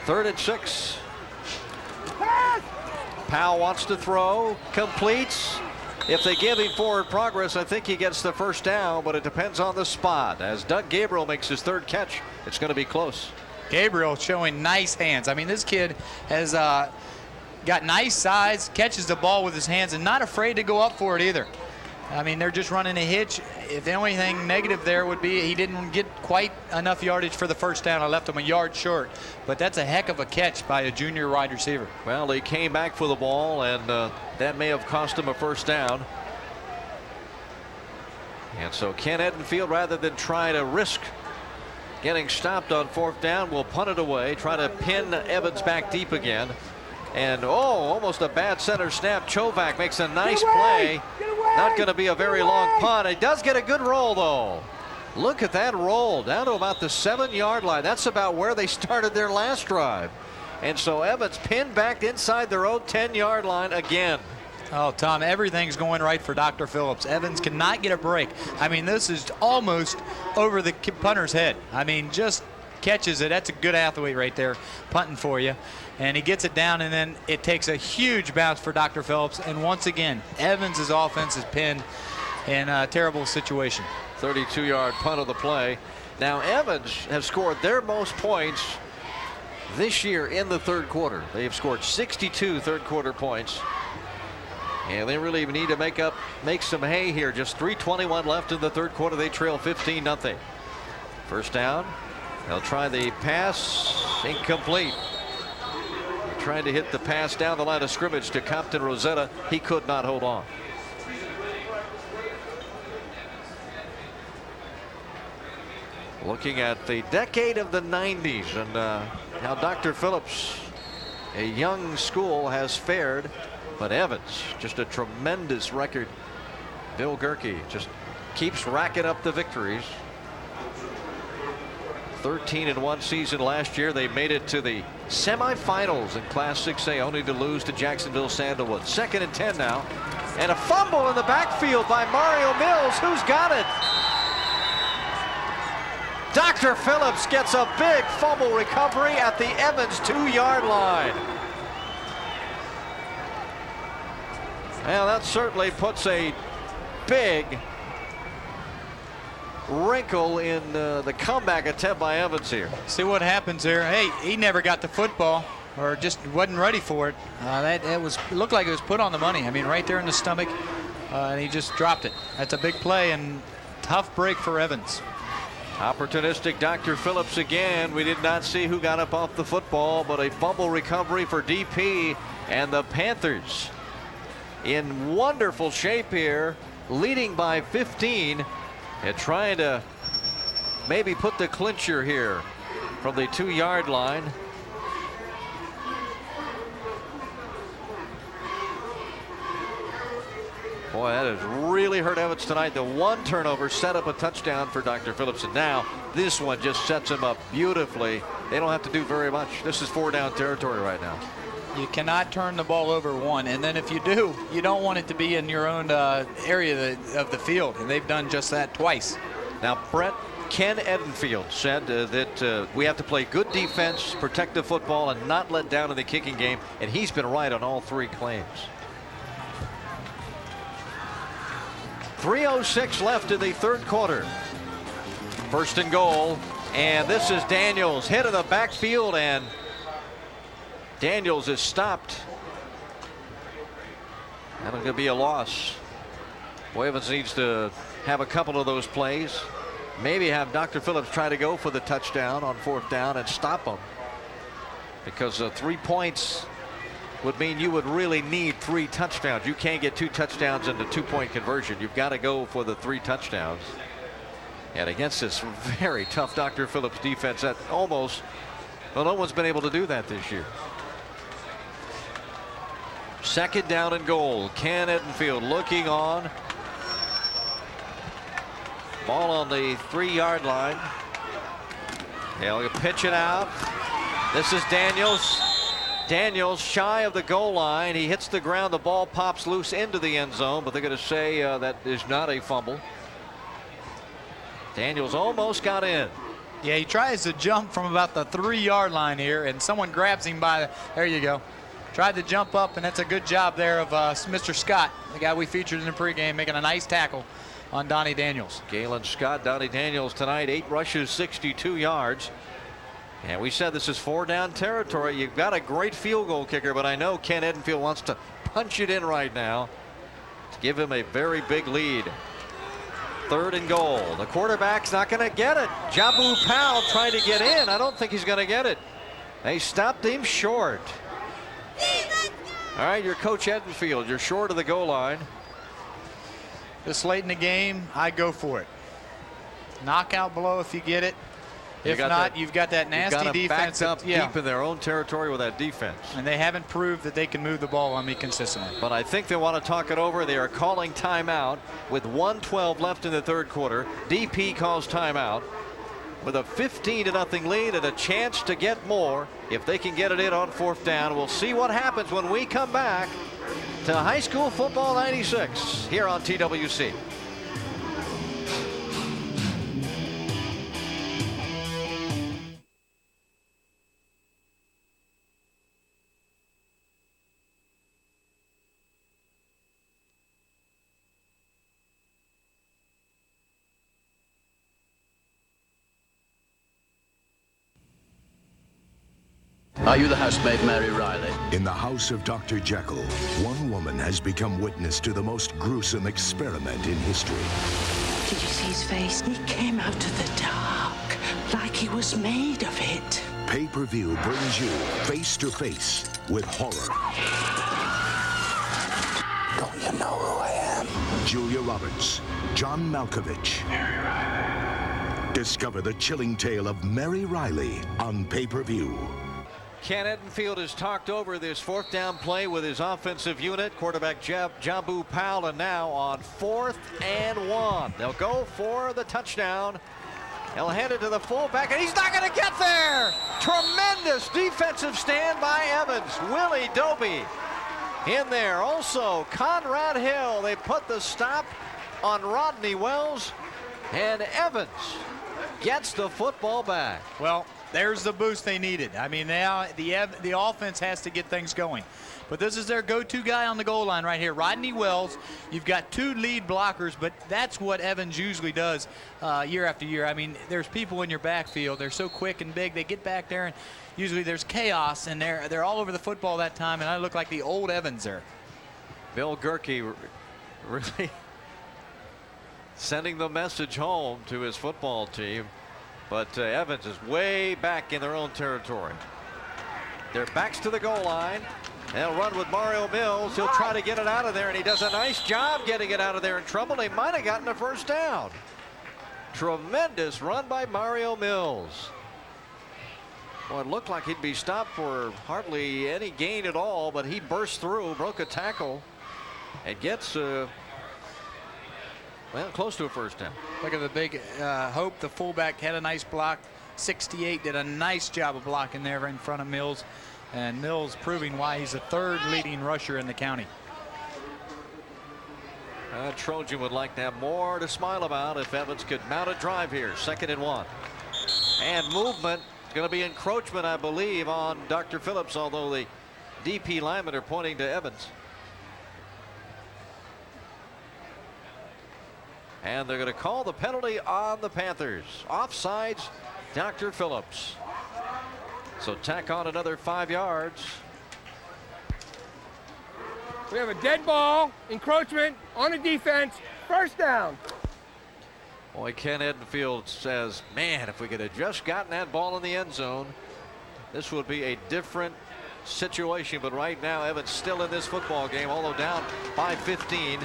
3rd and 6. Powell wants to throw, completes. If they give him forward progress, I think he gets the 1st down, but it depends on the spot. As Doug Gabriel makes his 3rd catch, it's going to be close. Gabriel showing nice hands. I mean, this kid has got nice size, catches the ball with his hands, and not afraid to go up for it either. I mean, they're just running a hitch. If the only thing negative there would be he didn't get quite enough yardage for the 1st down. I left him a yard short, but that's a heck of a catch by a junior wide receiver. Well, he came back for the ball, and that may have cost him a 1st down. And so Ken Edenfield, rather than try to risk getting stopped on 4th down, will punt it away, try to pin Evans back deep again. And almost a bad center snap. Chovac makes a nice play. Not going to be a very long punt. He does get a good roll, though. Look at that roll down to about the 7-yard line. That's about where they started their last drive. And so Evans pinned back inside their own 10-yard line again. Oh, Tom, everything's going right for Dr. Phillips. Evans cannot get a break. I mean, this is almost over the punter's head. I mean, just catches it. That's a good athlete right there punting for you. And he gets it down, and then it takes a huge bounce for Dr. Phillips. And once again, Evans' offense is pinned in a terrible situation. 32-yard punt of the play. Now, Evans have scored their most points this year in the 3rd quarter. They have scored 62 3rd-quarter points. And they really need to make some hay here. Just 3:21 left in the 3rd quarter. They trail 15-0. 1st down. They'll try the pass. Incomplete. Trying to hit the pass down the line of scrimmage to Compton Rosetta. He could not hold on. Looking at the decade of the 90s and how Dr. Phillips, a young school, has fared. But Evans, just a tremendous record. Bill Gerke just keeps racking up the victories. 13-1 season last year. They made it to the semifinals in Class 6A, only to lose to Jacksonville Sandalwood. 2nd and 10 now. And a fumble in the backfield by Mario Mills. Who's got it? Dr. Phillips gets a big fumble recovery at the Evans 2-yard line. Well, that certainly puts a big wrinkle in the comeback attempt by Evans here. See what happens here. Hey, he never got the football. or just wasn't ready for it. It looked like it was put on the money. I mean, right there in the stomach, and he just dropped it. That's a big play and tough break for Evans. Opportunistic Dr. Phillips again. We did not see who got up off the football, but a fumble recovery for DP, and the Panthers in wonderful shape here, leading by 15 and trying to maybe put the clincher here from the 2-yard line. Boy, that has really hurt Evans tonight. The one turnover set up a touchdown for Dr. Phillips, and now this one just sets him up beautifully. They don't have to do very much. This is 4-down territory right now. You cannot turn the ball over one, and then if you do, you don't want it to be in your own area of the field, and they've done just that twice. Now, Brett, Ken Edenfield said that we have to play good defense, protect the football, and not let down in the kicking game, and he's been right on all 3 claims. 3:06 left in the 3rd quarter. 1st and goal, and this is Daniels hit in the backfield, and Daniels is stopped. That'll going to be a loss. Boy, Evans needs to have a couple of those plays. Maybe have Dr. Phillips try to go for the touchdown on 4th down and stop him, because 3 points would mean you would really need 3 touchdowns. You can't get 2 touchdowns in the 2-point conversion. You've got to go for the 3 touchdowns. And against this very tough Dr. Phillips defense, that almost, well, no one's been able to do that this year. 2nd down and goal. Ken Edenfield looking on. Ball on the 3-yard line. They'll pitch it out. This is Daniels. Daniels shy of the goal line. He hits the ground. The ball pops loose into the end zone, but they're going to say that is not a fumble. Daniels almost got in. Yeah, he tries to jump from about the 3-yard line here, and someone grabs him by the, there you go. Tried to jump up, and that's a good job there of Mr. Scott, the guy we featured in the pregame, making a nice tackle on Donnie Daniels. Galen Scott, Donnie Daniels tonight, 8 rushes, 62 yards. And we said this is 4-down territory. You've got a great field goal kicker, but I know Ken Edenfield wants to punch it in right now to give him a very big lead. 3rd and goal. The quarterback's not going to get it. Jabu Powell trying to get in. I don't think he's going to get it. They stopped him short. All right, you're Coach Edenfield. You're short of the goal line. This late in the game, I go for it. Knockout blow if you get it. If not, you've got that nasty defense up deep in their own territory with that defense. And they haven't proved that they can move the ball on me consistently. But I think they want to talk it over. They are calling timeout with 1:12 left in the 3rd quarter. DP calls timeout with a 15-0 lead and a chance to get more if they can get it in on 4th down. We'll see what happens when we come back to High School Football 96 here on TWC. Are you the housemaid, Mary Riley? In the house of Dr. Jekyll, one woman has become witness to the most gruesome experiment in history. Did you see his face? He came out of the dark like he was made of it. Pay-per-view brings you face to face with horror. Don't you know who I am? Julia Roberts, John Malkovich. Discover the chilling tale of Mary Riley on pay-per-view. Ken Edenfield has talked over this 4th down play with his offensive unit, quarterback Jabu Powell, and now on 4th and 1. They'll go for the touchdown. They'll hand it to the fullback, and he's not going to get there. Tremendous defensive stand by Evans. Willie Doby in there. Also, Conrad Hill. They put the stop on Rodney Wells, and Evans gets the football back. Well, there's the boost they needed. I mean, now the offense has to get things going. But this is their go-to guy on the goal line right here, Rodney Wells. You've got 2 lead blockers, but that's what Evans usually does year after year. I mean, there's people in your backfield. They're so quick and big. They get back there, and usually there's chaos, and they're all over the football that time, and I look like the old Evans there. Bill Gerke really sending the message home to his football team, but Evans is way back in their own territory. Their backs to the goal line. They'll run with Mario Mills. He'll try to get it out of there, and he does a nice job getting it out of there in trouble. They might have gotten a first down. Tremendous run by Mario Mills. Well, it looked like he'd be stopped for hardly any gain at all, but he burst through, broke a tackle, and gets well, close to a first down. Look at the big Hope, the fullback, had a nice block. 68 did a nice job of blocking there in front of Mills. And Mills proving why he's the 3rd leading rusher in the county. Trojan would like to have more to smile about if Evans could mount a drive here. 2nd and 1. And movement. It's going to be encroachment, I believe, on Dr. Phillips, although the DP linemen are pointing to Evans. And they're going to call the penalty on the Panthers. Offsides, Dr. Phillips. So tack on another 5 yards. We have a dead ball, encroachment on the defense, first down. Boy, Ken Edenfield says, man, if we could have just gotten that ball in the end zone, this would be a different situation. But right now, Evans still in this football game, although down by 15.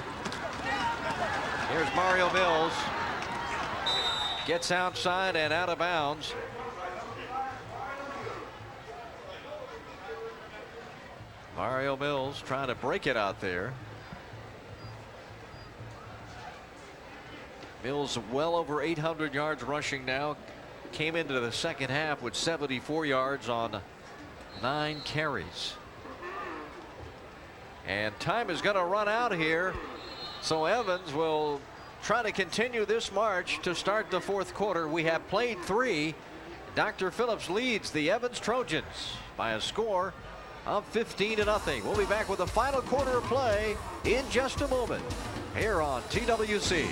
Here's Mario Mills. Gets outside and out of bounds. Mario Mills trying to break it out there. Mills well over 800 yards rushing now. Came into the second half with 74 yards on 9 carries. And time is going to run out here. So Evans will try to continue this march to start the 4th quarter. We have played 3. Dr. Phillips leads the Evans Trojans by a score of 15-0. We'll be back with the final quarter of play in just a moment here on TWC.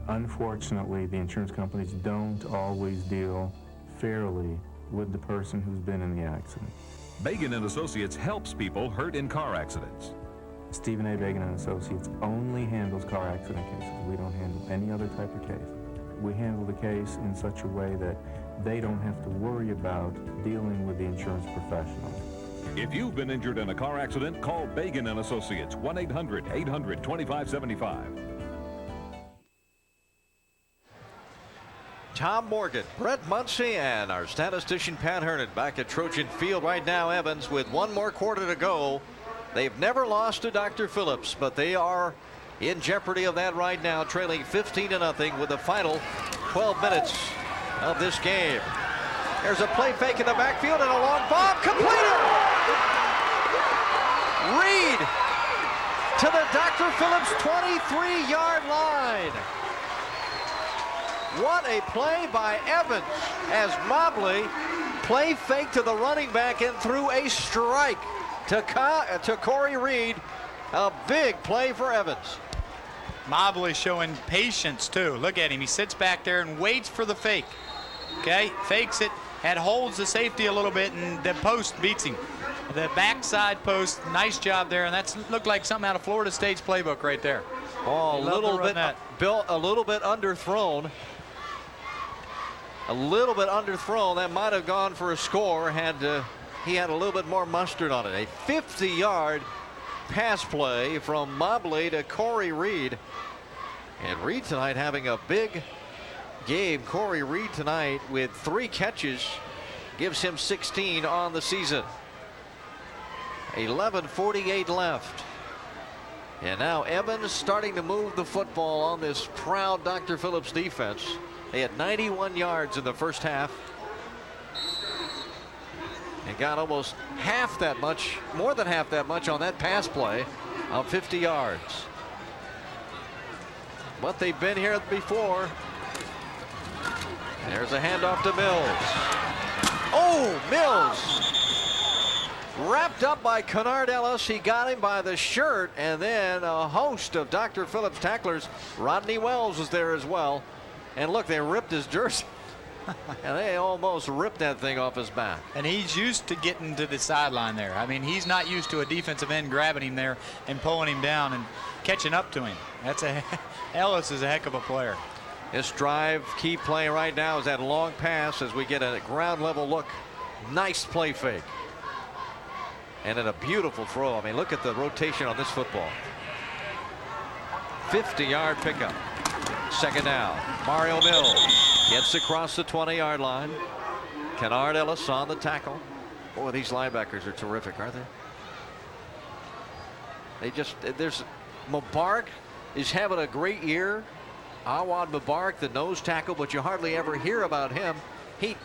Unfortunately, the insurance companies don't always deal fairly with the person who's been in the accident. Bagan & Associates helps people hurt in car accidents. Stephen A. Bagan & Associates only handles car accident cases. We don't handle any other type of case. We handle the case in such a way that they don't have to worry about dealing with the insurance professional. If you've been injured in a car accident, call Bagan & Associates, 1-800-800-2575. Tom Morgan, Brett Muncie, and our statistician Pat Hernan back at Trojan Field right now. Evans with 1 more quarter to go. They've never lost to Dr. Phillips, but they are in jeopardy of that right now, trailing 15-0 with the final 12 minutes of this game. There's a play fake in the backfield and a long bomb completed. Reed to the Dr. Phillips 23-yard line. What a play by Evans as Mobley play fake to the running back and threw a strike to Corey Reed. A big play for Evans. Mobley showing patience too. Look at him. He sits back there and waits for the fake. Okay, fakes it and holds the safety a little bit, and the post beats him. The backside post, nice job there, and that's looked like something out of Florida State's playbook right there. Oh, a little bit underthrown. A little bit underthrown. That might have gone for a score had he had a little bit more mustard on it. A 50-yard pass play from Mobley to Corey Reed. And Reed tonight having a big game. Corey Reed tonight with 3 catches gives him 16 on the season. 11:48 left. And now Evans starting to move the football on this proud Dr. Phillips defense. They had 91 yards in the first half. and got almost half that much, more than half that much on that pass play of 50 yards. But they've been here before. There's a handoff to Mills. Oh, Mills wrapped up by Kennard Ellis. He got him by the shirt, and then a host of Dr. Phillips tacklers. Rodney Wells was there as well. And look, they ripped his jersey. And they almost ripped that thing off his back. And he's used to getting to the sideline there. I mean, he's not used to a defensive end grabbing him there and pulling him down and catching up to him. Ellis is a heck of a player. This drive key play right now is that long pass as we get a ground level look. Nice play fake. And then a beautiful throw. I mean, look at the rotation on this football. 50-yard pickup. Second down. Mario Mills gets across the 20-yard line. Kennard Ellis on the tackle. Boy, these linebackers are terrific, aren't they? There's Mubarak is having a great year. Awad Mubarak, the nose tackle, but you hardly ever hear about him. He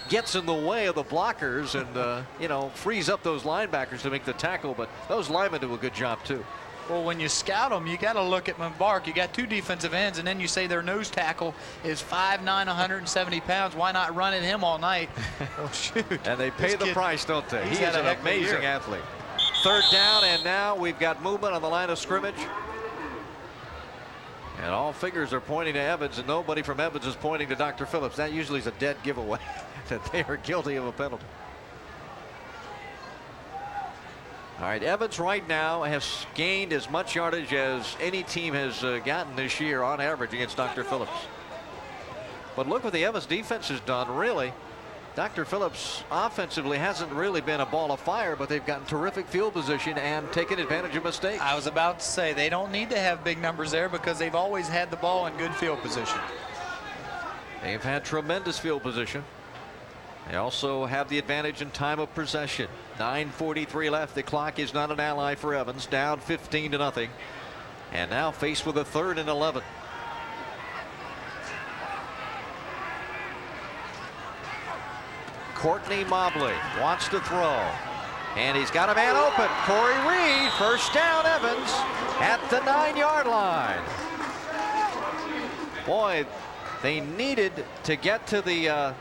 gets in the way of the blockers and frees up those linebackers to make the tackle, but those linemen do a good job too. Well, when you scout them, you got to look at Mubarak. You got two defensive ends, and then you say their nose tackle is 5'9", 170 pounds. Why not run at him all night? Oh, shoot. And they pay the price, don't they? He's He is an amazing athlete. Third down, and now we've got movement on the line of scrimmage. And all fingers are pointing to Evans, and nobody from Evans is pointing to Dr. Phillips. That usually is a dead giveaway that they are guilty of a penalty. All right, Evans right now has gained as much yardage as any team has gotten this year on average against Dr. Phillips. But look what the Evans defense has done, really. Dr. Phillips offensively hasn't really been a ball of fire, but they've gotten terrific field position and taken advantage of mistakes. I was about to say they don't need to have big numbers there because they've always had the ball in good field position. They've had tremendous field position. They also have the advantage in time of possession. 9:43 left. The clock is not an ally for Evans. Down 15-0. And now faced with a 3rd and 11. Courtney Mobley wants to throw. And he's got a man open. Corey Reed, first down, Evans at the 9-yard line. Boy, they needed to get to the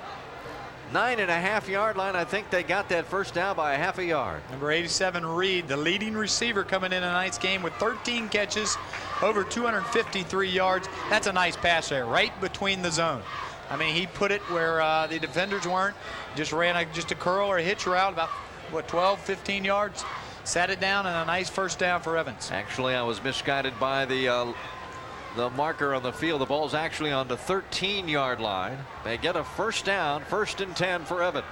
9.5-yard line. I think they got that first down by a half a yard. Number 87, Reed, the leading receiver coming in tonight's game with 13 catches, over 253 yards. That's a nice pass there, right between the zone. I mean, he put it where the defenders weren't. Just ran just a curl or a hitch route about, 12, 15 yards. Sat it down, and a nice first down for Evans. Actually, I was misguided by the marker on the field. The ball's actually on the 13-yard line. They get a first down, 1st and 10 for Evans.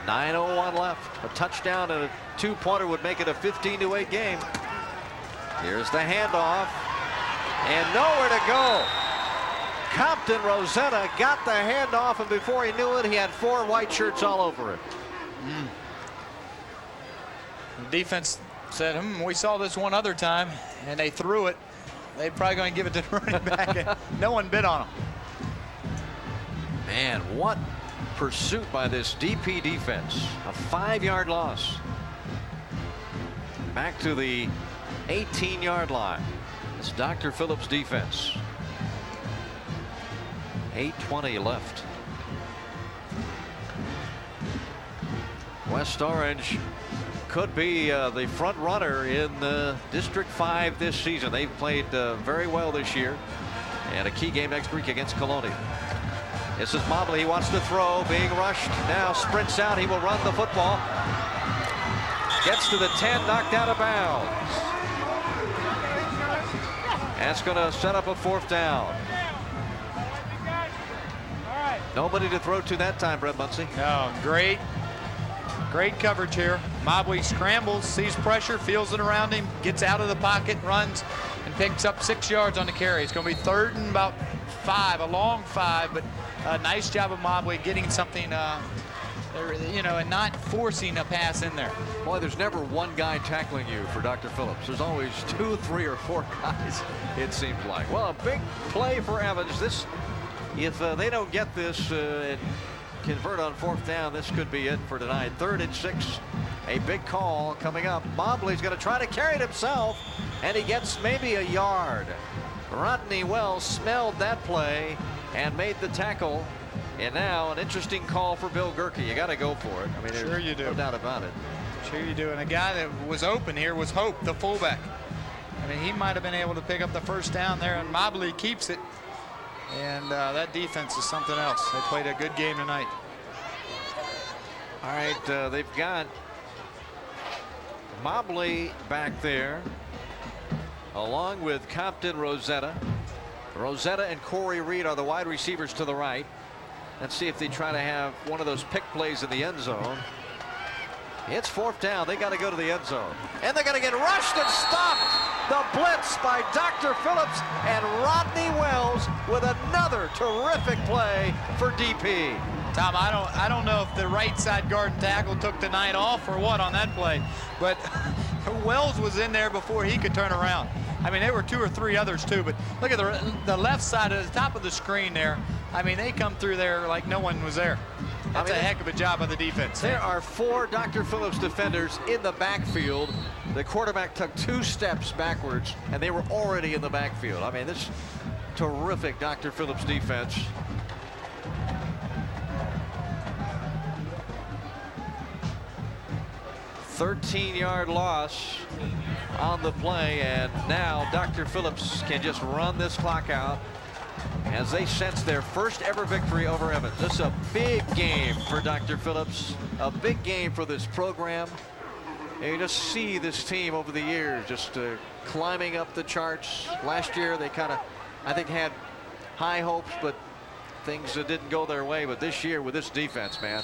9:01 left. A touchdown and a 2-pointer would make it a 15-8 game. Here's the handoff, and nowhere to go. Compton Rosetta got the handoff, and before he knew it, he had 4 white shirts all over it. The defense said, we saw this one other time, and they threw it. They're probably going to give it to the running back, and no one bid on him. Man, what pursuit by this DP defense. A 5-yard loss. Back to the 18-yard line. It's Dr. Phillips' defense. 8:20 left. West Orange could be the front runner in District 5 this season. They've played very well this year, and a key game next week against Colonia. This is Mobley. He wants to throw, being rushed. Now sprints out. He will run the football. Gets to the 10, knocked out of bounds. That's going to set up a 4th down. Nobody to throw to that time, Brett Muncie. No, great coverage here. Mobley scrambles, sees pressure, feels it around him, gets out of the pocket, runs, and picks up 6 yards on the carry. It's going to be 3rd and about 5, a long 5, but a nice job of Mobley getting something, and not forcing a pass in there. Boy, there's never one guy tackling you for Dr. Phillips. There's always 2, 3, or 4 guys, it seems like. Well, a big play for Evans. If they don't get this, convert on 4th down, this could be it for tonight. 3rd and 6. A big call coming up. Mobley's going to try to carry it himself, and he gets maybe a yard. Rodney Wells smelled that play and made the tackle. And now an interesting call for Bill Gerke. You got to go for it. I mean, sure you do. No doubt about it. Sure you do. And a guy that was open here was Hope, the fullback. I mean, he might have been able to pick up the 1st down there, and Mobley keeps it. And that defense is something else. They played a good game tonight. All right, they've got Mobley back there, along with Compton, Rosetta. Rosetta and Corey Reed are the wide receivers to the right. Let's see if they try to have one of those pick plays in the end zone. It's 4th down. They got to go to the end zone. And they're going to get rushed and stopped. The blitz by Dr. Phillips and Rodney Wells with another terrific play for DP. Tom, I don't know if the right side guard and tackle took the night off or what on that play, but Wells was in there before he could turn around. I mean, there were 2 or 3 others too, but look at the left side at the top of the screen there. I mean, they come through there like no one was there. That's a heck of a job of the defense. There are 4 Dr. Phillips defenders in the backfield. The quarterback took 2 steps backwards, and they were already in the backfield. I mean, this terrific Dr. Phillips defense. $13-yard loss on the play, and now Dr. Phillips can just run this clock out as they sense their first ever victory over Evans. This is a big game for Dr. Phillips, a big game for this program. And you just see this team over the years just climbing up the charts. Last year they kind of, I think, had high hopes, but things didn't go their way. But this year with this defense, man.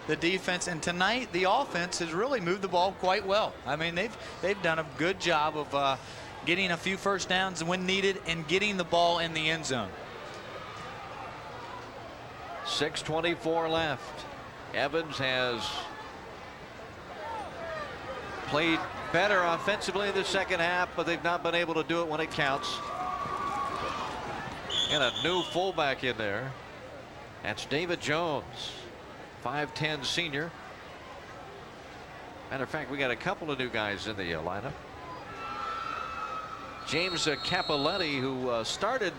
The defense, and tonight the offense has really moved the ball quite well. I mean, they've done a good job of getting a few 1st downs when needed and getting the ball in the end zone. 6:24 left. Evans has played better offensively in the 2nd half, but they've not been able to do it when it counts. And a new fullback in there. That's David Jones, 5'10" senior. Matter of fact, we got a couple of new guys in the lineup. James Capoletti, who started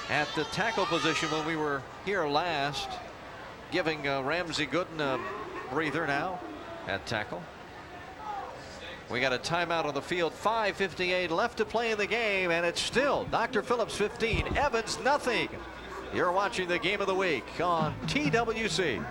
at the tackle position when we were here last, giving Ramsey Gooden a breather now at tackle. We got a timeout on the field. 5:58 left to play in the game, and it's still Dr. Phillips 15, Evans nothing. You're watching the game of the week on TWC.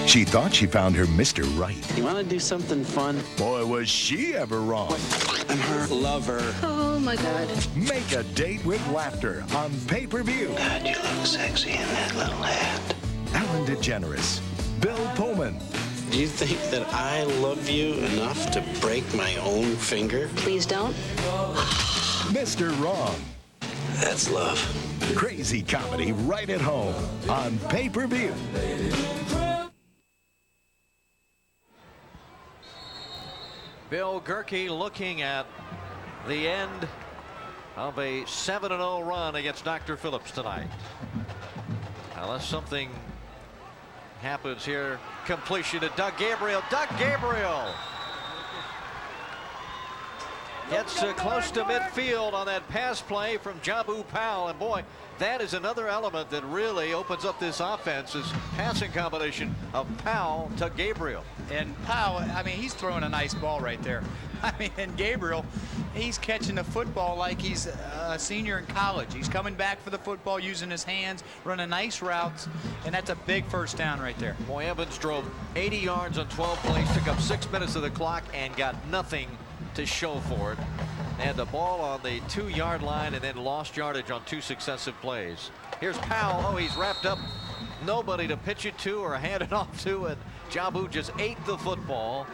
She thought she found her Mr. Right. You want to do something fun? Boy, was she ever wrong. I'm her lover. Oh, my God. Make a date with laughter on pay-per-view. God, you look sexy in that little hat. Ellen DeGeneres, Bill Pullman. Do you think that I love you enough to break my own finger? Please don't. Mr. Wrong. That's love. Crazy comedy right at home on pay-per-view. Bill Gerke looking at the end of a 7-0 run against Dr. Phillips tonight. Unless something happens here. Completion to Doug Gabriel. Doug Gabriel gets close to midfield on that pass play from Jabu Powell. And boy, that is another element that really opens up this offense, is passing combination of Powell to Gabriel. And Powell, I mean, he's throwing a nice ball right there. I mean, and Gabriel, he's catching the football like he's a senior in college. He's coming back for the football, using his hands, running nice routes, and that's a big 1st down right there. Boy, Evans drove 80 yards on 12 plays, took up 6 minutes of the clock, and got nothing to show for it. And the ball on the 2-yard line, and then lost yardage on 2 successive plays. Here's Powell. Oh, he's wrapped up. Nobody to pitch it to or hand it off to, and Jabu just ate the football.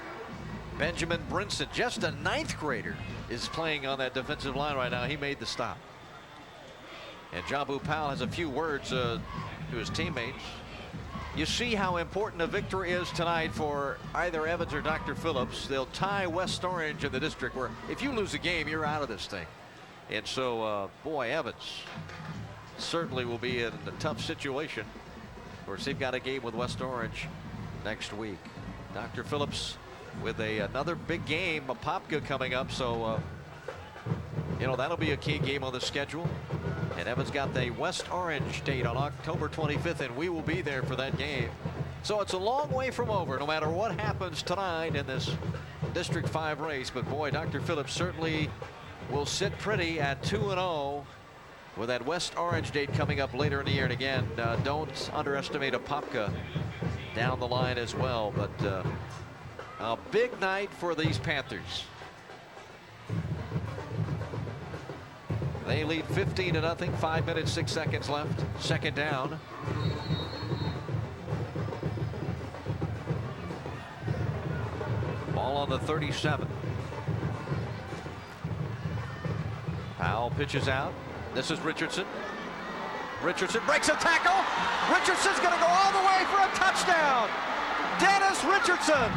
Benjamin Brinson, just a 9th grader, is playing on that defensive line right now. He made the stop. And Jabu Powell has a few words to his teammates. You see how important a victory is tonight for either Evans or Dr. Phillips. They'll tie West Orange in the district, where if you lose a game, you're out of this thing. And so, boy, Evans certainly will be in a tough situation. Of course, they've got a game with West Orange next week. Dr. Phillips with another big game, Apopka coming up. So, you know, that'll be a key game on the schedule. And Evans got the West Orange date on October 25th, and we will be there for that game. So it's a long way from over, no matter what happens tonight in this District 5 race. But boy, Dr. Phillips certainly will sit pretty at 2-0 with that West Orange date coming up later in the year. And again, don't underestimate Apopka down the line as well. But a big night for these Panthers. They lead 15-0, 5 minutes, 6 seconds left. Second down. Ball on the 37. Powell pitches out. This is Richardson. Richardson breaks a tackle. Richardson's going to go all the way for a touchdown. Dennis Richardson,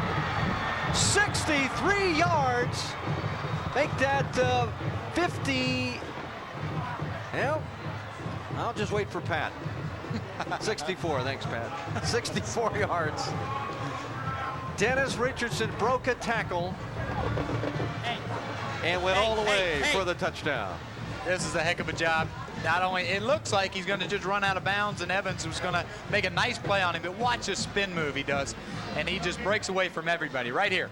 63 yards. Make that 50. Well, I'll just wait for Pat. 64, thanks, Pat. 64 yards. Dennis Richardson broke a tackle and went all the way for the touchdown. This is a heck of a job. Not only, it looks like he's going to just run out of bounds, and Evans was going to make a nice play on him, but watch the spin move he does, and he just breaks away from everybody right here.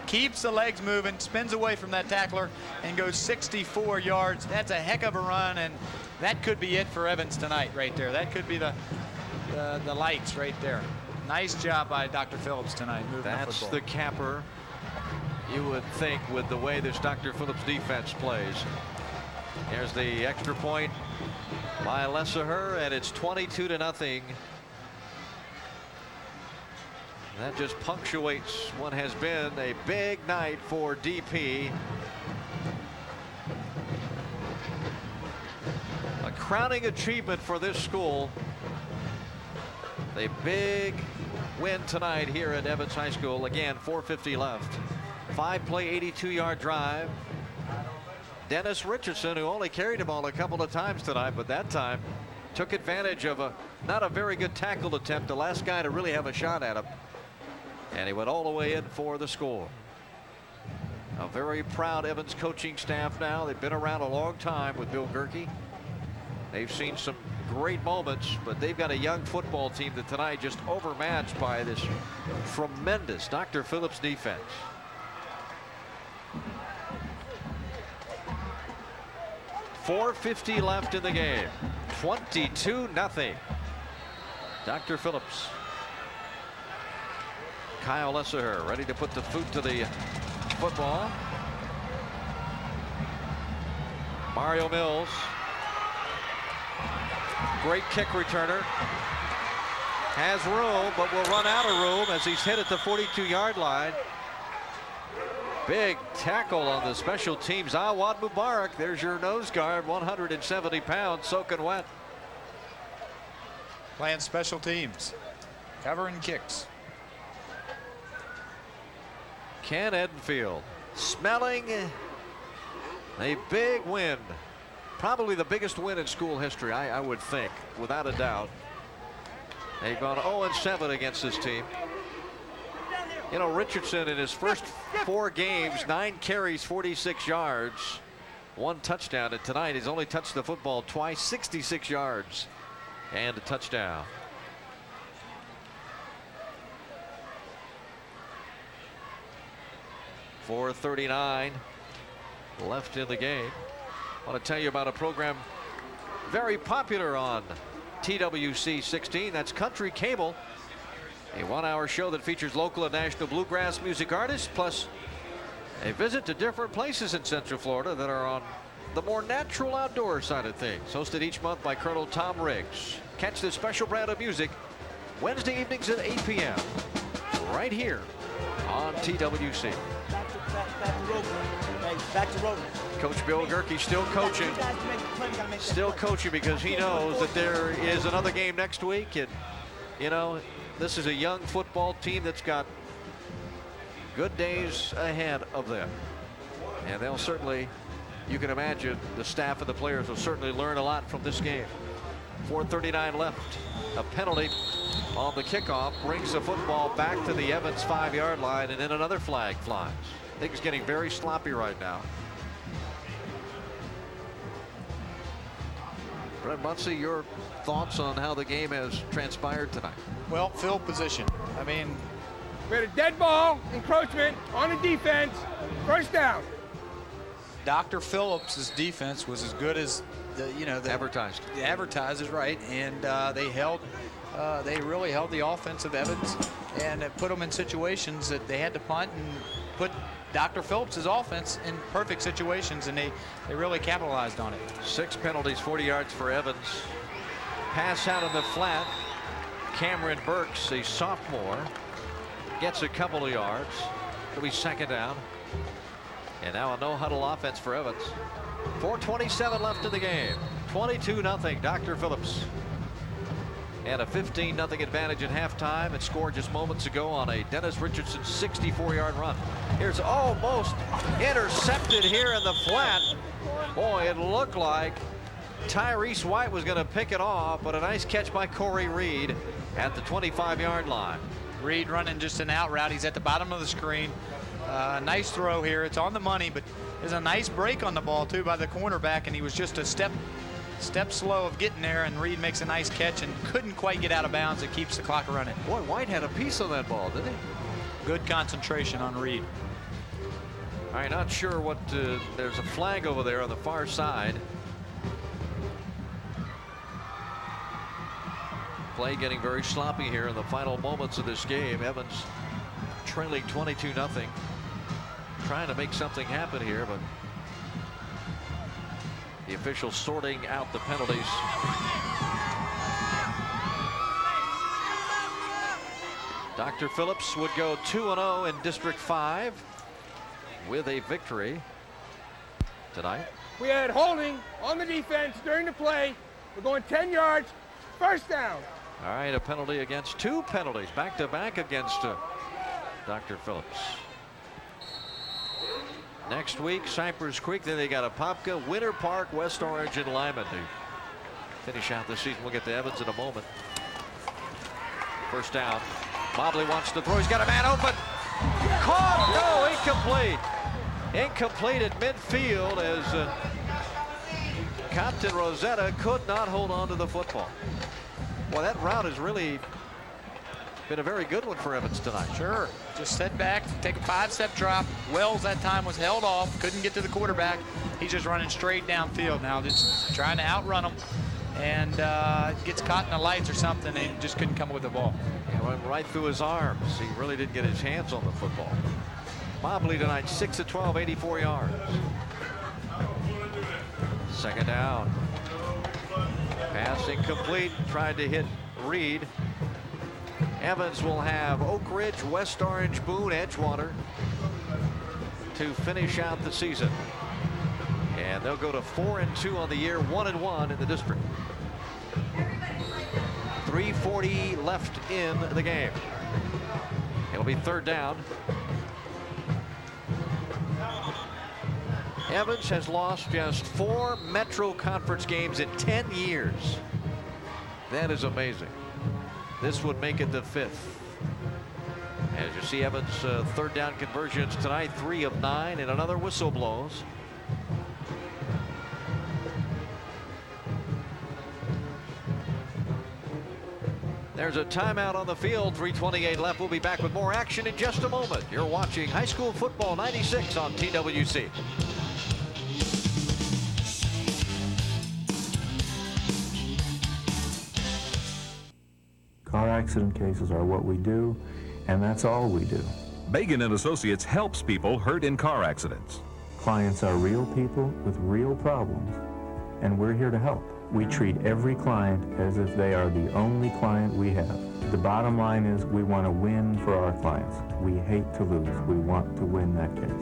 Keeps the legs moving, spins away from that tackler, and goes 64 yards. That's a heck of a run, and that could be it for Evans tonight right there. That could be the lights right there. Nice job by Dr. Phillips tonight moving the football. That's the capper, you would think, with the way this Dr. Phillips defense plays. Here's the extra point by Lesser, and it's 22-0. That just punctuates what has been a big night for DP. A crowning achievement for this school. A big win tonight here at Evans High School. Again, 4:50 left. 5-play, 82-yard drive. Dennis Richardson, who only carried the ball a couple of times tonight, but that time took advantage of not a very good tackle attempt, the last guy to really have a shot at him. And he went all the way in for the score. A very proud Evans coaching staff now. They've been around a long time with Bill Gerke. They've seen some great moments, but they've got a young football team that tonight just overmatched by this tremendous Dr. Phillips defense. .450 left in the game. 22-0. Dr. Phillips. Kyle Lesser ready to put the foot to the football. Mario Mills. Great kick returner. Has room, but will run out of room as he's hit at the 42-yard line. Big tackle on the special teams. Awad Mubarak, there's your nose guard, 170 pounds, soaking wet. Playing special teams, covering kicks. Ken Edenfield smelling a big win. Probably the biggest win in school history, I would think, without a doubt. They've gone 0-7 against this team. You know, Richardson in his first 4 games, 9 carries, 46 yards, 1 touchdown. And tonight he's only touched the football twice, 66 yards and a touchdown. .439 left in the game. I want to tell you about a program very popular on TWC 16. That's Country Cable. A 1-hour show that features local and national bluegrass music artists, plus a visit to different places in Central Florida that are on the more natural outdoor side of things. Hosted each month by Colonel Tom Riggs. Catch this special brand of music Wednesday evenings at 8 p.m. right here on TWC. Back to Rogan. Coach Bill Gerke still coaching. Still coaching because he knows that there is another game next week. And, you know, this is a young football team that's got good days ahead of them. And they'll certainly, you can imagine, the staff and the players will certainly learn a lot from this game. 4:39 left. A penalty on the kickoff brings the football back to the Evans 5-yard line, and then another flag flies. Things getting very sloppy right now. Brett Muncy, your thoughts on how the game has transpired tonight? Well, field position. I mean, we had a dead ball, encroachment on the defense, first down. Dr. Phillips' defense was as good as the advertised. The advertised is right, and they really held the offense of Evans and put them in situations that they had to punt and put Dr. Phillips' offense in perfect situations, and they really capitalized on it. 6 penalties, 40 yards for Evans. Pass out in the flat. Cameron Burks, a sophomore, gets a couple of yards. It'll be second down. And now a no-huddle offense for Evans. 4:27 left in the game. 22-0, Dr. Phillips. And a 15-0 advantage at halftime, and scored just moments ago on a Dennis Richardson 64-yard run. Here's almost intercepted here in the flat. Boy, it looked like Tyrese White was going to pick it off, but a nice catch by Corey Reed at the 25-yard line. Reed running just an out route. He's at the bottom of the screen. Nice throw here. It's on the money, but there's a nice break on the ball too by the cornerback, and he was just a step slow of getting there, and Reed makes a nice catch and couldn't quite get out of bounds. It keeps the clock running. Boy, White had a piece on that ball, didn't he? Good concentration on Reed. All right, not sure what, there's a flag over there on the far side. Play getting very sloppy here in the final moments of this game. Evans trailing 22-0. Trying to make something happen here, but the officials sorting out the penalties. Dr. Phillips would go 2-0 in District 5 with a victory tonight. We had holding on the defense during the play. We're going 10 yards, first down. All right, a penalty against, 2 penalties back-to-back against Dr. Phillips. Next week, Cypress Creek, then they got Apopka, Winter Park, West Orange, and Lyman to finish out the season. We'll get to Evans in a moment. First down. Mobley wants to throw. He's got a man open. Caught. No, incomplete. Incomplete at midfield as Compton Rosetta could not hold on to the football. Well, that route has really been a very good one for Evans tonight. Sure. Just set back, take a 5-step drop. Wells that time was held off, couldn't get to the quarterback. He's just running straight downfield now, just trying to outrun him, and gets caught in the lights or something, and he just couldn't come up with the ball. Yeah, went right through his arms. He really didn't get his hands on the football. Mobley tonight, 6 of 12, 84 yards. Second down. Pass incomplete, tried to hit Reed. Evans will have Oak Ridge, West Orange, Boone, Edgewater to finish out the season. And they'll go to 4-2 on the year, 1-1 in the district. 3:40 left in the game. It'll be third down. Evans has lost just 4 Metro Conference games in 10 years. That is amazing. This would make it the 5th. As you see, Evans' third down conversions tonight, 3 of 9, and another whistle blows. There's a timeout on the field, 3:28 left. We'll be back with more action in just a moment. You're watching High School Football 96 on TWC. Car accident cases are what we do, and that's all we do. Bagan and Associates helps people hurt in car accidents. Clients are real people with real problems, and we're here to help. We treat every client as if they are the only client we have. The bottom line is we want to win for our clients. We hate to lose. We want to win that case.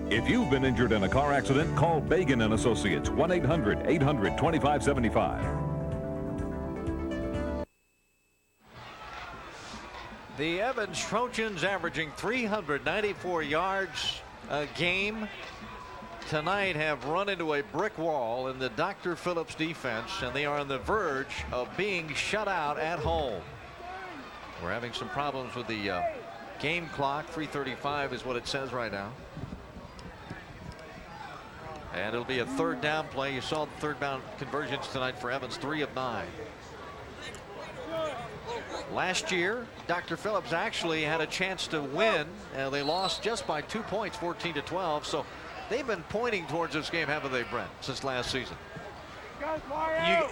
If you've been injured in a car accident, call Bagan and Associates, 1-800-800-2575. The Evans Trojans averaging 394 yards a game tonight have run into a brick wall in the Dr. Phillips defense, and they are on the verge of being shut out at home. We're having some problems with the game clock. 3:35 is what it says right now. And it'll be a third down play. You saw the third down conversions tonight for Evans, 3 of 9. Last year, Dr. Phillips actually had a chance to win. They lost just by 2 points, 14-12. So they've been pointing towards this game, haven't they, Brent, since last season?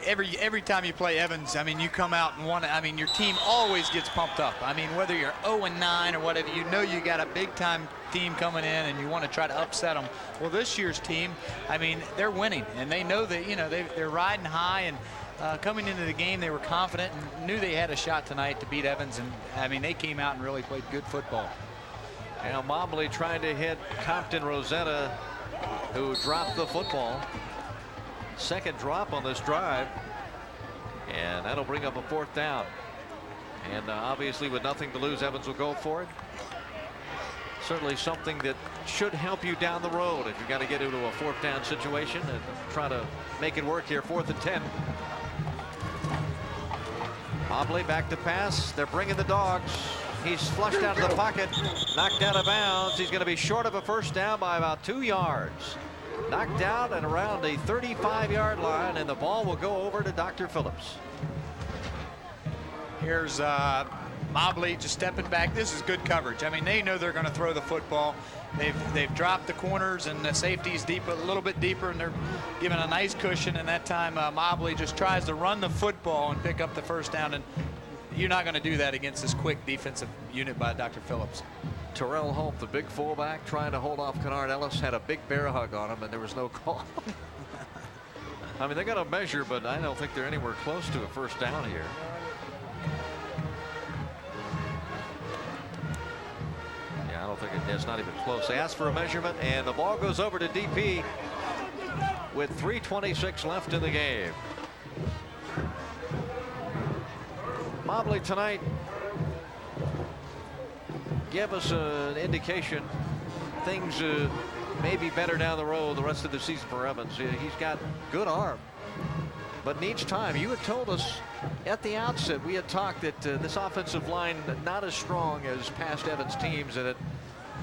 Every time you play Evans, I mean, you come out and want to, I mean, your team always gets pumped up. I mean, whether you're 0-9 or whatever, you know you got a big-time team coming in and you want to try to upset them. Well, this year's team, I mean, they're winning, and they know that, you know, they're riding high, and coming into the game, they were confident and knew they had a shot tonight to beat Evans, and I mean, they came out and really played good football. Now Mobley trying to hit Compton Rosetta, who dropped the football. Second drop on this drive, and that'll bring up a 4th down. And obviously, with nothing to lose, Evans will go for it. Certainly something that should help you down the road if you got to get into a 4th down situation and try to make it work here. 4th and 10. Mobley back to pass. They're bringing the dogs. He's flushed out of the pocket, knocked out of bounds. He's going to be short of a 1st down by about 2 yards. Knocked out and around a 35-yard line, and the ball will go over to Dr. Phillips. Here's Mobley just stepping back. This is good coverage. I mean, they know they're going to throw the football. They've dropped the corners and the safeties deep, a little bit deeper, and they're giving a nice cushion. And that time, Mobley just tries to run the football and pick up the 1st down. And you're not going to do that against this quick defensive unit by Dr. Phillips. Terrell Hope, the big fullback, trying to hold off Kennard Ellis, had a big bear hug on him, and there was no call. I mean, they got a measure, but I don't think they're anywhere close to a 1st down here. Yeah, I don't think it's not even close. They asked for a measurement, and the ball goes over to DP with 3:26 left in the game. Mobley tonight give us an indication things may be better down the road the rest of the season for Evans. He's got good arm, but needs time. You had told us at the outset, we had talked that this offensive line not as strong as past Evans teams, and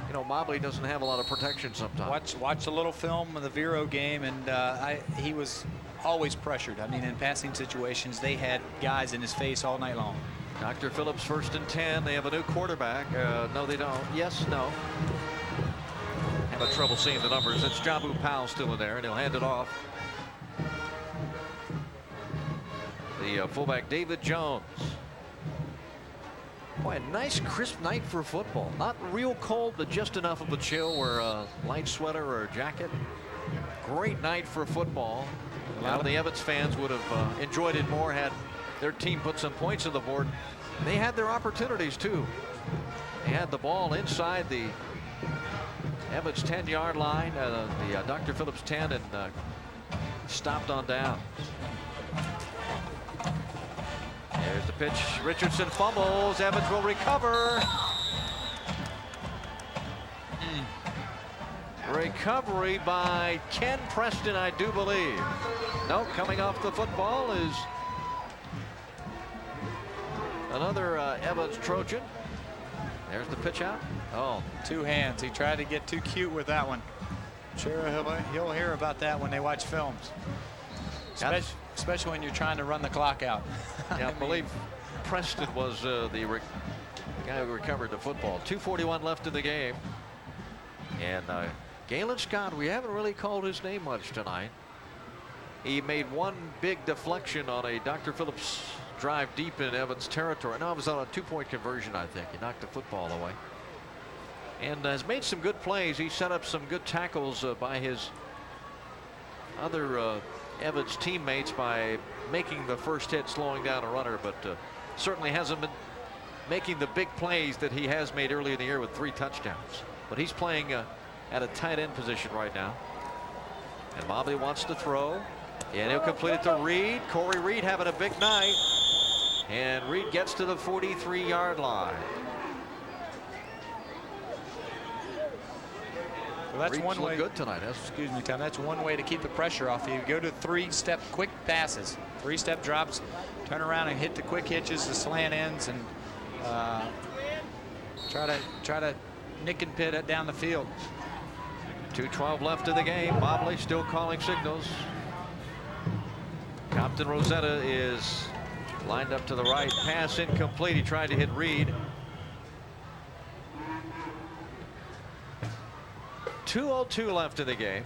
you know, Mobley doesn't have a lot of protection sometimes. Watch a little film of the Vero game, and he was always pressured. I mean, in passing situations, they had guys in his face all night long. Dr. Phillips 1st and 10. They have a new quarterback. No, they don't. Yes, no. Having trouble seeing the numbers. It's Jabu Powell still in there, and he'll hand it off. The fullback, David Jones. Boy, a nice crisp night for football. Not real cold, but just enough of a chill where a light sweater or a jacket. Great night for football. A lot of the Evans fans would have enjoyed it more had their team put some points on the board. They had their opportunities too. They had the ball inside the Evans 10-yard line, the Dr. Phillips 10, and stopped on down. There's the pitch. Richardson fumbles. Evans will recover. Recovery by Ken Preston, I do believe. No, coming off the football is another Evans Trojan. There's the pitch out. Oh, 2 hands. He tried to get too cute with that one. Sure, he'll hear about that when they watch films. Especially when you're trying to run the clock out. Yeah, I believe Preston was the guy who recovered the football. 2:41 left in the game. And Galen Scott, we haven't really called his name much tonight. He made one big deflection on a Dr. Phillips drive deep in Evans territory. No, it was on a 2-point conversion, I think. He knocked the football away. And has made some good plays. He set up some good tackles by his other Evans teammates by making the first hit, slowing down a runner, but certainly hasn't been making the big plays that he has made early in the year with 3 touchdowns. But he's playing at a tight end position right now. And Mobley wants to throw, and he'll complete it to Reed. Corey Reed having a big night. And Reed gets to the 43-yard line. Well, that's Reed's one way. good tonight. Excuse me, Tom. That's one way to keep the pressure off. You go to 3-step quick passes, 3-step drops, turn around and hit the quick hitches, the slant ends, and try to nick and pit it down the field. 2:12 left in the game. Mobley still calling signals. Compton Rosetta is lined up to the right. Pass incomplete. He tried to hit Reed. 2:02 left in the game.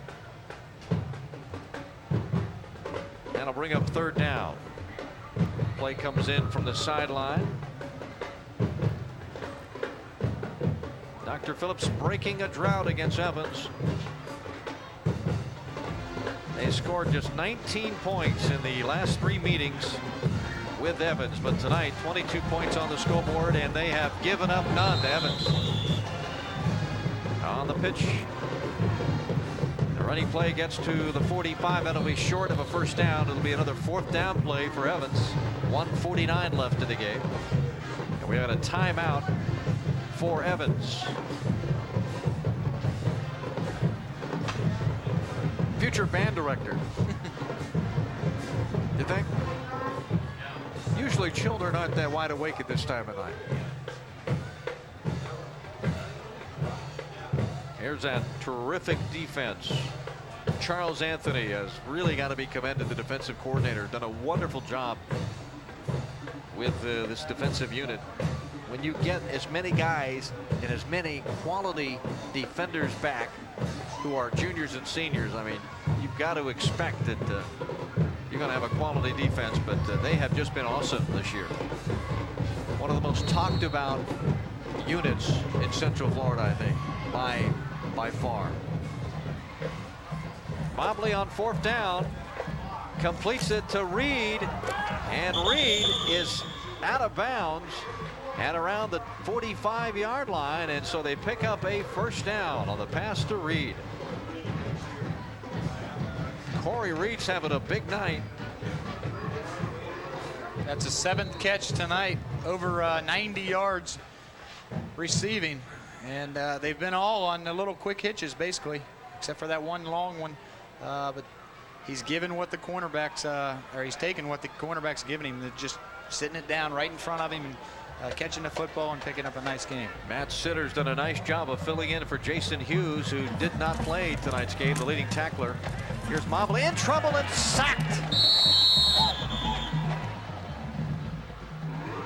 That'll bring up 3rd down. Play comes in from the sideline. Dr. Phillips breaking a drought against Evans. They scored just 19 points in the last 3 meetings with Evans, but tonight 22 points on the scoreboard, and they have given up none to Evans. On the pitch, the running play gets to the 45. That'll be short of a first down. It'll be another 4th down play for Evans. 1:49 left in the game, and we got a timeout for Evans. Future band director. You think? Usually children aren't that wide awake at this time of night. Here's that terrific defense. Charles Anthony has really got to be commended, the defensive coordinator. Done a wonderful job with this defensive unit. When you get as many guys and as many quality defenders back who are juniors and seniors, I mean, you've got to expect that you're going to have a quality defense, but they have just been awesome this year. One of the most talked about units in Central Florida, I think, by far. Mobley on 4th down completes it to Reed, and Reed is out of bounds at around the 45-yard line, and so they pick up a first down on the pass to Reed. Corey Reed's having a big night. That's his 7th catch tonight, over 90 yards receiving, and they've been all on the little quick hitches basically, except for that one long one. But he's given what the cornerbacks, or he's taken what the cornerbacks giving him. They're just sitting it down right in front of him and catching the football and picking up a nice game. Matt Sitter's done a nice job of filling in for Jason Hughes, who did not play tonight's game, the leading tackler. Here's Mobley in trouble and sacked.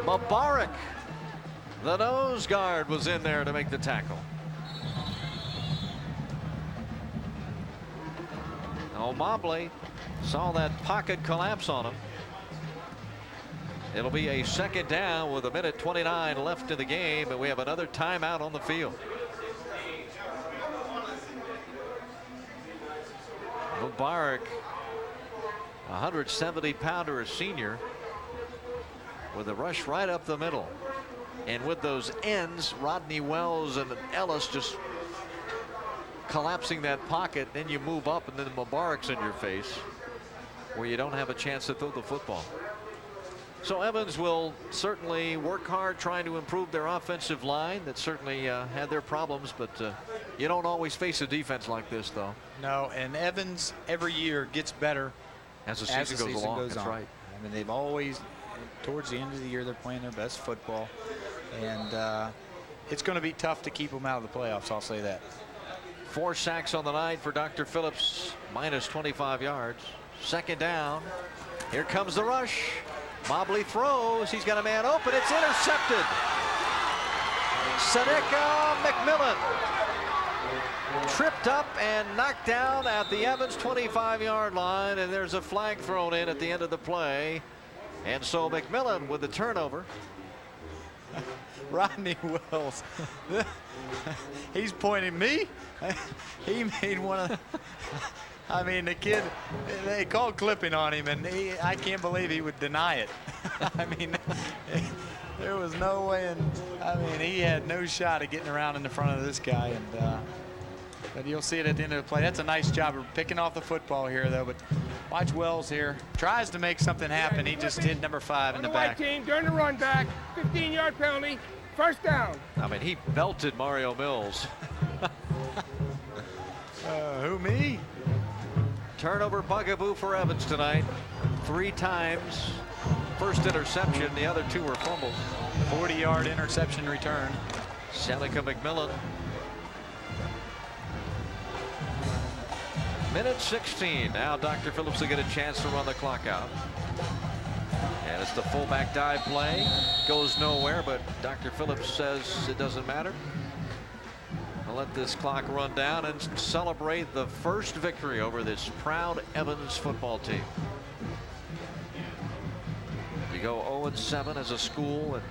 Mubarak, the nose guard, was in there to make the tackle. Oh, Mobley saw that pocket collapse on him. It'll be a 2nd down with 1:29 left in the game, and we have another timeout on the field. Mubarak, 170-pounder, a senior, with a rush right up the middle. And with those ends, Rodney Wells and Ellis just collapsing that pocket, then you move up and then Mubarak's in your face where you don't have a chance to throw the football. So Evans will certainly work hard trying to improve their offensive line. That certainly had their problems, but you don't always face a defense like this, though. No, and Evans every year gets better as the season goes along. That's right. I mean, they've always, towards the end of the year, they're playing their best football, and it's going to be tough to keep them out of the playoffs, I'll say that. 4 sacks on the night for Dr. Phillips, minus 25 yards. 2nd down. Here comes the rush. Mobley throws. He's got a man open. It's intercepted. Seneca McMillan tripped up and knocked down at the Evans 25-yard line, and there's a flag thrown in at the end of the play. And so McMillan with the turnover. Rodney Wells, he's pointing me. He made one of the, I mean, the kid, they called clipping on him, and I can't believe he would deny it. I mean, there was no way, and I mean, he had no shot at getting around in the front of this guy, and but you'll see it at the end of the play. That's a nice job of picking off the football here, though, but Watch Wells here. Tries to make something happen. He just hit number 5 in the back. White team during the run back. 15-yard penalty. First down. I mean, he belted Mario Mills. Who, me? Turnover bugaboo for Evans tonight. 3 times. First interception. The other 2 were fumbles. 40-yard interception return. Seneca McMillan. Minute 16. Now Dr. Phillips will get a chance to run the clock out. And it's the fullback dive play. Goes nowhere, but Dr. Phillips says it doesn't matter. I'll let this clock run down and celebrate the first victory over this proud Evans football team. You go 0-7 as a school, and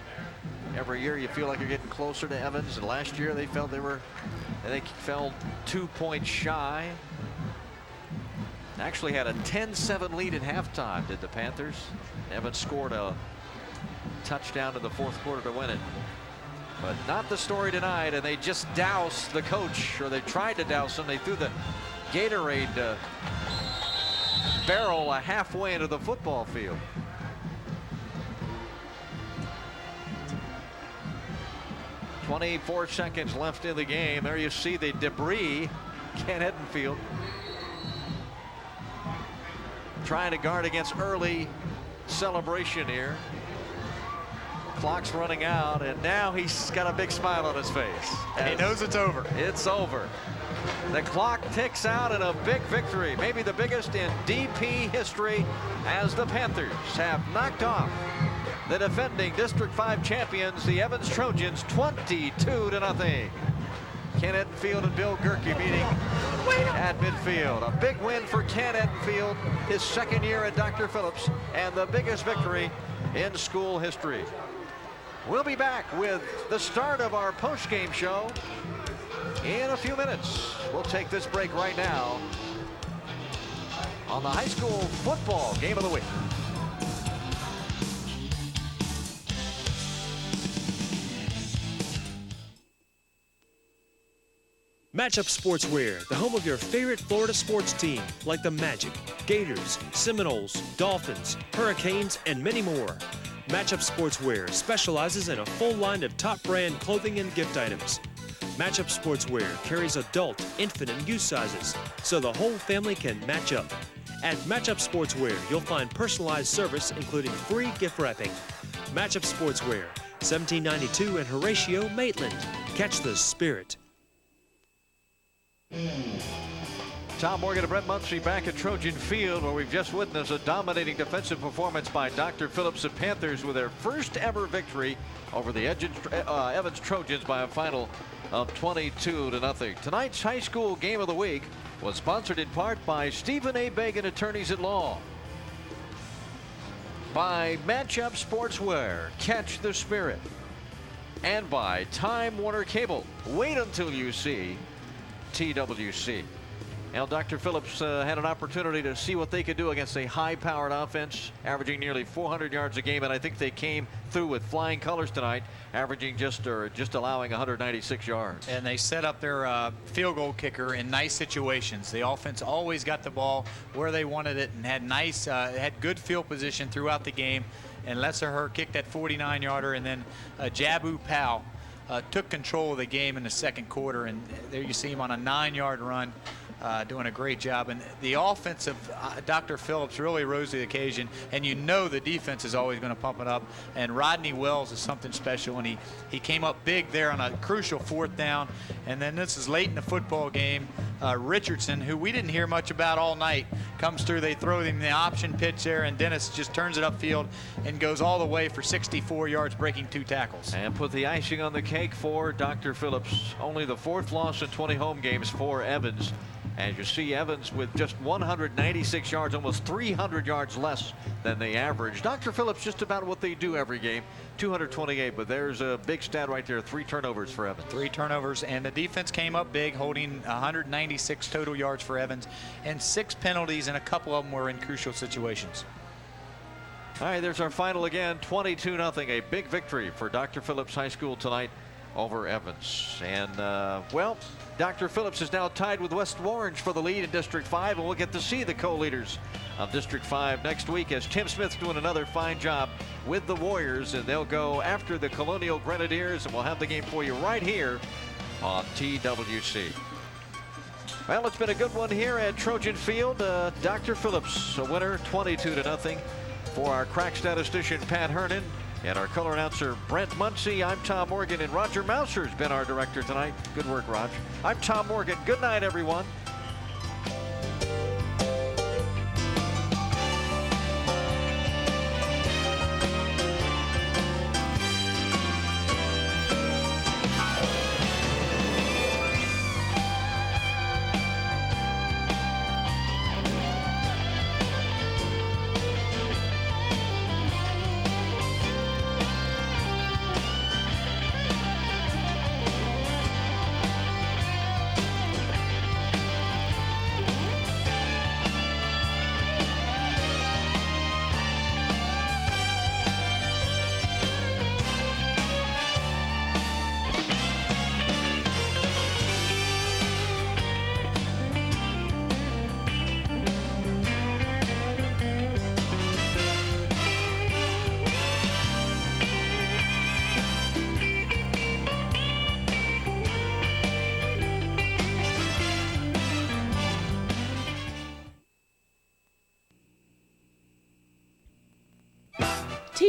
every year you feel like you're getting closer to Evans. And last year they felt they fell 2 points shy. Actually had a 10-7 lead at halftime, did the Panthers. Evans scored a touchdown in the 4th quarter to win it. But not the story tonight, and they just doused the coach, or they tried to douse him. They threw the Gatorade barrel halfway into the football field. "24 seconds left in the game." There you see the debris. Kent Edenfield trying to guard against early celebration here. Clock's running out, and now he's got a big smile on his face. He knows it's over. It's over. The clock ticks out, and a big victory, maybe the biggest in DP history, as the Panthers have knocked off the defending District 5 champions, the Evans Trojans, 22-0. Ken Edenfield and Bill Gerke meeting at midfield. A big win for Ken Edenfield, his 2nd year at Dr. Phillips, and the biggest victory in school history. We'll be back with the start of our post-game show in a few minutes. We'll take this break right now on the high school football game of the week. Matchup Sportswear, the home of your favorite Florida sports team, like the Magic, Gators, Seminoles, Dolphins, Hurricanes, and many more. Matchup Sportswear specializes in a full line of top brand clothing and gift items. Matchup Sportswear carries adult, infant, and youth sizes, so the whole family can match up. At Matchup Sportswear, you'll find personalized service, including free gift wrapping. Matchup Sportswear, 1792 in Horatio, Maitland. Catch the spirit. Tom Morgan and Brett Muncie back at Trojan Field, where we've just witnessed a dominating defensive performance by Dr. Phillips and Panthers with their first ever victory over the Evans Trojans by a final of 22-0. Tonight's high school game of the week was sponsored in part by Stephen A. Bagan Attorneys at Law, by Matchup Sportswear, Catch the Spirit, and by Time Warner Cable. Wait until you see TWC. Now, Dr. Phillips had an opportunity to see what they could do against a high-powered offense, averaging nearly 400 yards a game, and I think they came through with flying colors tonight, averaging just allowing 196 yards. And they set up their field goal kicker in nice situations. The offense always got the ball where they wanted it and had good field position throughout the game. And Lesser kicked that 49-yarder, and then Jabu Powell took control of the game in the 2nd quarter, and there you see him on a 9-yard run, doing a great job. And the offense of Dr. Phillips really rose to the occasion, and you know the defense is always going to pump it up. And Rodney Wells is something special, and he came up big there on a crucial 4th down. And then this is late in the football game. Richardson, who we didn't hear much about all night, comes through. They throw him the option pitch there, and Dennis just turns it upfield and goes all the way for 64 yards, breaking 2 tackles. And put the icing on the cake for Dr. Phillips. Only the 4th loss in 20 home games for Evans. As you see, Evans with just 196 yards, almost 300 yards less than they average. Dr. Phillips just about what they do every game, 228, but there's a big stat right there, 3 turnovers for Evans. 3 turnovers, and the defense came up big, holding 196 total yards for Evans, and 6 penalties, and a couple of them were in crucial situations. All right, there's our final again, 22-0, a big victory for Dr. Phillips High School tonight over Evans. And, well, Dr. Phillips is now tied with West Orange for the lead in District 5, and we'll get to see the co-leaders of District 5 next week as Tim Smith's doing another fine job with the Warriors, and they'll go after the Colonial Grenadiers, and we'll have the game for you right here on TWC. Well, it's been a good one here at Trojan Field. Dr. Phillips, a winner, 22-0 for our crack statistician Pat Hernan and our color announcer Brent Muncie. I'm Tom Morgan, and Roger Mouser's been our director tonight. Good work, Rog. I'm Tom Morgan. Good night, everyone.